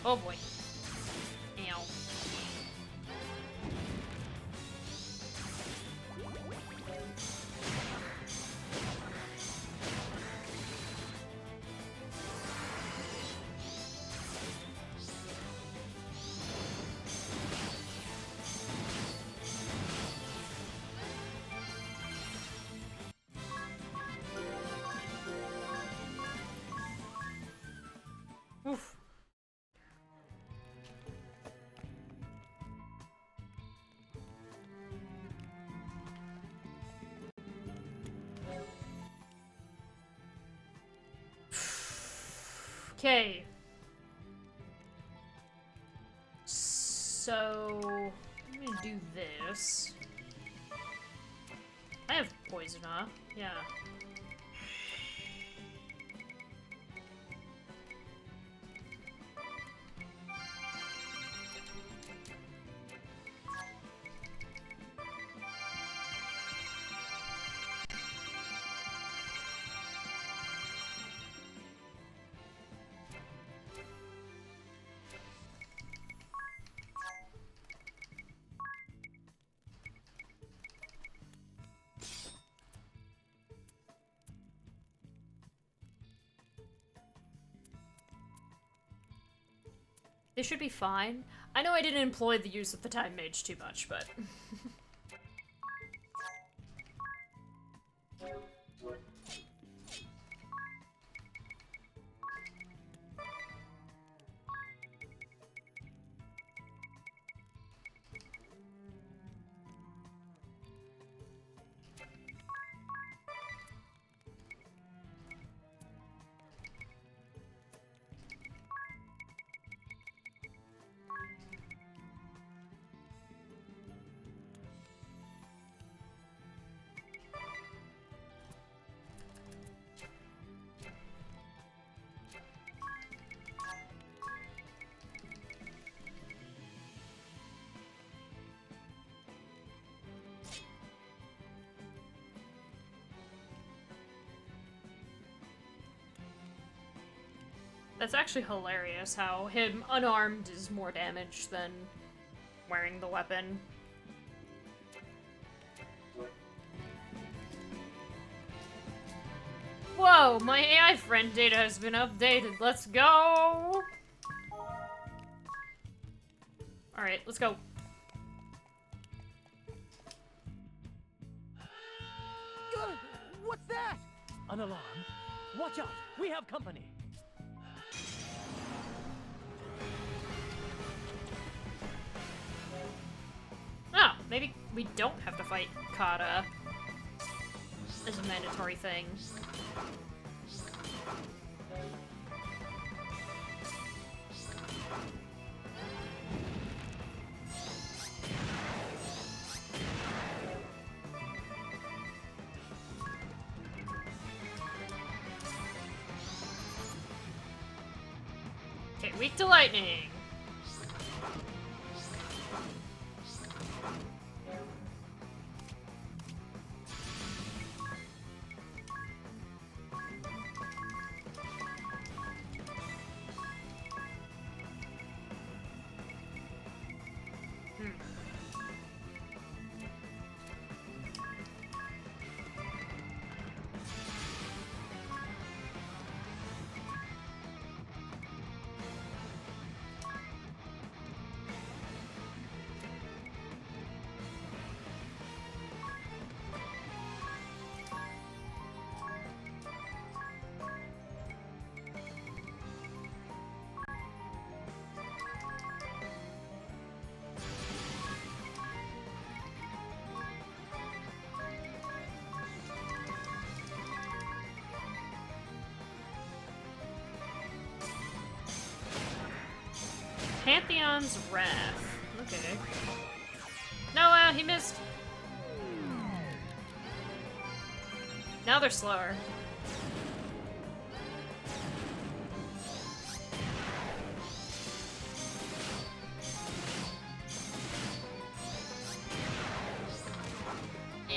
Oh boy. Ow. Oof. Okay. So, I'm gonna do this. I have poison, huh? Yeah. They should be fine. I know I didn't employ the use of the time mage too much, but... That's actually hilarious how him unarmed is more damage than wearing the weapon. Whoa, my AI friend data has been updated. Let's go! Alright, let's go. What's that? An alarm. Watch out! We have company! Oh, maybe we don't have to fight Kata as a mandatory thing. Okay, weak to lightning. Pantheon's Wrath. Okay. No, he missed. Now they're slower. Ew.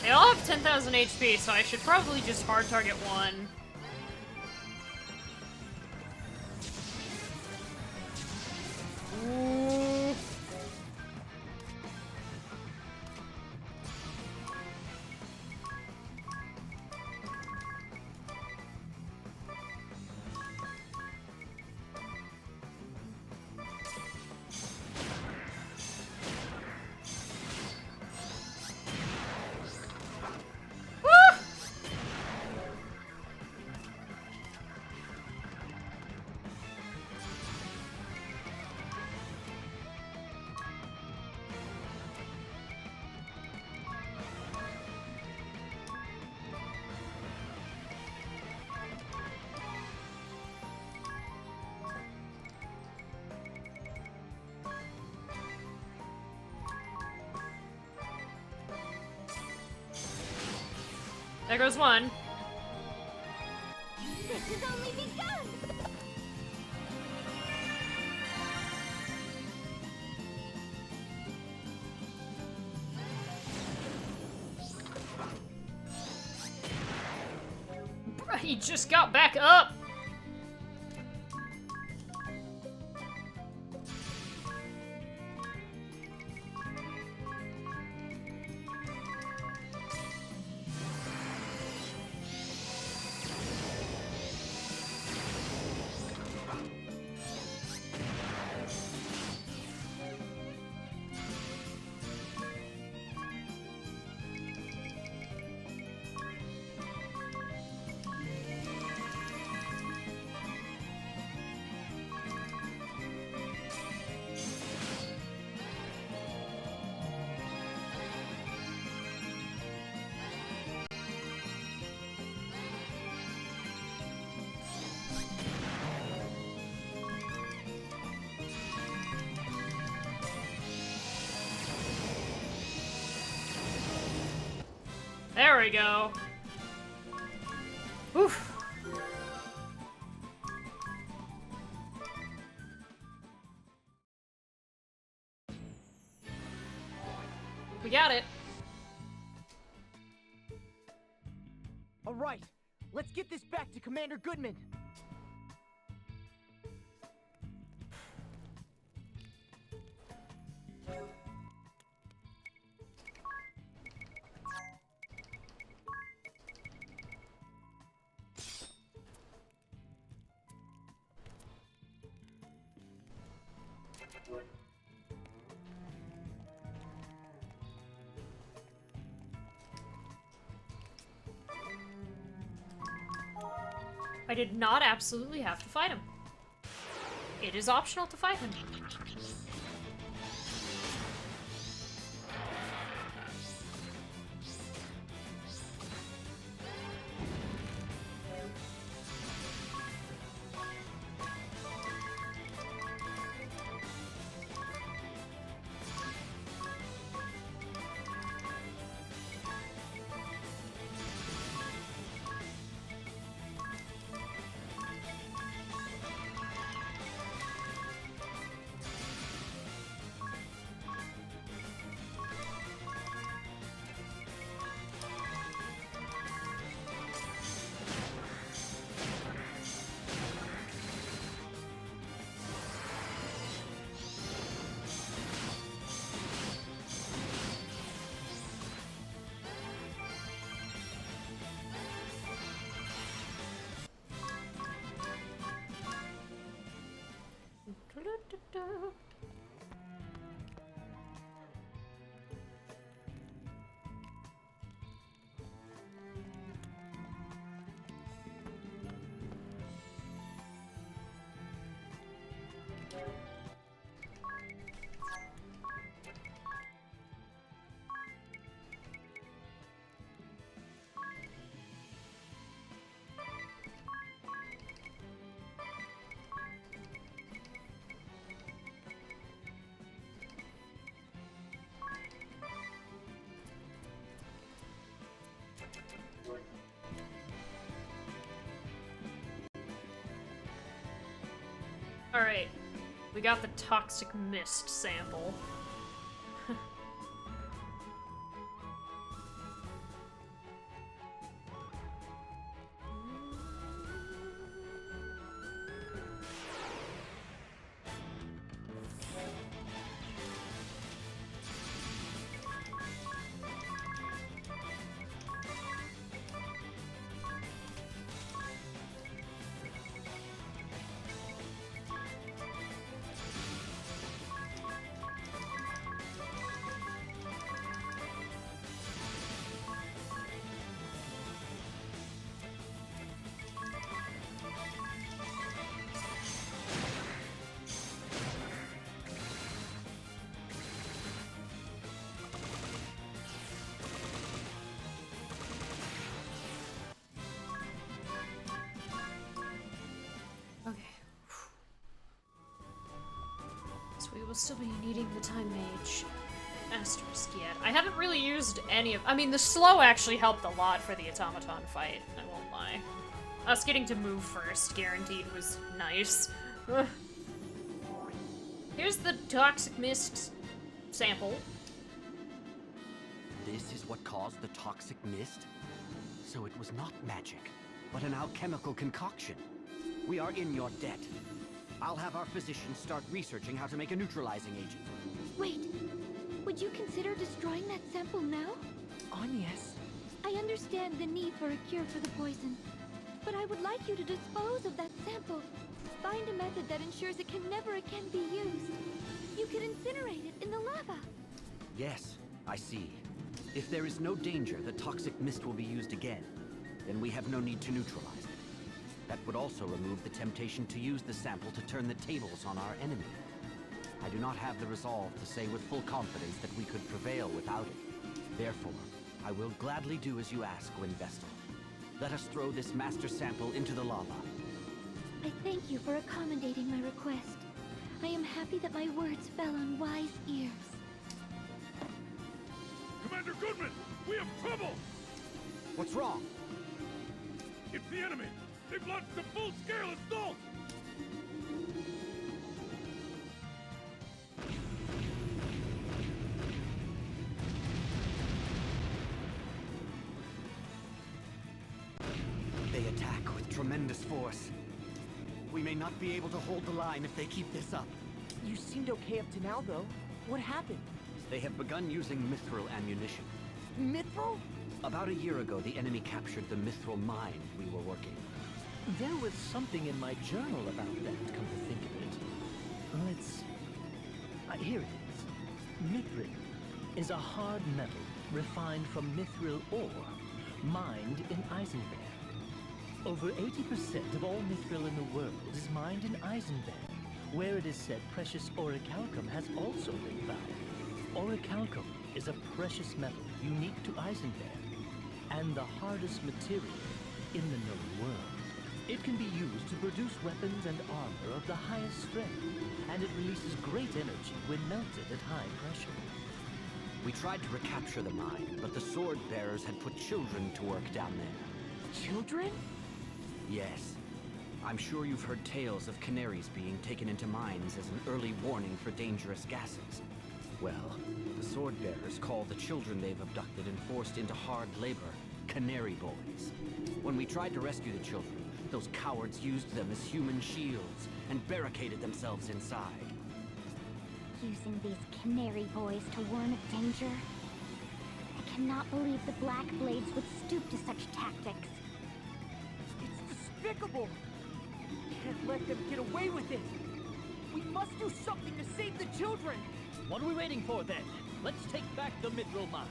They all have 10,000 HP, so I should probably just hard target one. Ooh. There goes one. This has only begun! Bruh, he just got back up! There we go. Oof. We got it. All right, let's get this back to Commander Goodman. I did not absolutely have to fight him. It is optional to fight him. Alright, we got the toxic mist sample. We will still be needing the Time Mage asterisk yet. I haven't really used any of— I mean, the slow actually helped a lot for the automaton fight, I won't lie. Us getting to move first, guaranteed, was nice. Here's the toxic mist sample. This is what caused the toxic mist? So it was not magic, but an alchemical concoction. We are in your debt. I'll have our physicians start researching how to make a neutralizing agent. Wait, would you consider destroying that sample now? Agnes. I understand the need for a cure for the poison, but I would like you to dispose of that sample. Find a method that ensures it can never again be used. You could incinerate it in the lava. Yes, I see. If there is no danger the toxic mist will be used again, then we have no need to neutralize it. That would also remove the temptation to use the sample to turn the tables on our enemy. I do not have the resolve to say with full confidence that we could prevail without it. Therefore, I will gladly do as you ask, Vestal. Let us throw this master sample into the lava. I thank you for accommodating my request. I am happy that my words fell on wise ears. Commander Goodman, we have trouble! What's wrong? It's the enemy! They've launched a full-scale assault! They attack with tremendous force. We may not be able to hold the line if they keep this up. You seemed okay up to now, though. What happened? They have begun using mithril ammunition. Mithril? About a year ago, the enemy captured the mithril mine we were working. There was something in my journal about that, come to think of it. Let's... here it is. Mithril is a hard metal refined from mithril ore, mined in Eisenberg. Over 80% of all mithril in the world is mined in Eisenberg, where it is said precious orichalcum has also been found. Orichalcum is a precious metal unique to Eisenberg, and the hardest material in the known world. It can be used to produce weapons and armor of the highest strength, and it releases great energy when melted at high pressure. We tried to recapture the mine, but the sword bearers had put children to work down there. Children? Yes. I'm sure you've heard tales of canaries being taken into mines as an early warning for dangerous gases. Well, the sword bearers call the children they've abducted and forced into hard labor canary boys. When we tried to rescue the children, those cowards used them as human shields and barricaded themselves inside. Using these canary boys to warn of danger? I cannot believe the Black Blades would stoop to such tactics. It's despicable! Can't let them get away with it! We must do something to save the children! What are we waiting for then? Let's take back the mithril mine.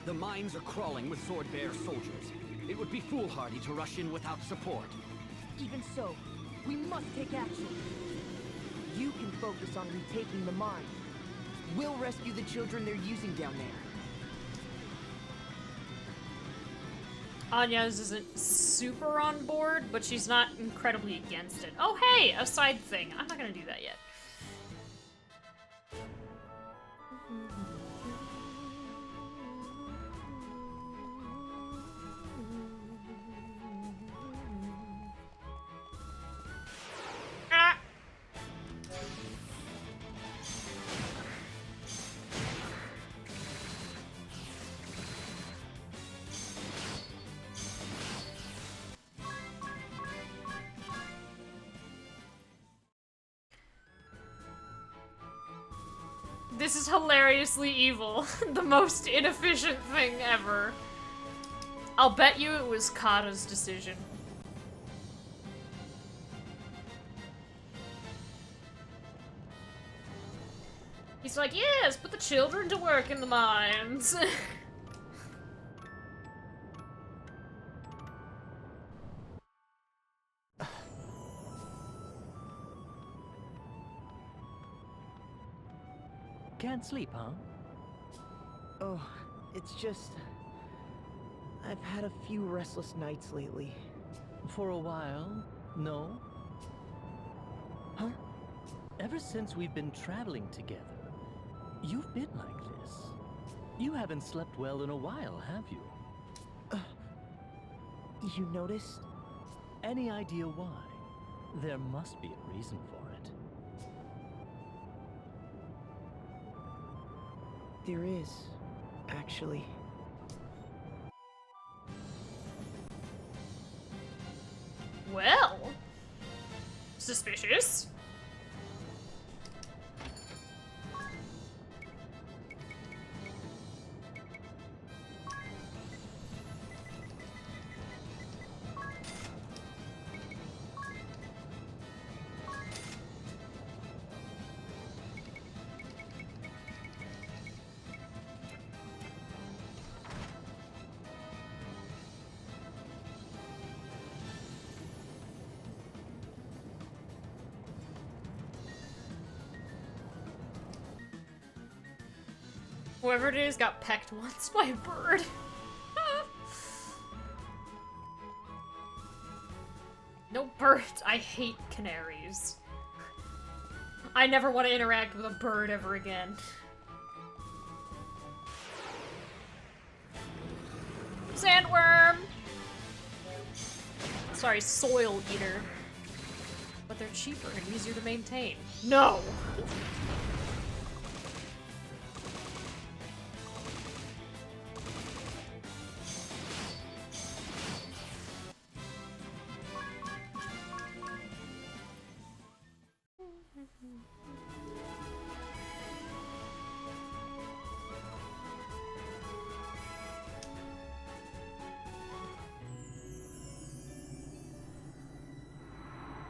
The mines are crawling with sword bearer soldiers. It would be foolhardy to rush in without support. Even so, we must take action. You can focus on retaking the mine. We'll rescue the children they're using down there. Anya's isn't super on board, but she's not incredibly against it. Oh hey, a side thing. I'm not gonna do that yet. This is hilariously evil. The most inefficient thing ever. I'll bet you it was Kata's decision. He's like, yes, put the children to work in the mines. Can't sleep, huh? Oh, it's just... I've had a few restless nights lately. For a while, no? Huh? Ever since we've been traveling together, you've been like this. You haven't slept well in a while, have you? You noticed? Any idea why? There must be a reason for it. There is, actually. Well, suspicious. Whoever it is got pecked once by a bird. No birds. I hate canaries. I never want to interact with a bird ever again. Sandworm! Sorry, soil eater. But they're cheaper and easier to maintain. No!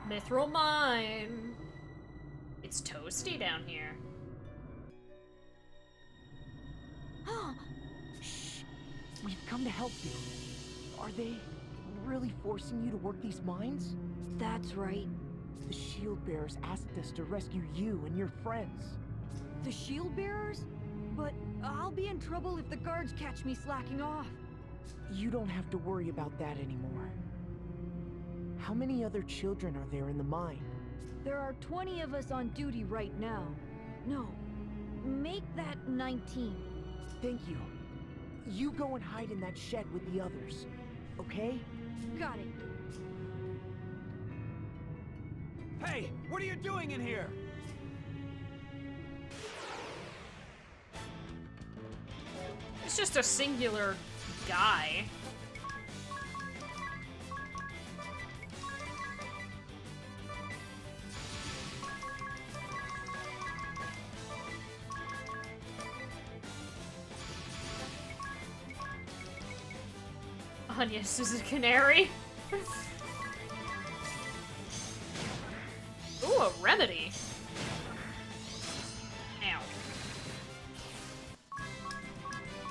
Mithril Mine. It's toasty down here. Shh. We've come to help you. Are they really forcing you to work these mines? That's right. The shield bearers asked us to rescue you and your friends. The shield bearers? But I'll be in trouble if the guards catch me slacking off. You don't have to worry about that anymore. How many other children are there in the mine? There are 20 of us on duty right now. No, make that 19. Thank you. You go and hide in that shed with the others, okay? Got it. Hey, what are you doing in here? It's just a singular guy. Yes, is a canary. Ooh, a remedy. Ow.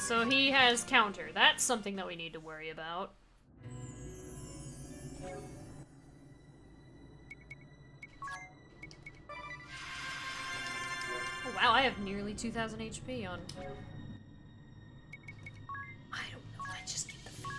So he has counter. That's something that we need to worry about. Oh, wow, I have nearly 2,000 HP on. I don't know, I just get the feeling.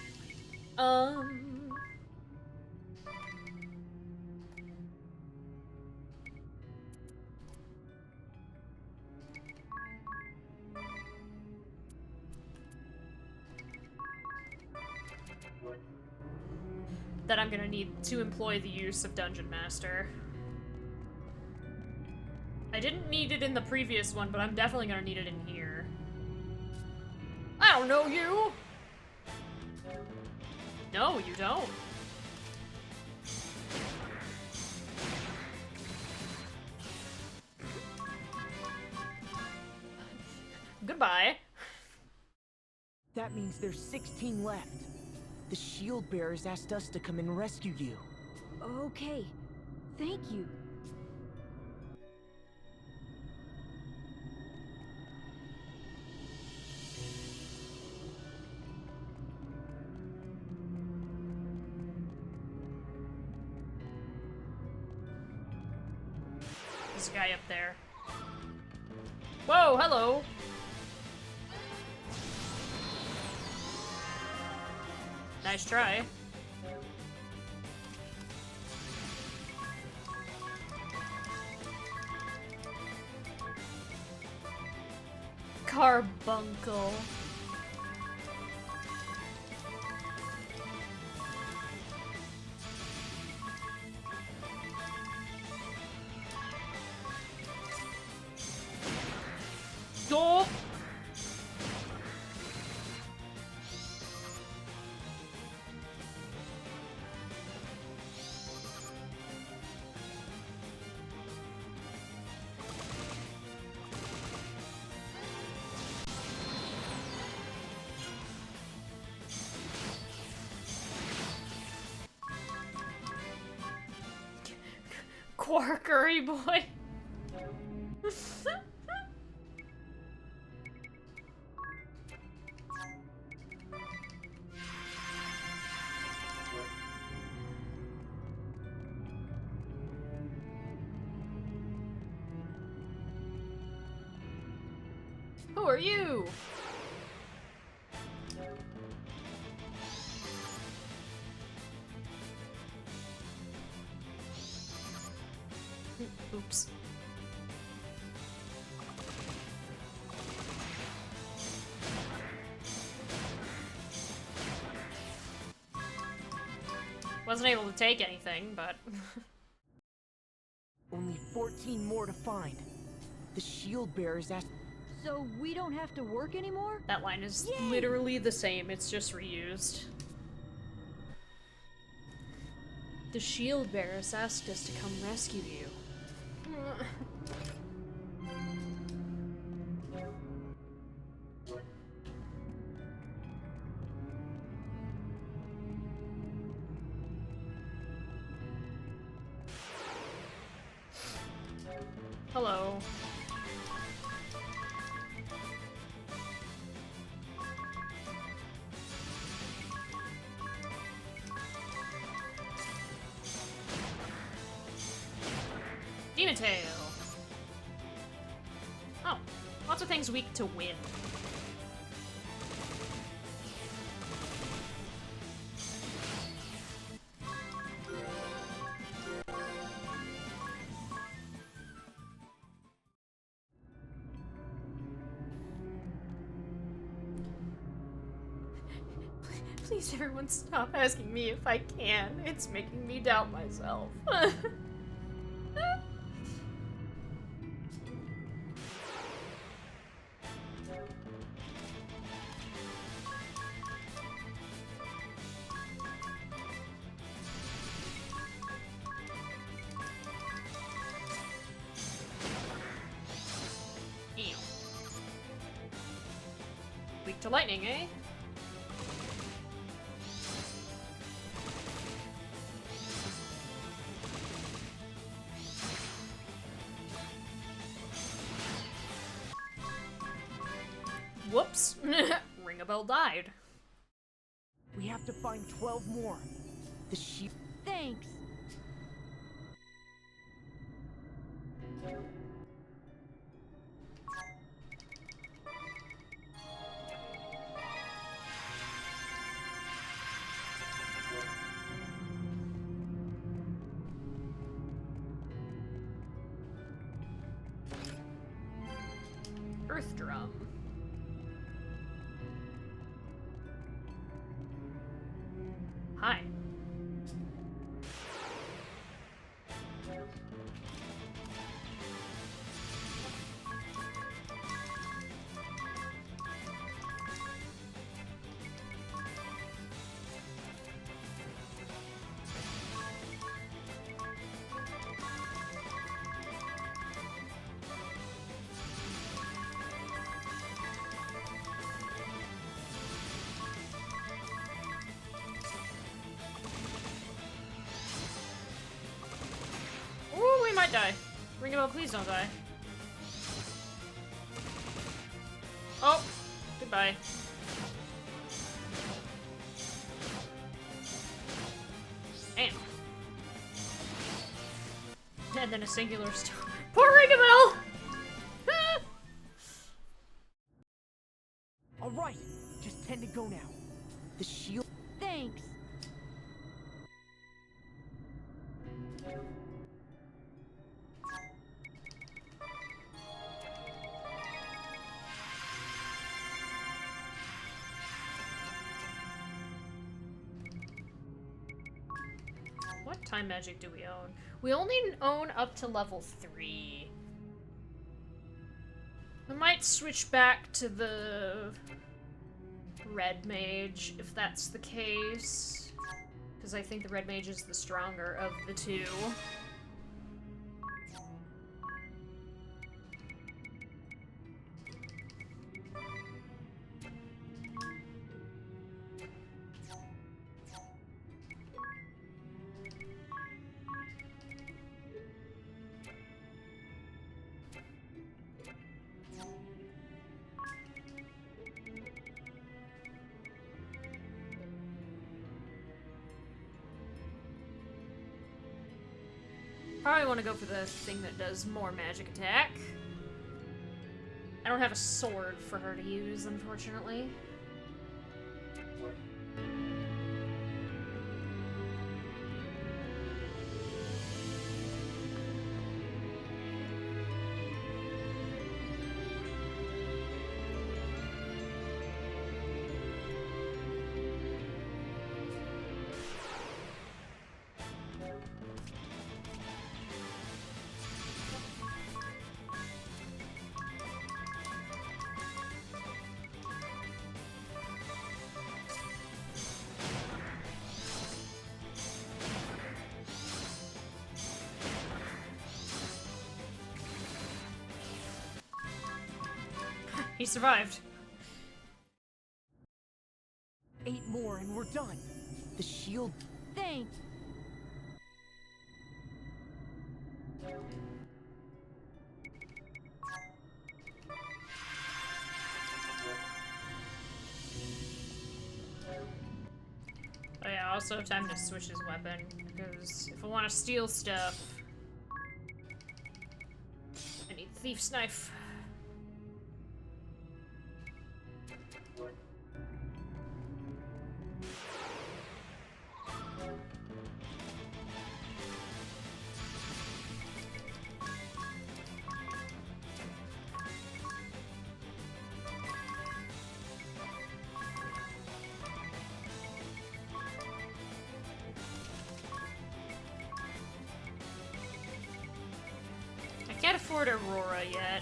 That I'm gonna need to employ the use of Dungeon Master. I didn't need it in the previous one, but I'm definitely gonna need it in here. I don't know you! No, you don't. Goodbye. That means there's 16 left. The shield bearers asked us to come and rescue you. Okay. Thank you. There's a guy up there. Whoa, hello! Nice try. Carbuncle. Go! Quarkery boy. Who are you? Oops. Wasn't able to take anything, but... Only 14 more to find. The shield bearers asked... So we don't have to work anymore? That line is literally the same, it's just reused. The shield bearers asked us to come rescue you. Hello. Demon Tail. Oh, lots of things weak to wind. Please, everyone, stop asking me if I can. It's making me doubt myself. Ew. Weak to lightning, eh? Whoops. Ring-a-bell died. We have to find 12 more. The shield... Thanks. Earth drum. Hi. Ooh, we might die. Ring a bell, please don't die. Oh, goodbye. Damn. And then a singular storm. Poor Ring a bell! All right, just 10 to go now. The shield... Thanks. What time magic do we own? We only own up to level 3. We might switch back to the red mage if that's the case. Because I think the red mage is the stronger of the two. Probably want to go for the thing that does more magic attack. I don't have a sword for her to use, unfortunately. He survived. 8 more and we're done. The shield... Thanks. Oh yeah, I also have time to switch his weapon, because if I want to steal stuff, I need Thief's Knife. I can't afford Aurora yet.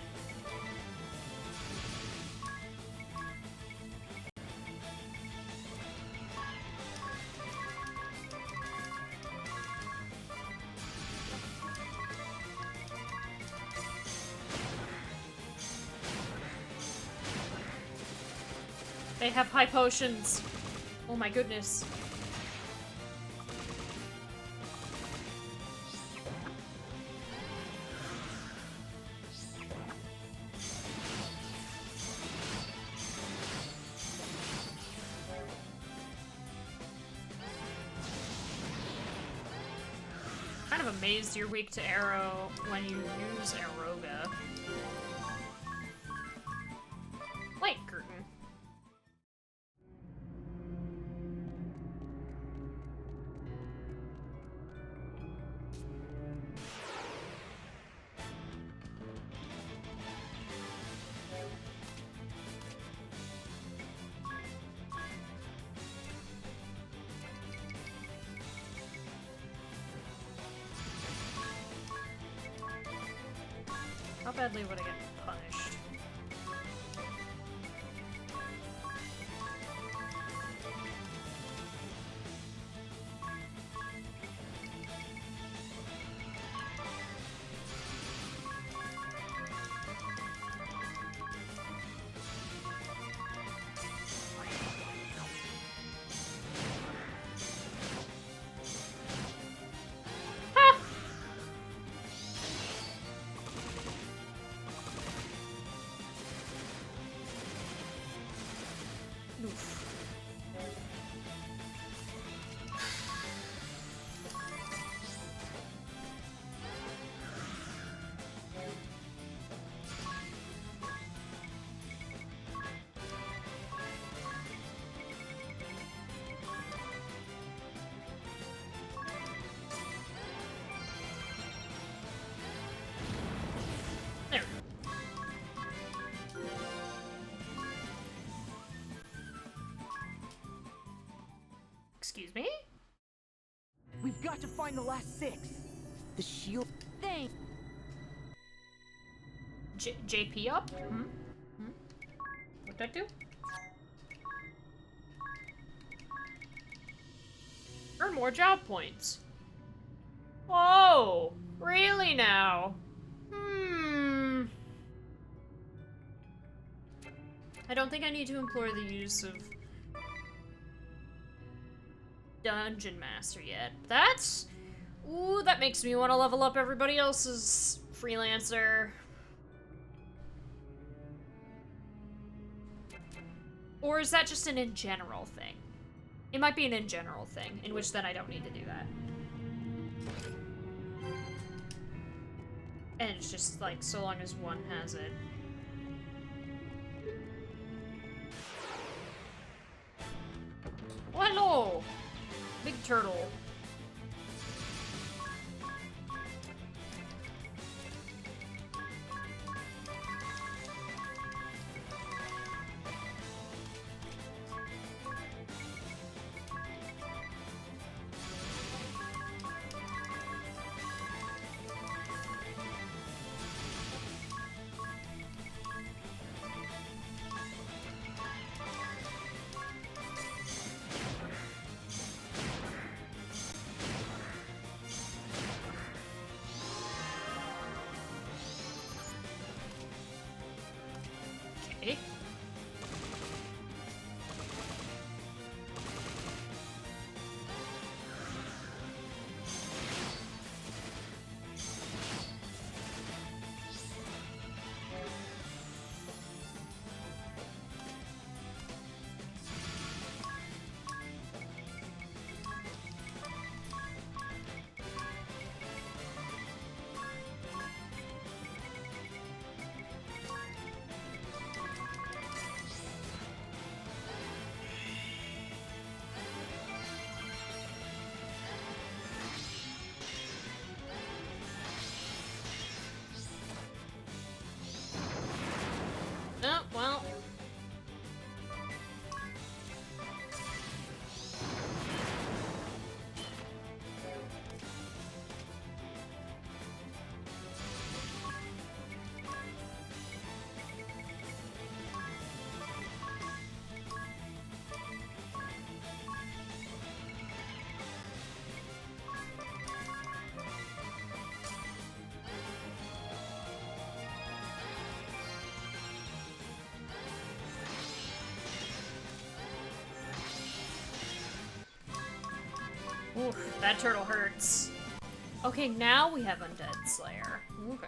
They have high potions. Oh my goodness. Kind of amazed you're weak to arrow when you use Aeroga. Light curtain. How badly would I get punished? There. Excuse me? We've got to find the last 6. The shield... Thanks. JP up? Hmm? Hmm? What'd that do? Earn more job points. Whoa! Really now? I don't think I need to implore the use of Dungeon Master yet. That's... Ooh, that makes me want to level up everybody else's freelancer. Or is that just an in general thing? It might be an in general thing, in which then I don't need to do that. And it's just like, so long as one has it. Oh, hello! Big turtle. Okay. Oh, well. Oof, that turtle hurts. Okay, now we have Undead Slayer. Okay.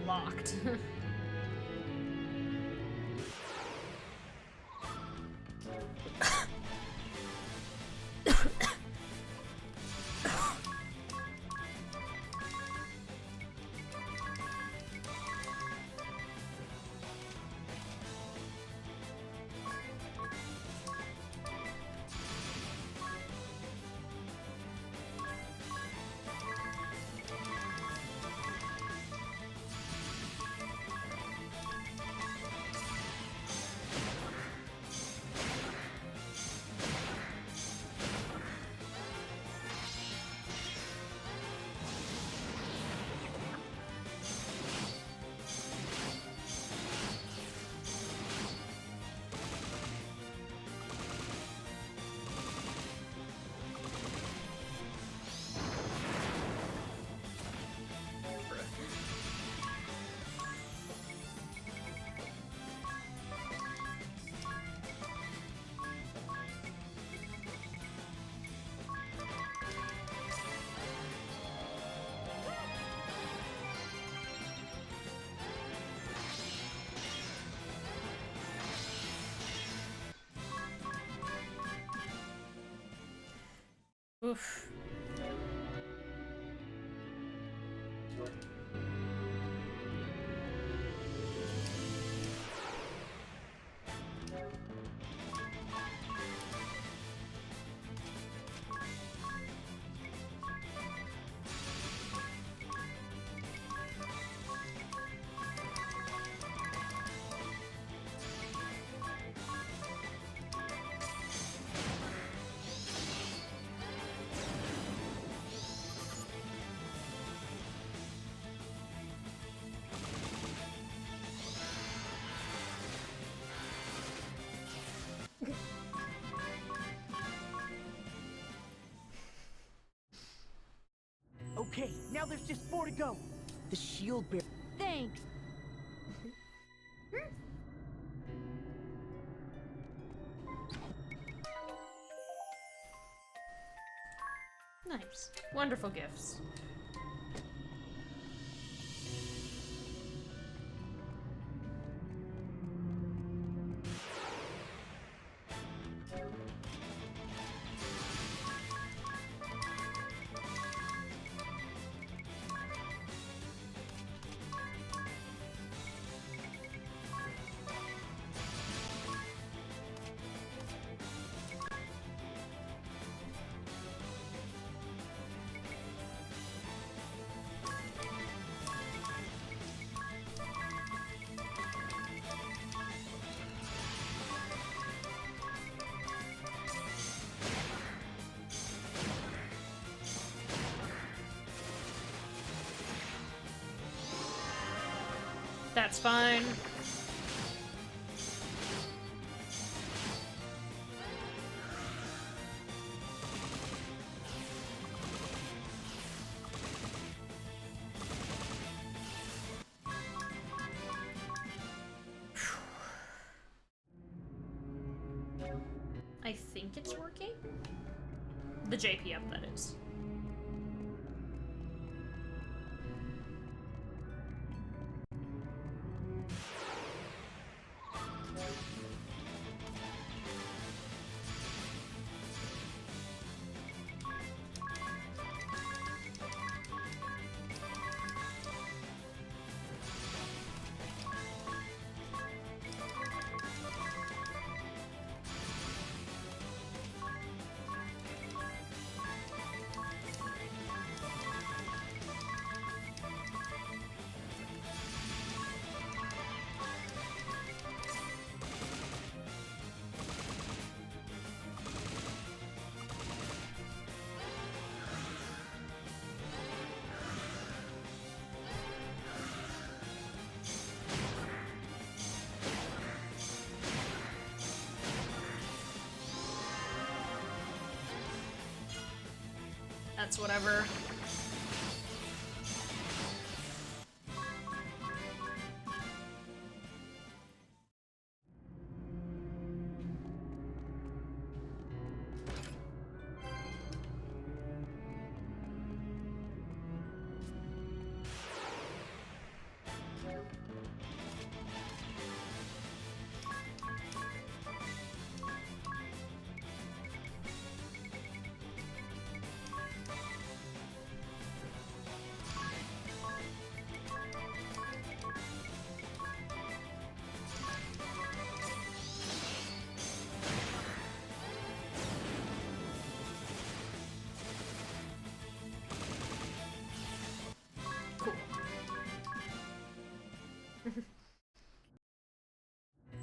Locked. Oof. Okay, now there's just 4 to go. The shield bearer. Thanks. Nice. Wonderful gifts. That's fine. I think it's working. The JP up, that is. That's whatever.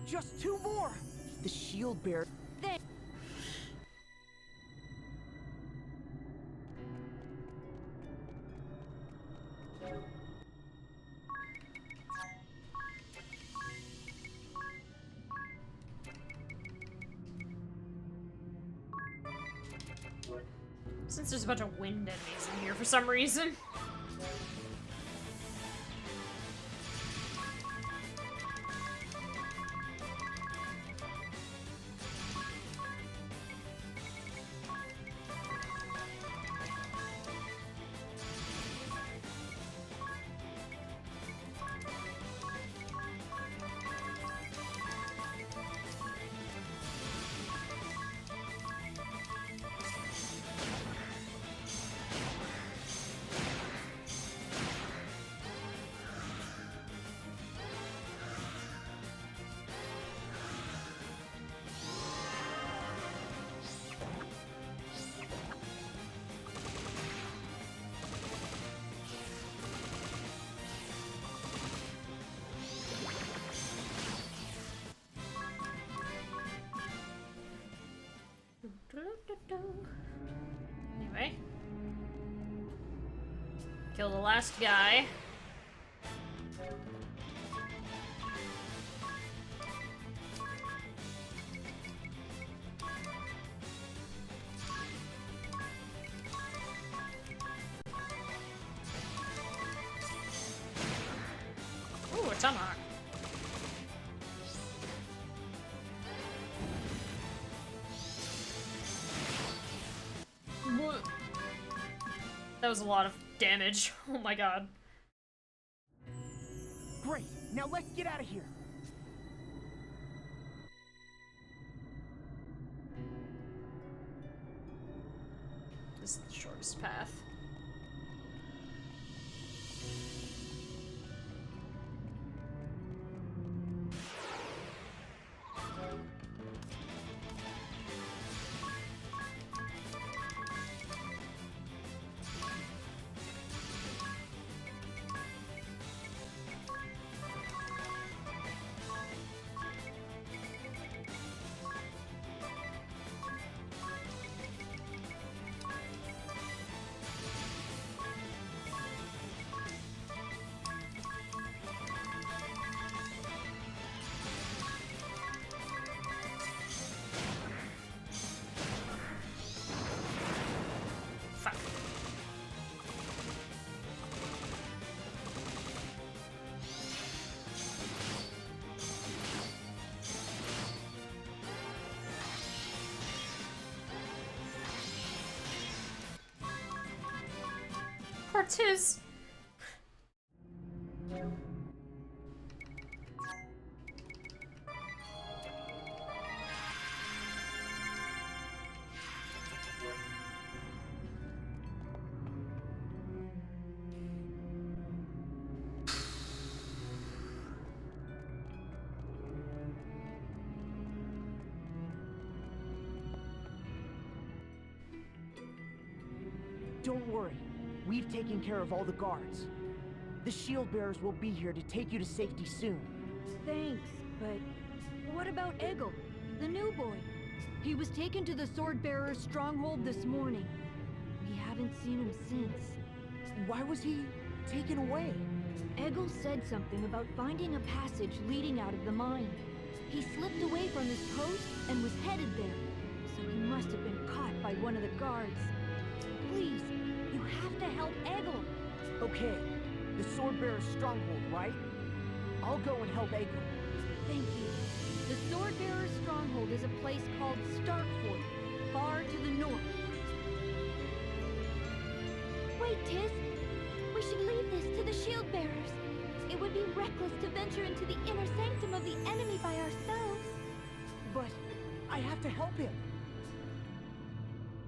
Just 2 more! The shield bearer. Then. Since there's a bunch of wind enemies in here for some reason. Anyway. Kill the last guy. Ooh, a tomahawk. That was a lot of damage. Oh my god. Great, now let's get out of here. This is the shortest path. Tiz. Don't worry. We've taken care of all the guards. The shield bearers will be here to take you to safety soon. Thanks, but what about Egil, the new boy? He was taken to the sword bearer's stronghold this morning. We haven't seen him since. Why was he taken away? Egil said something about finding a passage leading out of the mine. He slipped away from his post and was headed there, so he must have been caught by one of the guards. Please, you have to help Egil. Okay, the sword bearer's stronghold, right? I'll go and help Egil. Thank you. The sword bearer's stronghold is a place called Starkfort, far to the north. Wait, Tiz. We should leave this to the shield bearers. It would be reckless to venture into the inner sanctum of the enemy by ourselves. But I have to help him.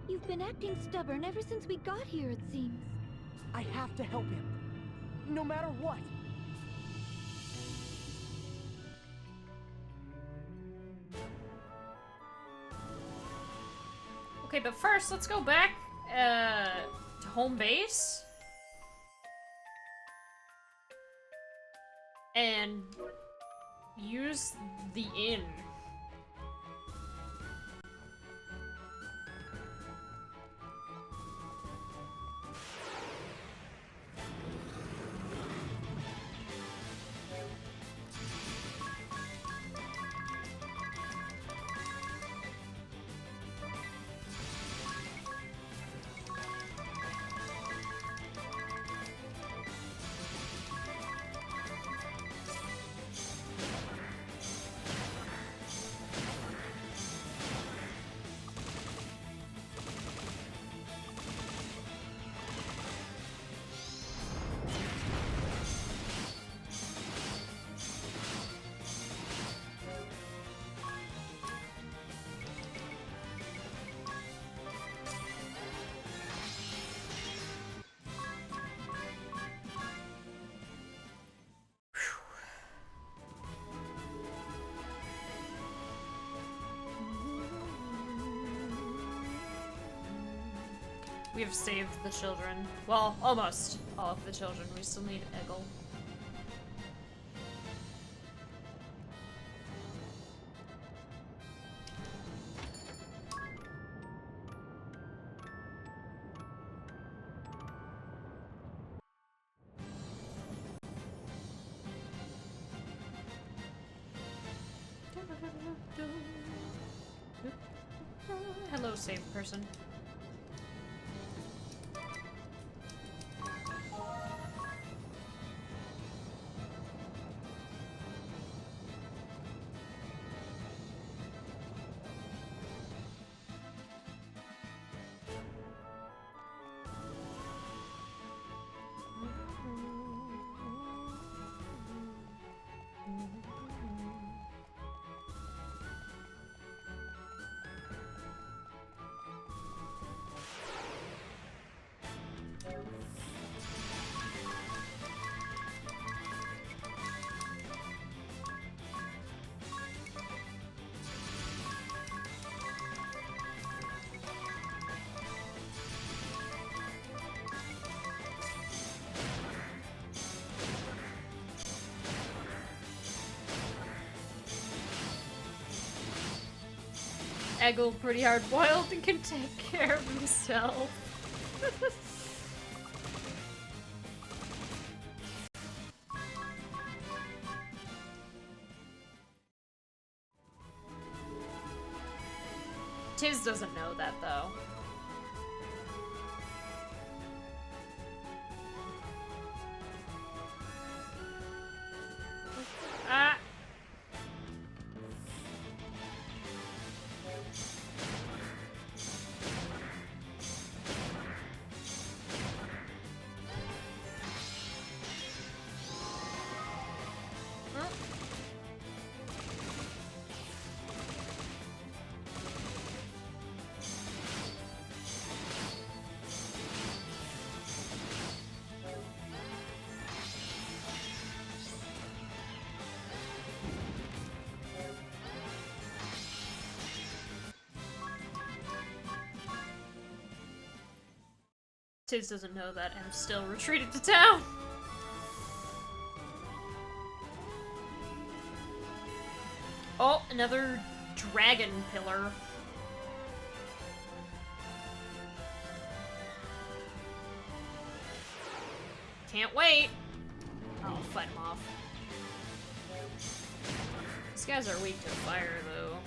You've been acting stubborn ever since we got here, it seems. I have to help him. No matter what. Okay, but first, let's go back to home base. And use the inn. We have saved the children. Well, almost all of the children. We still need Egil. Hello, saved person. Egil pretty hard-boiled and can take care of himself. Tiz doesn't know that, though. Ah! Tiz doesn't know that I'm still retreated to town. Oh, another dragon pillar. Can't wait. I'll fight him off. These guys are weak to fire, though.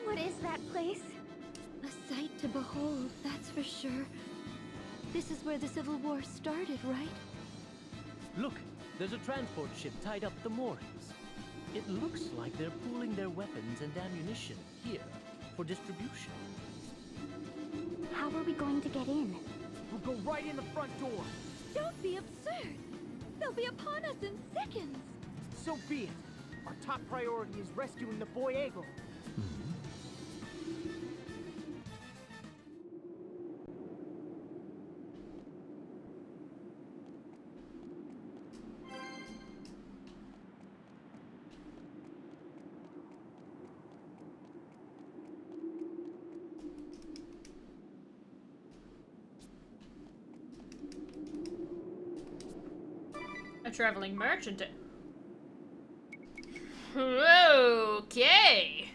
What is that place? A sight to behold, that's for sure. This is where the Civil War started, right? Look, there's a transport ship tied up at the moorings. It looks like they're pooling their weapons and ammunition here for distribution. How are we going to get in? We'll go right in the front door. Don't be absurd! They'll be upon us in seconds! So be it. Our top priority is rescuing the boy Eagle. A traveling merchant. Okay.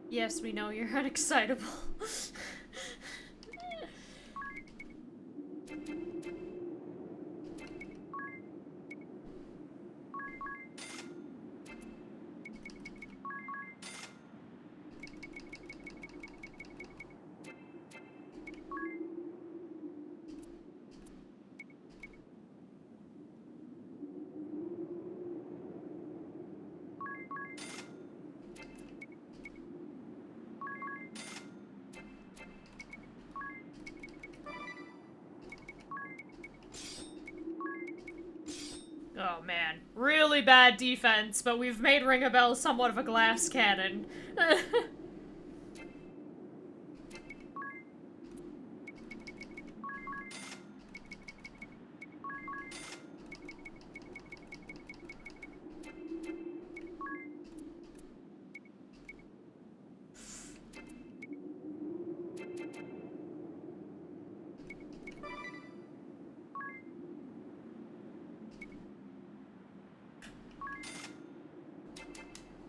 Yes, we know you're unexcitable. Oh man, really bad defense, but we've made Ring a Bell somewhat of a glass cannon.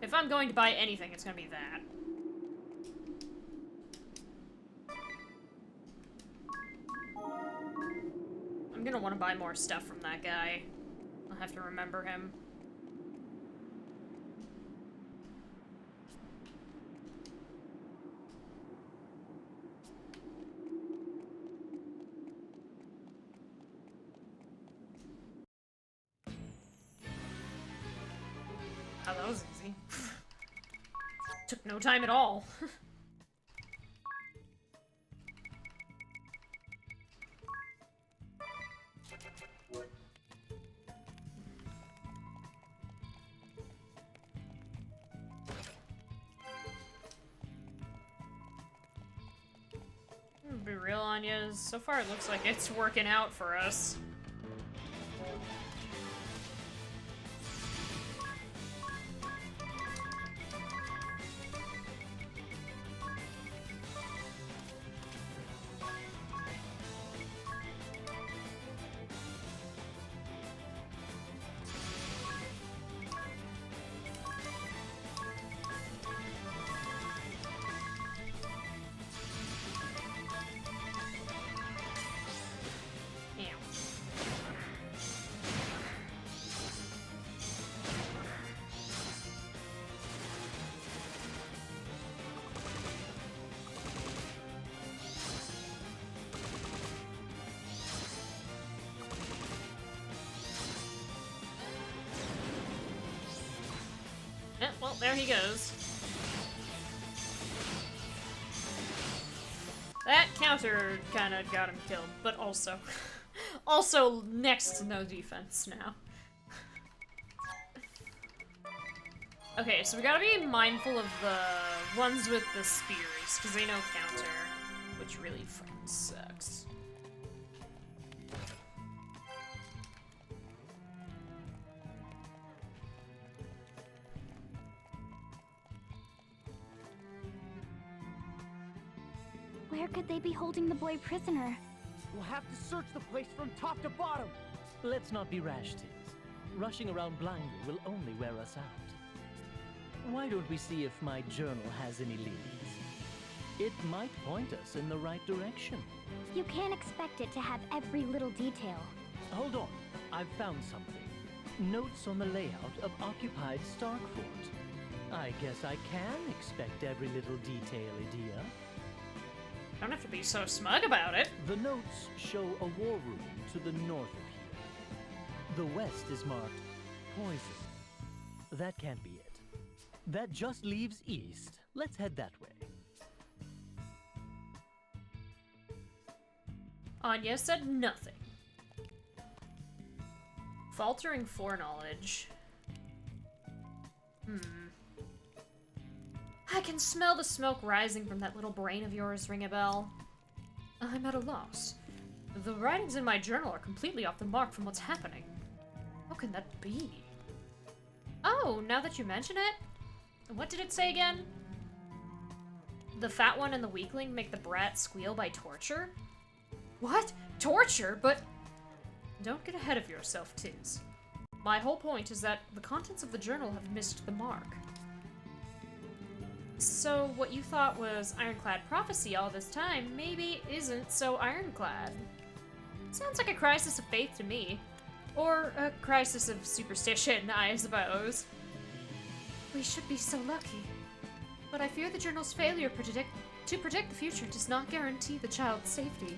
If I'm going to buy anything, it's gonna be that. I'm gonna want to buy more stuff from that guy. I'll have to remember him. Oh, that was easy. Took no time at all. To be real, Anya, so far it looks like it's working out for us. Well, there he goes. That counter kind of got him killed, but also... also next to no defense now. Okay, so we gotta be mindful of the ones with the spears, because they know counter, which really fucking sucks. Where could they be holding the boy prisoner? We'll have to search the place from top to bottom. Let's not be rash, Tiz. Rushing around blindly will only wear us out. Why don't we see if my journal has any leads? It might point us in the right direction. You can't expect it to have every little detail. Hold on. I've found something. Notes on the layout of occupied Starkfort. I guess I can expect every little detail, Edea. Don't have to be so smug about it. The notes show a war room to the north of here. The west is marked poison. That can't be it. That just leaves east. Let's head that way. Anya said nothing. Faltering foreknowledge. I can smell the smoke rising from that little brain of yours, ring a bell. I'm at a loss. The writings in my journal are completely off the mark from what's happening. How can that be? Oh, now that you mention it, what did it say again? The fat one and the weakling make the brat squeal by torture? What? Torture? But don't get ahead of yourself, Tiz. My whole point is that the contents of the journal have missed the mark. So what you thought was ironclad prophecy all this time maybe isn't so ironclad. Sounds like a crisis of faith to me. Or a crisis of superstition, I suppose. We should be so lucky. But I fear the journal's failure to predict the future does not guarantee the child's safety.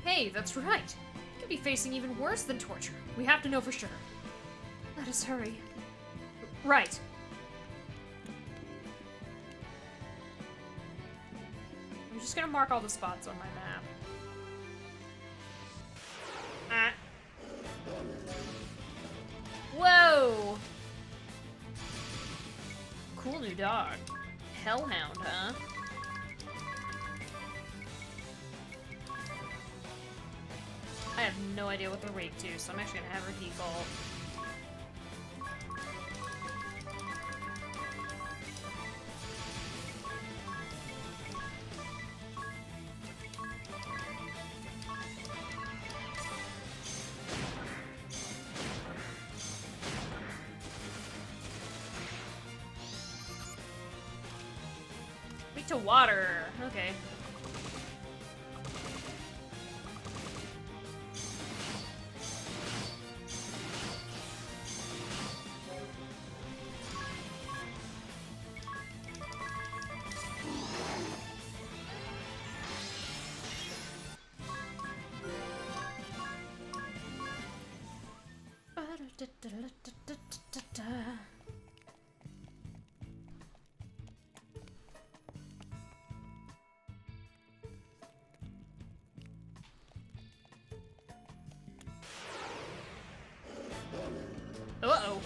Hey, that's right. Could be facing even worse than torture. We have to know for sure. Let us hurry. Right. I'm just gonna mark all the spots on my map. Whoa! Cool new dog. Hellhound, huh? I have no idea what they're weak to, so I'm actually gonna have her default. To water. Okay. Uh-oh.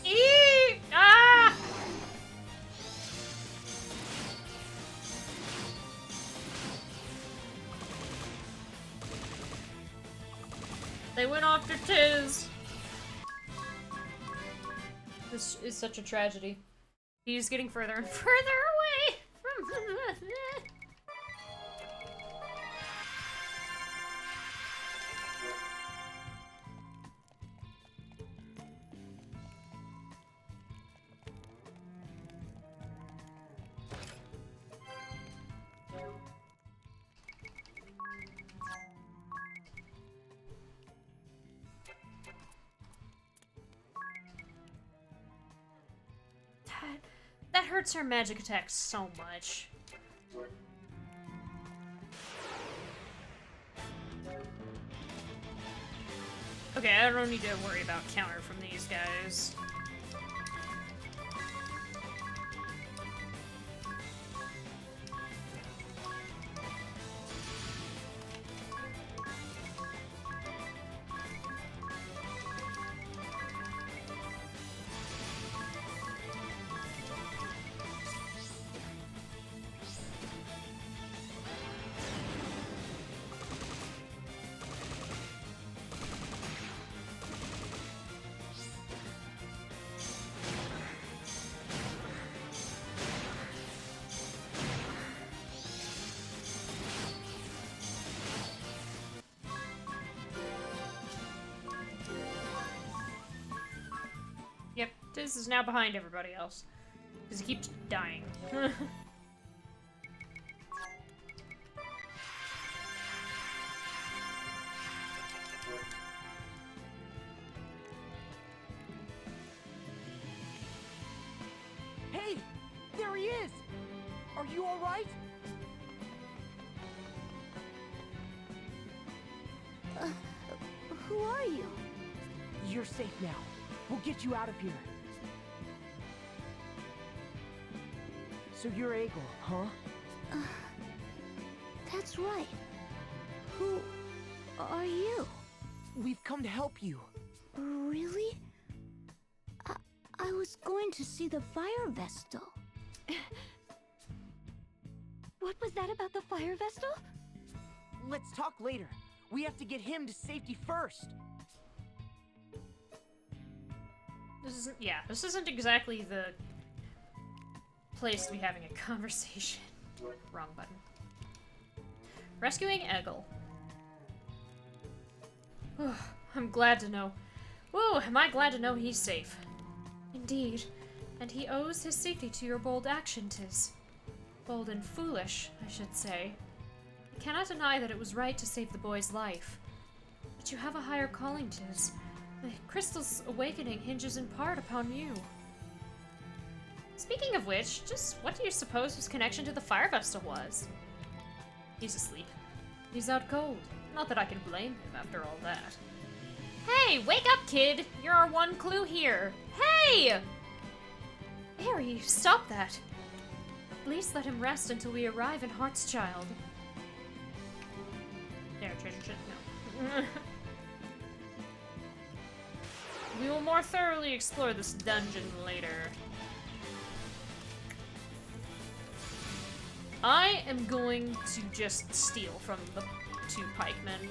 Eee! Ah! They went after Tiz. This is such a tragedy. He's getting further and further away from the... That hurts her magic attack so much. Okay, I don't need to worry about counter from these guys. Yep, Tiz is now behind everybody else. Because he keeps dying. Hey! There he is! Are you alright? Who are you? You're safe now. We'll get you out of here. So you're Aegel, huh? That's right. Who are you? We've come to help you. Really? I was going to see the fire vestal. What was that about the fire vestal? Let's talk later. We have to get him to safety first. This isn't exactly the place to be having a conversation. Wrong button. Rescuing Eggle. I'm glad to know. Whoa, am I glad to know he's safe. Indeed. And he owes his safety to your bold action, Tiz. Bold and foolish, I should say. I cannot deny that it was right to save the boy's life. But you have a higher calling, Tiz. The crystal's awakening hinges in part upon you. Speaking of which, just what do you suppose his connection to the fire vestal was? He's asleep. He's out cold. Not that I can blame him after all that. Hey, wake up, kid! You're our one clue here. Hey! Harry, stop that. Please let him rest until we arrive in Heartschild. There, treasure chest. No. We will more thoroughly explore this dungeon later. I am going to just steal from the two pikemen.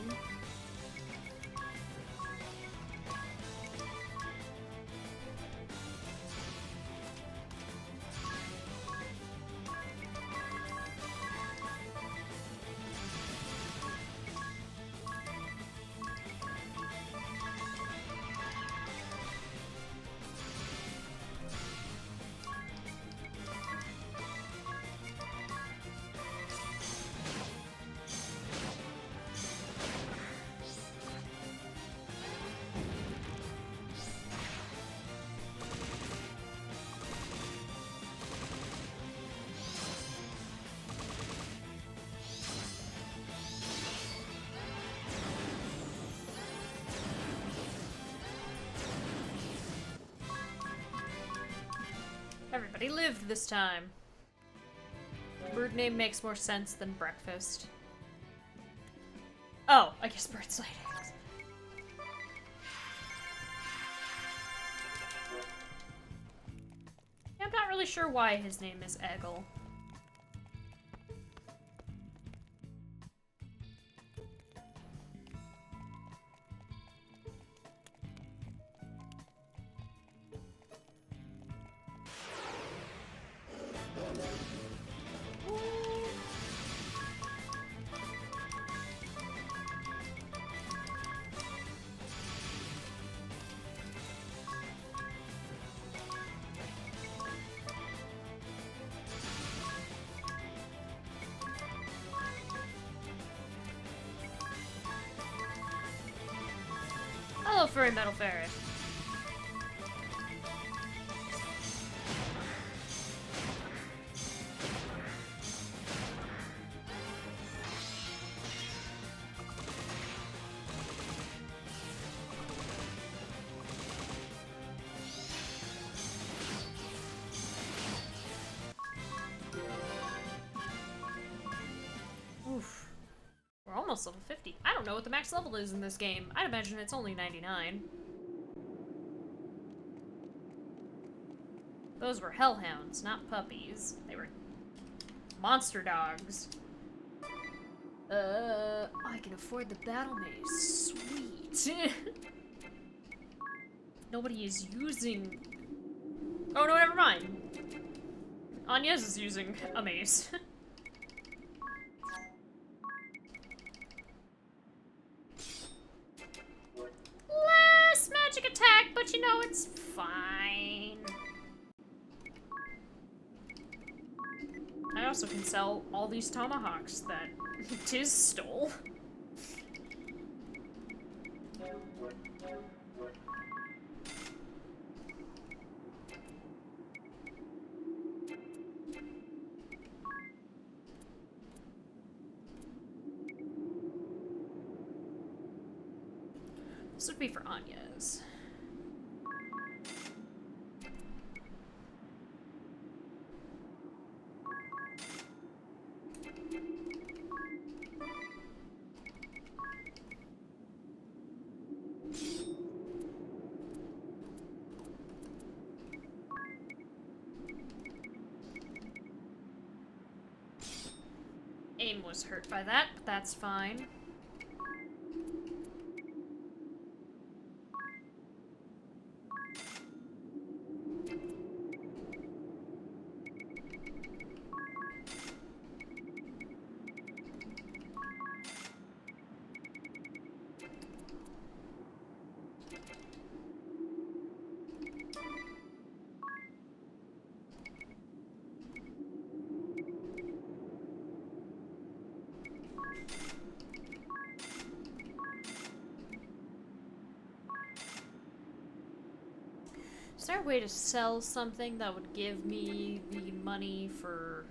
Everybody lived this time. Bird name makes more sense than breakfast. Oh, I guess birds laid eggs. Yeah, I'm not really sure why his name is Eggle. Hello, furry metal ferret. Oof. We're almost level 50. I don't know what the max level is in this game. I'd imagine it's only 99. Those were hellhounds, not puppies. They were monster dogs. I can afford the battle mace. Sweet. Nobody is using... Oh, no, never mind. Anya's is using a mace. Less magic attack, but you know, it's fine. I also can sell all these tomahawks that Tiz stole. This would be for Anya's. Aim was hurt by that, but that's fine. Is there a way to sell something that would give me the money for...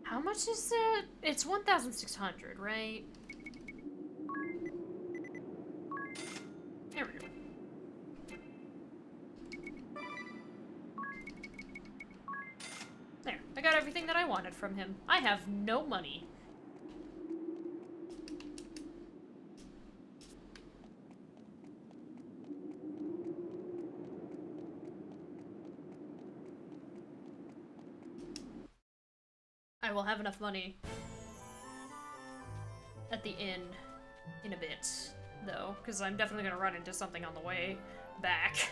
How much is it? It's 1,600, right? There we go. There, I got everything that I wanted from him. I have no money. I will have enough money at the inn in a bit, though, because I'm definitely going to run into something on the way back.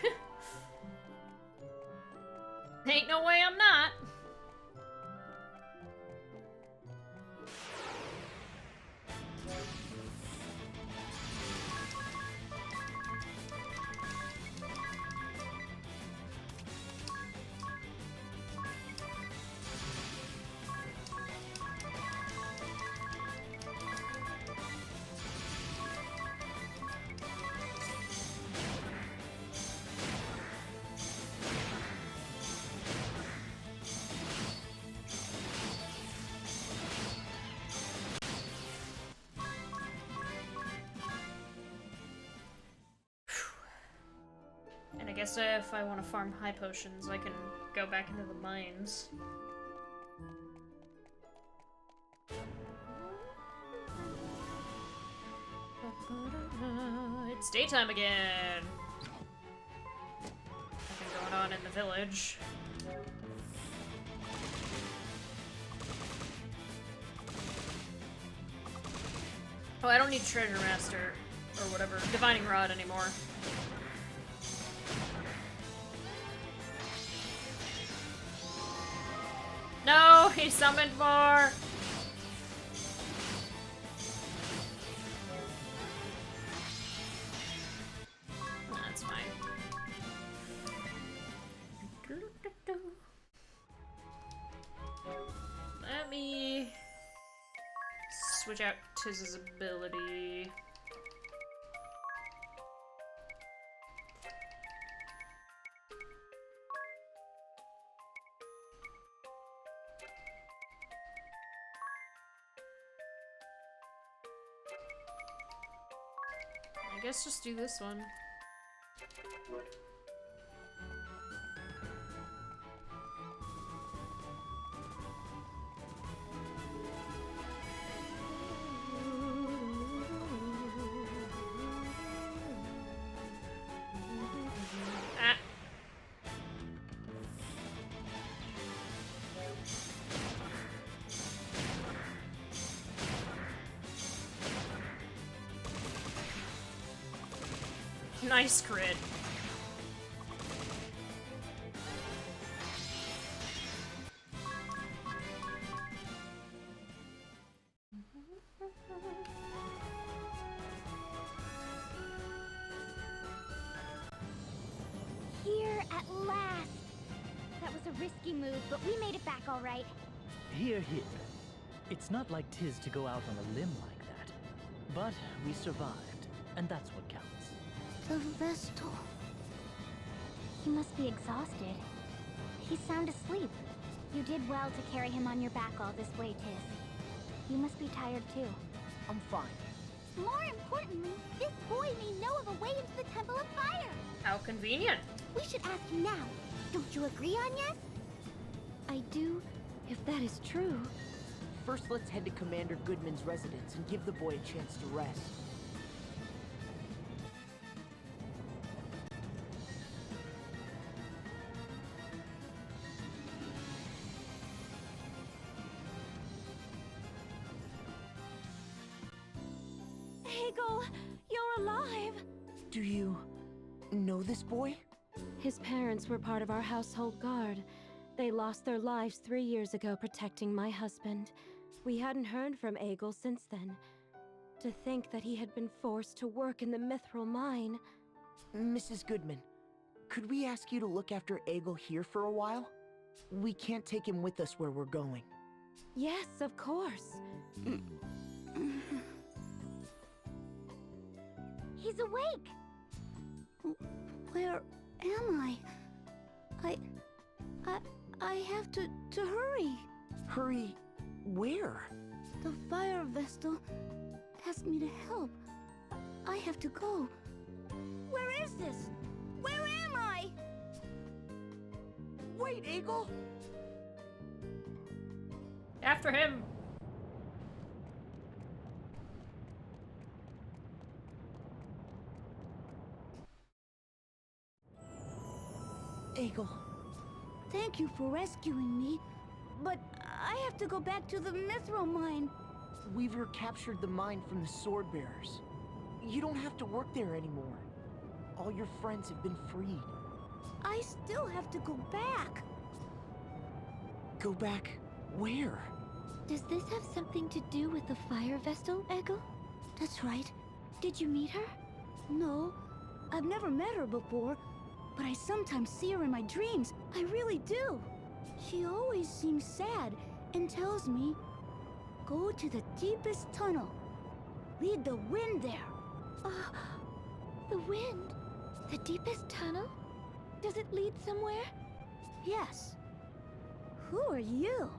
Ain't no way I'm not. And I guess if I want to farm high potions, I can go back into the mines. It's daytime again! Nothing going on in the village. Oh, I don't need Treasure Master, or whatever, Divining Rod anymore. No, he summoned more! That's fine. Let me switch out Tiz's ability. I guess just do this one. Ah. Nice crit. Here at last! That was a risky move, but we made it back all right. Here, here. It's not like Tiz to go out on a limb like that. But we survived, and that's what counts. The Vestal. He must be exhausted. He's sound asleep. You did well to carry him on your back all this way, Tiz. You must be tired too. I'm fine. More importantly, this boy may know of a way into the Temple of Fire. How convenient. We should ask him now. Don't you agree, Agnes? I do, if that is true. First, let's head to Commander Goodman's residence and give the boy a chance to rest. Hegel, you're alive! Do you know this boy? His parents were part of our household guard. They lost their lives 3 years ago protecting my husband. We hadn't heard from Egil since then. To think that he had been forced to work in the Mithril mine. Mrs. Goodman, could we ask you to look after Egil here for a while? We can't take him with us where we're going. Yes, of course. He's awake! Where am I? I have to hurry. Hurry where? The Fire Vestal asked me to help. I have to go. Where is this? Where am I? Wait, Egil! After him! Egil. Thank you for rescuing me, but I have to go back to the Mithril mine. Weaver captured the mine from the Sword Bearers. You don't have to work there anymore. All your friends have been freed. I still have to go back. Go back where? Does this have something to do with the Fire Vestal, Egil? That's right. Did you meet her? No, I've never met her before, but I sometimes see her in my dreams. I really do. She always seems sad and tells me, go to the deepest tunnel. Lead the wind there. The wind? The deepest tunnel? Does it lead somewhere? Yes. Who are you?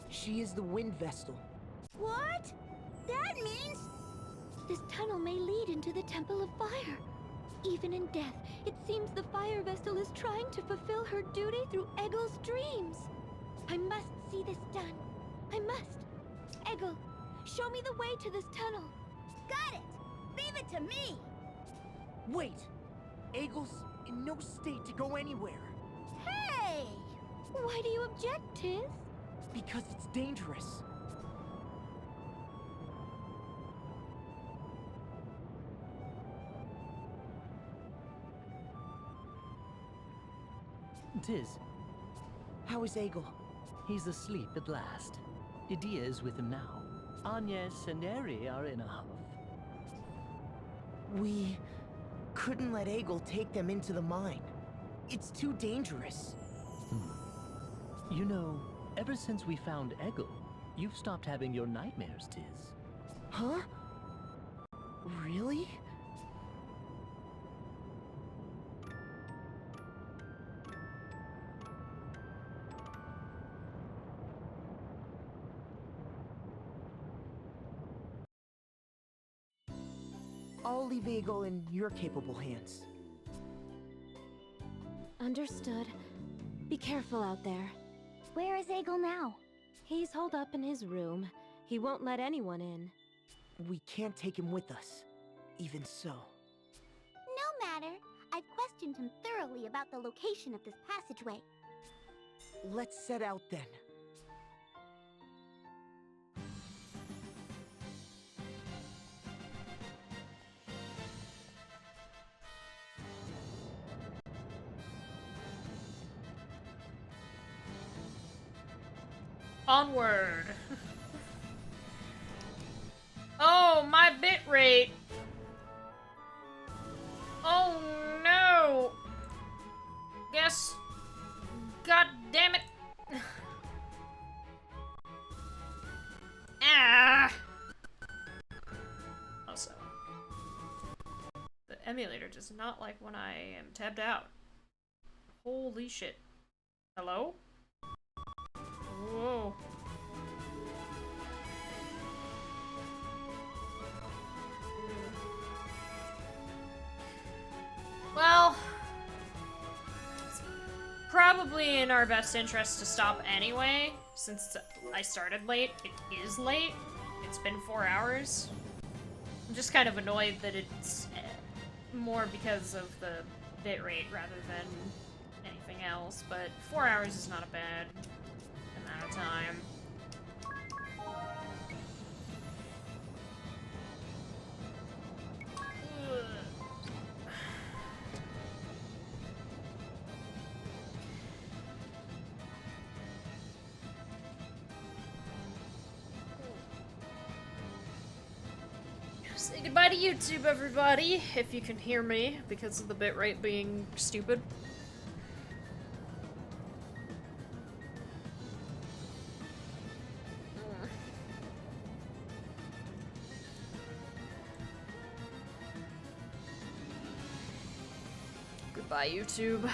She is the Wind Vestal. What? That means... This tunnel may lead into the Temple of Fire. Even in death, it seems the fire vessel is trying to fulfill her duty through Egil's dreams. I must see this done. I must. Egil, show me the way to this tunnel. Got it! Leave it to me! Wait! Egil's in no state to go anywhere. Hey! Why do you object, Tiz? Because it's dangerous. Tiz, how is Egil? He's asleep at last. Idia is with him now. Agnes and Eri are in a huff. We couldn't let Egil take them into the mine. It's too dangerous. You know, ever since we found Egil, you've stopped having your nightmares, Tiz. Huh? Really? I'll leave Egil in your capable hands. Understood. Be careful out there. Where is Egil now? He's holed up in his room. He won't let anyone in. We can't take him with us. Even so. No matter. I've questioned him thoroughly about the location of this passageway. Let's set out then. Onward. Oh, my bit rate. Oh no. Guess. God damn it. Ah. Also, the emulator does not like when I am tabbed out. Holy shit. Hello? Whoa. Well, it's probably in our best interest to stop anyway, since I started late. It is late. It's been 4 hours. I'm just kind of annoyed that it's more because of the bitrate rather than anything else, but 4 hours is not a bad amount of time. Say goodbye to YouTube, everybody, if you can hear me, because of the bitrate being stupid. Goodbye, YouTube.